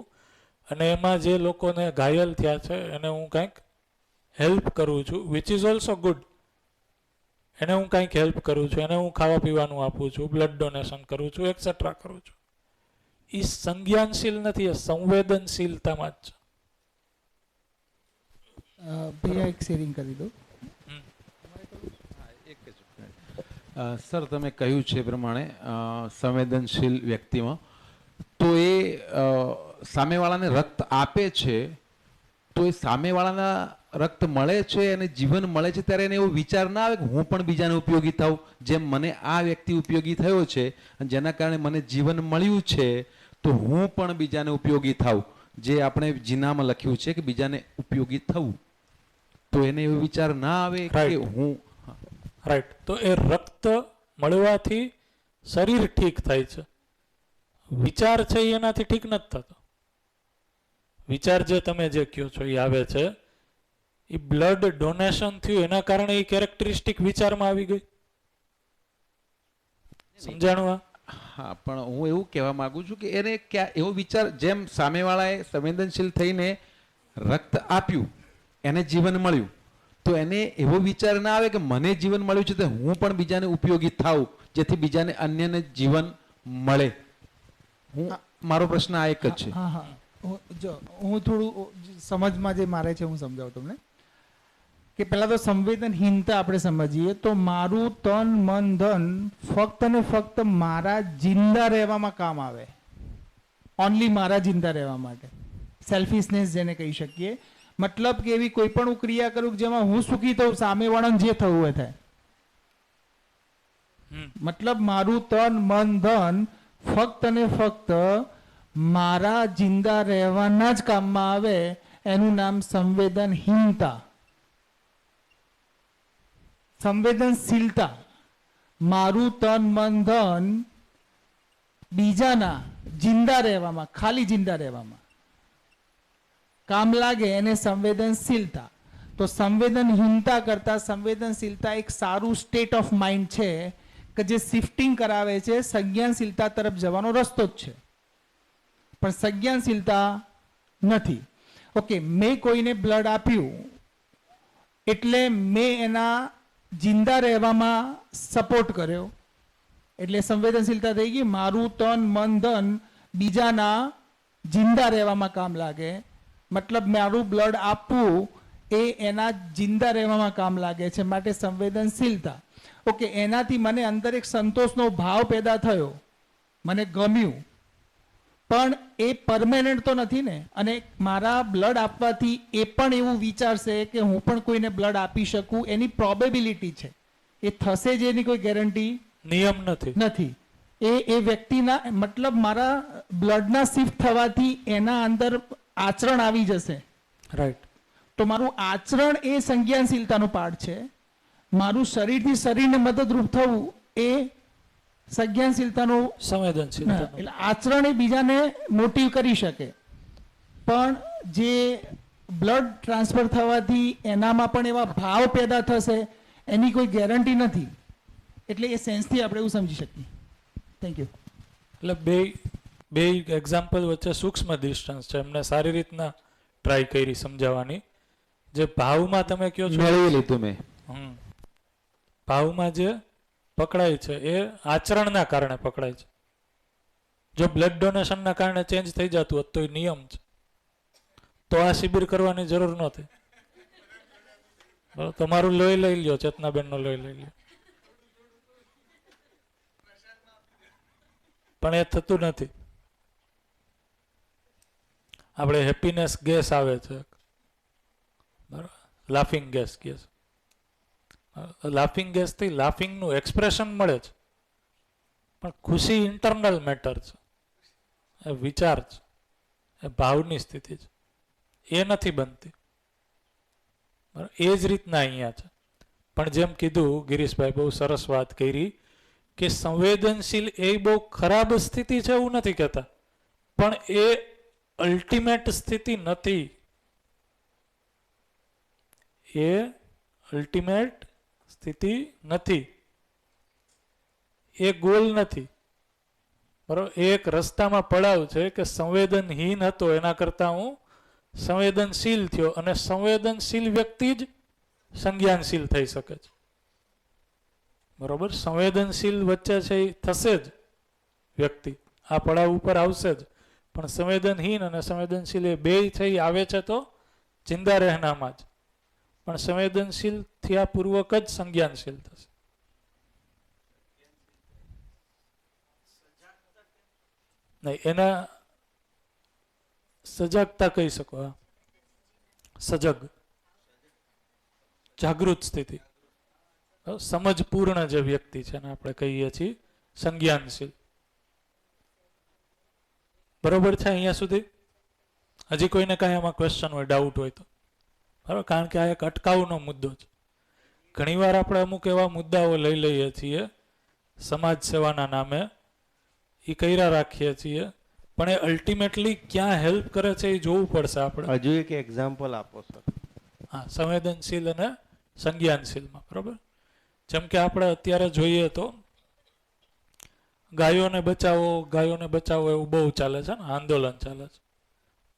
અને એમાં જે લોકોને ઘાયલ થયા છે એને હું કંઈક હેલ્પ કરું છું, વિચ ઇઝ ઓલ્સો ગુડ. એને હું કંઈક હેલ્પ કરું છું, એને હું ખાવા પીવાનું આપું છું, બ્લડ ડોનેશન કરું છું, એક્સેટ્રા કરું છું. એ સંજ્ઞાનશીલ નથી, એ સંવેદનશીલતામાં જ છે. ભૈયા એક શેરિંગ કરી દો. સર તમે કહ્યું છે એ પ્રમાણે સંવેદનશીલ વ્યક્તિમાં તો એ સામેવાળાને રક્ત આપે છે તો એ સામેવાળાના રક્ત મળે છે અને જીવન મળે છે ત્યારે એને એવો વિચાર ના આવે કે હું પણ બીજાને ઉપયોગી થાઉં, જેમ મને આ વ્યક્તિ ઉપયોગી થયો છે અને જેના કારણે મને જીવન મળ્યું છે તો હું પણ બીજાને ઉપયોગી થાઉં, જે આપણે જીનામાં લખ્યું છે કે બીજાને ઉપયોગી થવું, તો એને એવો વિચાર ના આવે કે હું રાઈટ. તો એ રક્ત મળવાથી શરીર ઠીક થાય છે, વિચાર છે એનાથી ઠીક નથી થતો. વિચાર જે તમે જે કહો છો એ આવે છે, એ બ્લડ ડોનેશન થયું એના કારણે એ કેરેક્ટરિસ્ટિક વિચારમાં આવી ગઈ. સમજાણું? હા, પણ હું એવું કહેવા માંગુ છું કે એને ક્યાં એવો વિચાર, જેમ સામેવાળાએ સંવેદનશીલ થઈને રક્ત આપ્યું એને જીવન મળ્યું તો એને એવો વિચાર ના આવે કે મને જીવન મળ્યું છે તો હું પણ બીજાને ઉપયોગી થાઉં જેથી બીજાને અન્યને જીવન મળે. મારો પ્રશ્ન આ એક જ છે. હા હા, જો હું થોડું સમજમાં જે મારે છે હું સમજાવું તમને કે પહેલાં તો સંવેદનહીનતા આપણે સમજીએ તો મારું તન મન ધન ફક્ત ને ફક્ત મારા જિંદા રહેવામાં કામ આવે, ઓનલી મારા જિંદા રહેવા માટે. સેલ્ફિશનેસ જેને કહી શકીએ, મતલબ કે એવી કોઈ પણ હું ક્રિયા કરું જેમાં હું સુખી થઉં, સામેવાળાને જે થવું હોય થાય. મતલબ મારું તન મન ધન ફક્ત ને ફક્ત મારા જિંદા રહેવાના જ કામમાં આવે, એનું નામ સંવેદનહીનતા. સંવેદનશીલતા મારું તન મન ધન બીજાના જિંદા રહેવામાં, ખાલી જિંદા રહેવામાં કામ લાગે એને સંવેદનશીલતા. તો સંવેદનહીનતા કરતા સંવેદનશીલતા એક સારું સ્ટેટ ઓફ માઇન્ડ છે કે જે શિફ્ટિંગ કરાવે છે, સંજ્ઞાનશીલતા તરફ જવાનો રસ્તો જ છે, પણ સંજ્ઞાનશીલતા નથી. ઓકે, મેં કોઈને બ્લડ આપ્યું એટલે મેં એના જિંદા રહેવામાં સપોર્ટ કર્યો એટલે સંવેદનશીલતા થઈ ગઈ. મારું તન મન ધન બીજાના જિંદા રહેવામાં કામ લાગે, મતલબ મારું બ્લડ આપવું એ એના જિંદા રહેવામાં કામ લાગે છે, માટે સંવેદનશીલતા. ઓકે, એનાથી મને અંદર એક સંતોષનો ભાવ પેદા થયો, મને ગમ્યું, પણ એ પરમેનન્ટ તો નથી ને. અને મારા બ્લડ આપવાથી એ પણ એવું વિચારશે કે હું પણ કોઈને બ્લડ આપી શકું, એની પ્રોબેબિલિટી છે. એ થશે જ એની કોઈ ગેરંટી નિયમ નથી. એ વ્યક્તિના મતલબ મારા બ્લડના શિફ્ટ થવાથી એના અંદર આચરણ આવી જશે. રાઈટ. તો મારું આચરણ એ સંજ્ઞાનશીલતાનો પાર્ટ છે. મારું શરીરથી શરીરને મદદરૂપ થવું એ સંજ્ઞાનશીલતાનો સંવેદનશીલતા. એટલે આચરણ એ બીજાને મોટિવ કરી શકે, પણ જે બ્લડ ટ્રાન્સફર થવાથી એનામાં પણ એવા ભાવ પેદા થશે એની કોઈ ગેરંટી નથી. એટલે એ સેન્સથી આપણે એવું સમજી શકીએ. Thank you. એટલે બે એક્ઝામ્પલ વચ્ચે સૂક્ષ્મ ડિસ્ટન્સ છે, એમને સારી રીતના ટ્રાય કરી સમજાવવાની. જે ભાવમાં તમે કહો છો મેળવી લીધું મેં, ભાવમાં જે પકડાય છે એ આચરણના કારણે પકડાય છે. જો બ્લડ ડોનેશનના કારણે ચેન્જ થઈ જતું હોત તો એ નિયમ છે, તો આ શિબિર કરવાની જરૂર નહોતી. તમારું લોહી લઈ લ્યો, ચેતનાબેનનું લોહી લઈ લ્યો, પણ એ થતું નથી. આપણે હેપીનેસ ગેસ આવે છે, બરાબર, લાફિંગ ગેસ કહે છે. લાફિંગ ગેસથી લાફિંગનું એક્સપ્રેશન મળે છે, પણ ખુશી ઇન્ટરનલ મેટર છે, એ વિચાર છે, એ ભાવની સ્થિતિ છે, એ નથી બનતી. બરાબર, એ જ રીતના અહીંયા છે. પણ જેમ કીધું ગિરીશભાઈ, બહુ સરસ વાત કરી કે સંવેદનશીલ એ બહુ ખરાબ સ્થિતિ છે એવું નથી કહેતા, પણ એ અલ્ટિમેટ સ્થિતિ નથી. એ અલ્ટિમેટ સ્થિતિ નથી, એ ગોલ નથી. બરાબર, એ એક રસ્તામાં પડાવ છે કે સંવેદનહીન હતો એના કરતા હું સંવેદનશીલ થયો, અને સંવેદનશીલ વ્યક્તિ જ સંજ્ઞાનશીલ થઈ શકે છે. બરોબર, સંવેદનશીલ વચ્ચે છે એ થશે જ વ્યક્તિ, આ પડાવ ઉપર આવશે જ, પણ સંવેદનહીન અને સંવેદનશીલ એ બે છે એ આવે છે તો જિંદા રહેનામાં જ, પણ સંવેદનશીલ થયા પૂર્વક જ સંજ્ઞાનશીલ થશે. નહીં, એના સજાગતા કહી શકો. સજગ, જાગૃત સ્થિતિ, સમજપૂર્ણ જે વ્યક્તિ છે ને આપણે કહીએ છીએ સંજ્ઞાનશીલ. બરોબર છે અહીંયા સુધી? હજી કોઈને કાંઈ આમાં ક્વેશ્ચન હોય, ડાઉટ હોય તો બરાબર, કારણ કે આ એક અટકાવનો મુદ્દો છે. ઘણીવાર આપણે અમુક એવા મુદ્દાઓ લઈ લઈએ છીએ સમાજ સેવાના નામે, એ કર્યા રાખીએ છીએ, પણ એ અલ્ટિમેટલી ક્યાં હેલ્પ કરે છે એ જોવું પડશે આપણે. હજુ એક એક્ઝામ્પલ આપો સર. હા, સંવેદનશીલ અને સંજ્ઞાનશીલમાં. બરાબર, જેમ કે આપણે અત્યારે જોઈએ તો ગાયોને બચાવો એવું બહુ ચાલે છે ને, આંદોલન ચાલે છે.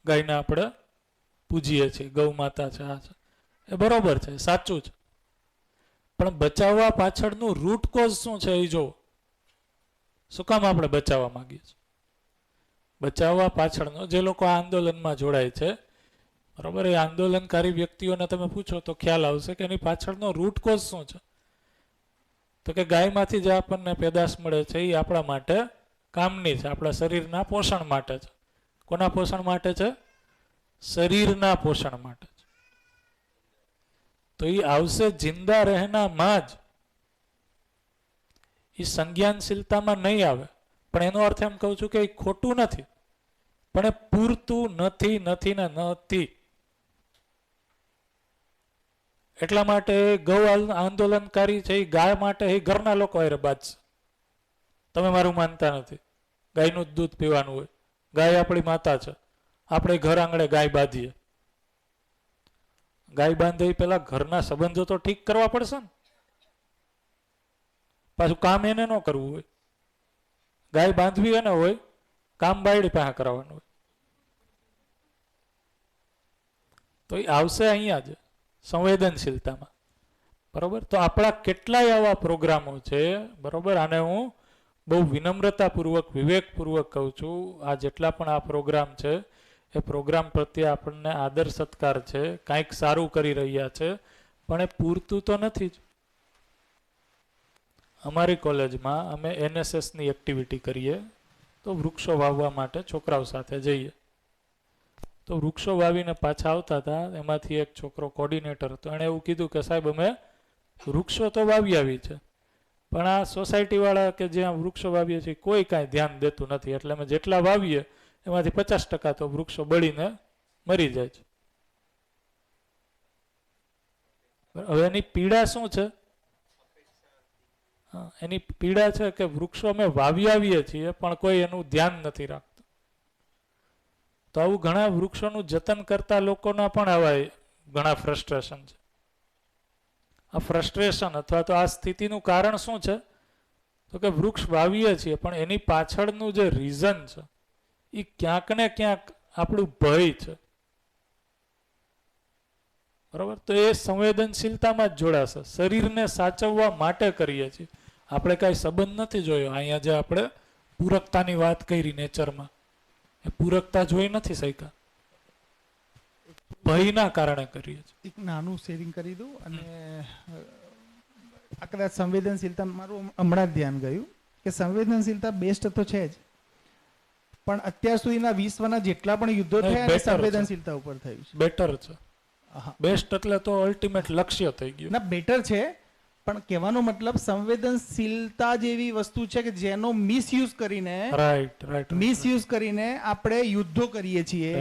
ગાયને આપણે પૂજીએ છીએ, ગૌ માતા છે, આ છે, એ બરોબર છે, સાચું છે, પણ બચાવવા પાછળનું રૂટ કોઝ શું છે એ જોવો. શું કામ આપણે બચાવવા માંગીએ છીએ? બચાવવા પાછળનો જે લોકો આ આંદોલનમાં જોડાય છે, બરોબર, એ આંદોલનકારી વ્યક્તિઓને તમે પૂછો તો ખ્યાલ આવશે કે એની પાછળનો રૂટ કોઝ શું છે. તો કે ગાયમાંથી જે આપણને પેદાશ મળે છે એ આપણા માટે કામની છે, આપણા શરીરના પોષણ માટે છે. કોના પોષણ માટે છે? શરીરના પોષણ માટે છે. તો એ આવશે જિંદા રહેનામાં જ, એ સંજ્ઞાનશીલતામાં નહીં આવે. પણ એનો અર્થ એમ કહું છું કે એ ખોટું નથી, પણ એ પૂરતું નથી ને નથી. એટલા માટે ગૌ આંદોલનકારી છે એ ગાય માટે એ ઘરના લોકો હારે બાજશે. તમે મારું માનતા નથી, ગાયનું જ દૂધ પીવાનું હોય, ગાય આપણી માતા છે, આપણે ઘર આંગણે ગાય બાંધીએ. ગાય બાંધે પેલા ઘરના સંબંધો તો ઠીક કરવા પડશે ને, પાછું કામ એને ન કરવું હોય. ગાય બાંધવી એને હોય, કામ બાયડી પાસે કરાવવાનું હોય. તો એ આવશે અહીંયા જ સંવેદનશીલતામાં. બરોબર, તો આપણા કેટલાય આવા પ્રોગ્રામો છે. બરોબર, આને હું બહુ વિનમ્રતાપૂર્વક, વિવેકપૂર્વક કહું છું. આ જેટલા પણ આ પ્રોગ્રામ છે એ પ્રોગ્રામ પ્રત્યે આપણને આદર સત્કાર છે, કાંઈક સારું કરી રહ્યા છે, પણ એ પૂરતું તો નથી જ. અમારી કોલેજમાં અમે NSSની એક્ટિવિટી કરીએ તો વૃક્ષો વાવવા માટે છોકરાઓ સાથે જઈએ. તો વૃક્ષો વાવીને પાછા આવતા હતા, એમાંથી એક છોકરો કોર્ડિનેટર હતો, એણે એવું કીધું કે સાહેબ અમે વૃક્ષો તો વાવી આવી છે, પણ આ સોસાયટીવાળા કે જ્યાં વૃક્ષો વાવીએ છીએ કોઈ કાંઈ ધ્યાન દેતું નથી, એટલે અમે જેટલા વાવીએ એમાંથી 50% તો વૃક્ષો બળીને મરી જાય છે. હવે એની પીડા શું છે? એની પીડા છે કે વૃક્ષો અમે વાવી આવીએ છીએ પણ કોઈ એનું ધ્યાન નથી રાખતું. તો આવું ઘણા વૃક્ષોનું જતન કરતા લોકોના પણ આવા ઘણા ફ્રસ્ટ્રેશન છે. આ ફ્રસ્ટ્રેશન અથવા તો આ સ્થિતિનું કારણ શું છે? તો કે વૃક્ષ વાવીએ છીએ પણ એની પાછળનું જે રીઝન છે એ ક્યાંક ને ક્યાંક આપણું ભય છે. બરાબર, તો એ સંવેદનશીલતામાં જ જોડાશે. શરીરને સાચવવા માટે કરીએ છીએ, આપણે કાંઈ સંબંધ નથી જોયો. અહીંયા જે આપણે પૂરકતાની વાત કરી નેચરમાં, એ પૂરકતા જોઈ નથી શક્યા, ભયના કારણે કરીએ છીએ. એક નાનું શેરિંગ કરી દઉં, અને આ કદાચ સંવેદનશીલતા મારું હમણાં જ ધ્યાન ગયું કે સંવેદનશીલતા બેસ્ટ તો છે જ, પણ અત્યાર સુધીના વિશ્વના જેટલા પણ યુદ્ધો થયા એ સંવેદનશીલતા ઉપર થયું છે. બેટર છે. બેસ્ટ એટલે તો અલ્ટિમેટ લક્ષ્ય થઈ ગયું. ના, બેટર છે, પણ કહેવાનો મતલબ સંવેદનશીલતા જેવી વસ્તુ છે કે જેનો મિસયુઝ કરીને આપણે યુદ્ધો કરીએ છીએ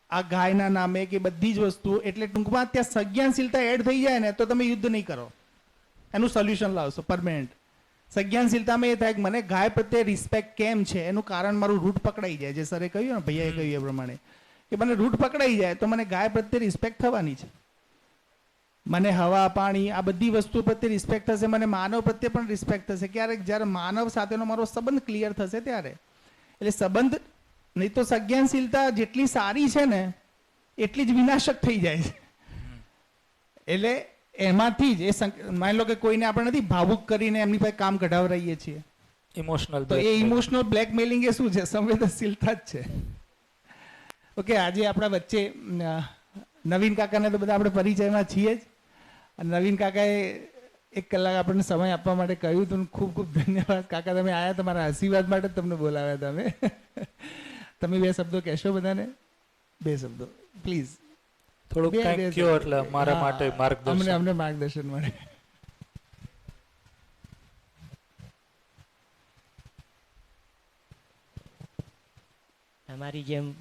આ ગાયના નામે કે બધી જ વસ્તુ. એટલે ટૂંકમાં ત્યાં સંજ્ઞાનશીલતા એડ થઈ જાય ને તો તમે યુદ્ધ નહીં કરો, એનું સોલ્યુશન લાવશો પરમાનન્ટ. સંજ્ઞાનશીલતામાં એ થાય કે મને ગાય પ્રત્યે રિસ્પેક્ટ કેમ છે એનું કારણ મારું રૂટ પકડાઈ જાય, જે સરે કહ્યું ને, ભૈયાએ કહ્યું એ પ્રમાણે કે મને રૂટ પકડાઈ જાય તો મને ગાય પ્રત્યે રિસ્પેક્ટ થવાની છે. મને હવા પાણી આ બધી વસ્તુ પ્રત્યે રિસ્પેક્ટ થશે, મને માનવ પ્રત્યે પણ રિસ્પેક્ટ થશે. ક્યારેક જ્યારે માનવ સાથેનો મારો સંબંધ ક્લિયર થશે ત્યારે. એટલે સંબંધ નહીં તો સંજ્ઞાનશીલતા જેટલી સારી છે ને એટલી જ વિનાશક થઈ જાય છે. એટલે એમાંથી જ માની લો કે કોઈને આપણે નથી ભાવુક કરીને એમની પાસે કામ કઢાવરાઈએ છીએ, ઇમોશનલ, તો એ ઇમોશનલ બ્લેકમેલિંગ એ શું છે? સંવેદનશીલતા જ છે. ઓકે, આજે આપણા વચ્ચે નવીન કાકાને તો બધા આપણે પરિચયમાં છીએ જ. અને નવીન કાકાએ 1 કલાક આપણને સમય આપવા માટે કહ્યું હતું. ખૂબ ખૂબ ધન્યવાદ કાકા, તમે આવ્યા, તમારા આશીર્વાદ માટે તમને બોલાવ્યા. તમે 2 શબ્દો કહેશો બધાને? 2 શબ્દો પ્લીઝ. થોડુંક કંઈક કહો એટલે મારા માટે માર્ગદર્શન. અમને માર્ગદર્શન મળે. તમારી જેમ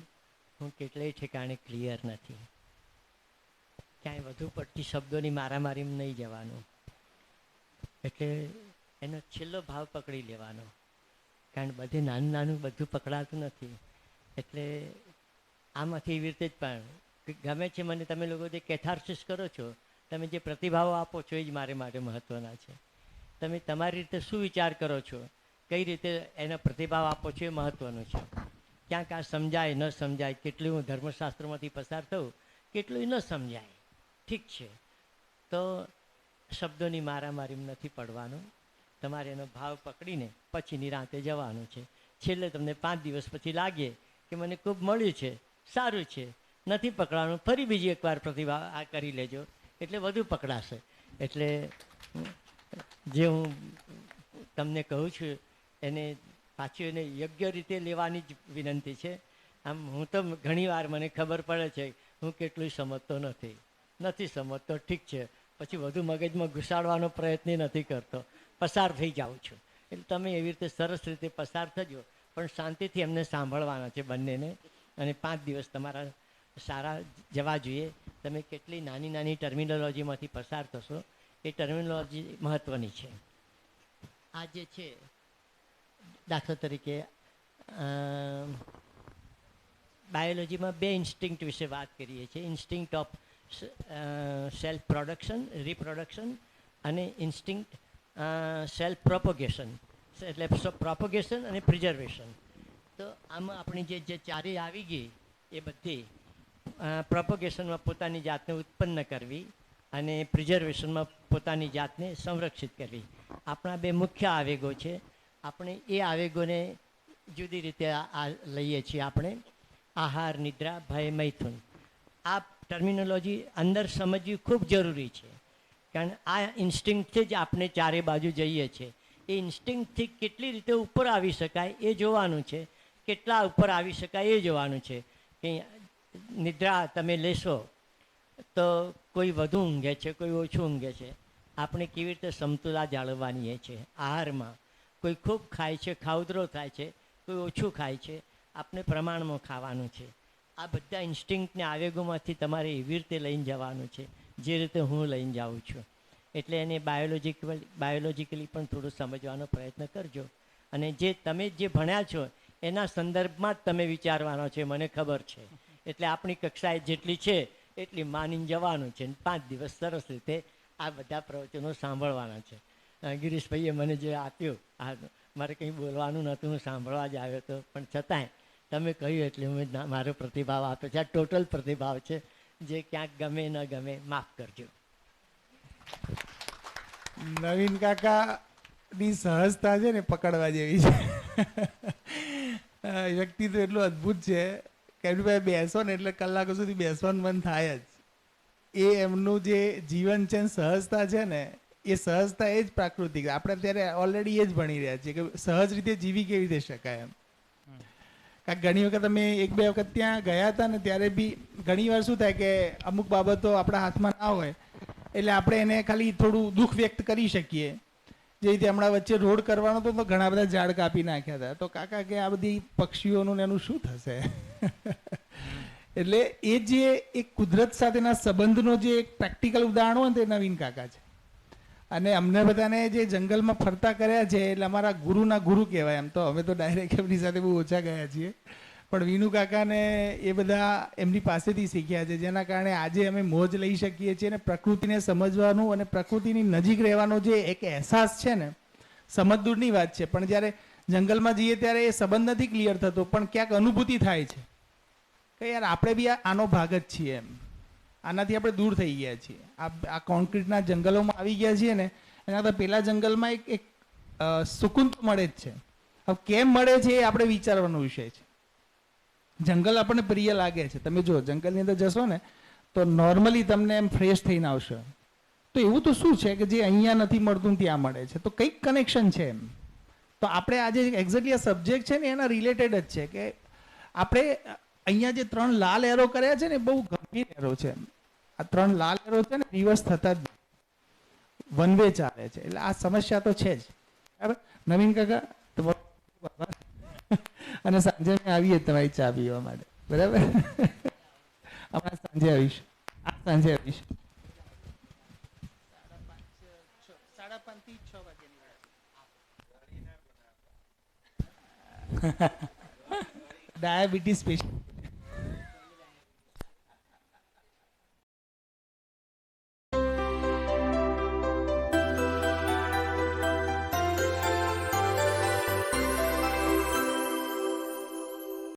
હું કેટલાય ઠેકાણે ક્લિયર નથી. ક્યાંય વધુ પડતી શબ્દોની મારામારીમાં નહીં જવાનું. એટલે એનો છેલ્લો ભાવ પકડી લેવાનો. કારણ બધે નાનું નાનું બધું પકડાતું નથી. એટલે આમાંથી એવી રીતે જ પણ ગમે છે મને તમે લોકો જે કેથાર્સિસ કરો છો, તમે જે પ્રતિભાવો આપો છો એ જ મારે માટે મહત્ત્વના છે. તમે તમારી રીતે શું વિચાર કરો છો, કઈ રીતે એનો પ્રતિભાવ આપો છો એ મહત્ત્વનું છે. ક્યાંક આ સમજાય ન સમજાય, કેટલું હું ધર્મશાસ્ત્રોમાંથી પસાર થઉં, કેટલું ન સમજાય, ઠીક છે. તો શબ્દોની મારામારીમાં નથી પડવાનું. તમારે એનો ભાવ પકડીને પછી નિરાંતે જવાનું છે. છેલ્લે તમને 5 દિવસ પછી લાગે કે મને ખૂબ મળ્યું છે, સારું છે, નથી પકડાવાનું, ફરી બીજી એકવાર પ્રતિભાવ આ કરી લેજો, એટલે વધુ પકડાશે. એટલે જે હું તમને કહું છું એને પાછું એને યોગ્ય રીતે લેવાની જ વિનંતી છે. આમ હું તો ઘણીવાર મને ખબર પડે છે હું કેટલું સમજતો નથી સમજતો, ઠીક છે, પછી વધુ મગજમાં ઘુસાડવાનો પ્રયત્ન નથી કરતો, પસાર થઈ જાઉં છું. એટલે તમે એવી રીતે સરસ રીતે પસાર થજો, પણ શાંતિથી એમને સાંભળવાના છે બંનેને. અને 5 દિવસ તમારા સારા જવા જોઈએ. તમે કેટલી નાની નાની ટર્મિનોલોજીમાંથી પસાર થશો એ ટર્મિનોલોજી મહત્ત્વની છે. આ જે છે દાખલા તરીકે બાયોલોજીમાં 2 ઇન્સ્ટિંક્ટ વિશે વાત કરીએ છીએ. Instinct of self production, reproduction, અને ઇન્સ્ટિંક્ટ સેલ્ફ પ્રોપોગેશન, એટલે પ્રોપોગેશન અને પ્રિઝર્વેશન. તો આમાં આપણી જે ચારેય આવી ગઈ એ બધી પ્રોપોગેશનમાં પોતાની જાતને ઉત્પન્ન કરવી અને પ્રિઝર્વેશનમાં પોતાની જાતને સંરક્ષિત કરવી. આપણા 2 મુખ્ય આવેગો છે. આપણે એ આવેગોને જુદી રીતે લઈએ છીએ. આપણે આહાર, નિદ્રા, ભય, મૈથુન. આ ટર્મિનોલોજી અંદર સમજવી ખૂબ જરૂરી છે. કારણ આ ઇન્સ્ટિંક્ટથી જ આપણે ચારે બાજુ જઈએ છીએ. એ ઇન્સ્ટિંક્ટથી કેટલી રીતે ઉપર આવી શકાય એ જોવાનું છે, કેટલા ઉપર આવી શકાય એ જોવાનું છે. કે નિદ્રા તમે લેશો તો કોઈ વધુ ઊંઘે છે, કોઈ ઓછું ઊંઘે છે. આપણે કેવી રીતે સમતુલા જાળવવાની એ છે. આહારમાં કોઈ ખૂબ ખાય છે, ખાઉદરો થાય છે, કોઈ ઓછું ખાય છે, આપણે પ્રમાણમાં ખાવાનું છે. આ બધા ઇન્સ્ટિંક્ટને આવેગોમાંથી તમારે એવી રીતે લઈને જવાનું છે જે રીતે હું લઈને જાઉં છું. એટલે એને બાયોલોજિકલી પણ થોડું સમજવાનો પ્રયત્ન કરજો. અને જે તમે જે ભણ્યા છો એના સંદર્ભમાં જ તમે વિચારવાનો છે, મને ખબર છે. એટલે આપણી કક્ષાએ જેટલી છે એટલી માનીને જવાનું છે. 5 દિવસ સરસ રીતે આ બધા પ્રવચનો સાંભળવાના છે. ગિરીશભાઈએ મને જે આપ્યું, આ મારે કંઈ બોલવાનું નહોતું, હું સાંભળવા જ આવ્યો હતો, પણ છતાંય તમે કહ્યું એટલે હું મારો પ્રતિભાવ આપ્યો છે. આ ટોટલ પ્રતિભાવ છે. જે ક્યાંક ગમે ન ગમે માફ કરજો. નવીન કાકાની સહજતા છે ને પકડવા જેવી છે. વ્યક્તિ તો એટલું અદ્ભુત છે કે એમની પાસે બેસો ને એટલે કલાકો સુધી બેસવાનું મન થાય જ. એ એમનું જે જીવન છે ને સહજતા છે ને, એ સહજતા એ જ પ્રાકૃતિક. આપણે અત્યારે ઓલરેડી એ જ ભણી રહ્યા છીએ કે સહજ રીતે જીવી કેવી રીતે શકાય એમ. કારણ ઘણી વખત અમે 1-2 વખત ત્યાં ગયા હતા ને ત્યારે બી ઘણી વાર શું થાય કે અમુક બાબતો આપણા હાથમાં ના હોય એટલે આપણે એને ખાલી થોડું દુઃખ વ્યક્ત કરી શકીએ. જે રીતે હમણાં વચ્ચે રોડ કરવાનો તો ઘણા બધા ઝાડ કાપી નાખ્યા હતા. તો કાકા કે આ બધી પક્ષીઓનું એનું શું થશે? એટલે એ જે એક કુદરત સાથેના સંબંધનો જે એક પ્રેક્ટિકલ ઉદાહરણ હોય ને તે નવીન કાકા છે. અને અમને બધાને જે જંગલમાં ફરતા કર્યા છે એટલે અમારા ગુરુના ગુરુ કહેવાય. એમ તો અમે તો ડાયરેક્ટ એમની સાથે બહુ ઓછા ગયા છીએ, પણ વિનુ કાકાને એ બધા એમની પાસેથી શીખ્યા છે, જેના કારણે આજે અમે મોજ લઈ શકીએ છીએ અને પ્રકૃતિને સમજવાનું અને પ્રકૃતિની નજીક રહેવાનો જે એક અહેસાસ છે ને, સમજ દૂરની વાત છે, પણ જ્યારે જંગલમાં જઈએ ત્યારે એ સંબંધ નથી ક્લિયર થતો, પણ ક્યાંક અનુભૂતિ થાય છે કે યાર આપણે બી આનો ભાગ જ છીએ એમ, આનાથી આપણે દૂર થઈ ગયા છીએ. આ કોન્ક્રીટના જંગલોમાં આવી ગયા છીએ ને, એના તો પેલા જંગલમાં એક સુકૂન તો મળે જ છે. હવે કેમ મળે છે એ આપણે વિચારવાનો વિષય છે. જંગલ આપણને પ્રિય લાગે છે. તમે જો જંગલની અંદર જશો ને તો નોર્મલી તમને એમ ફ્રેશ થઈને આવશે. તો એવું તો શું છે કે જે અહીંયા નથી મળતું ત્યાં મળે છે, તો કંઈક કનેક્શન છે એમ. તો આપણે આજે એક્ઝેક્ટલી આ સબ્જેક્ટ છે ને એના રિલેટેડ જ છે કે આપણે અહીંયા જે 3 લાલ એરો કર્યા છે ને બહુ ગંભીર એરો છે. આ 3 લાલ એરો છે ને રિવર્સ થતા જ વન વે ચાલે છે, એટલે આ સમસ્યા તો છે જ. બરાબર નવીન કાકા, તો અને સાંજે મેં આવીએ તમારી ચા પીવા માટે. બરાબર હમણાં સાંજે આવીશ, આ સાંજે આવીશ. 5:30 થી 6 વાગ્યાની ડાયાબિટીસ પેશન્ટ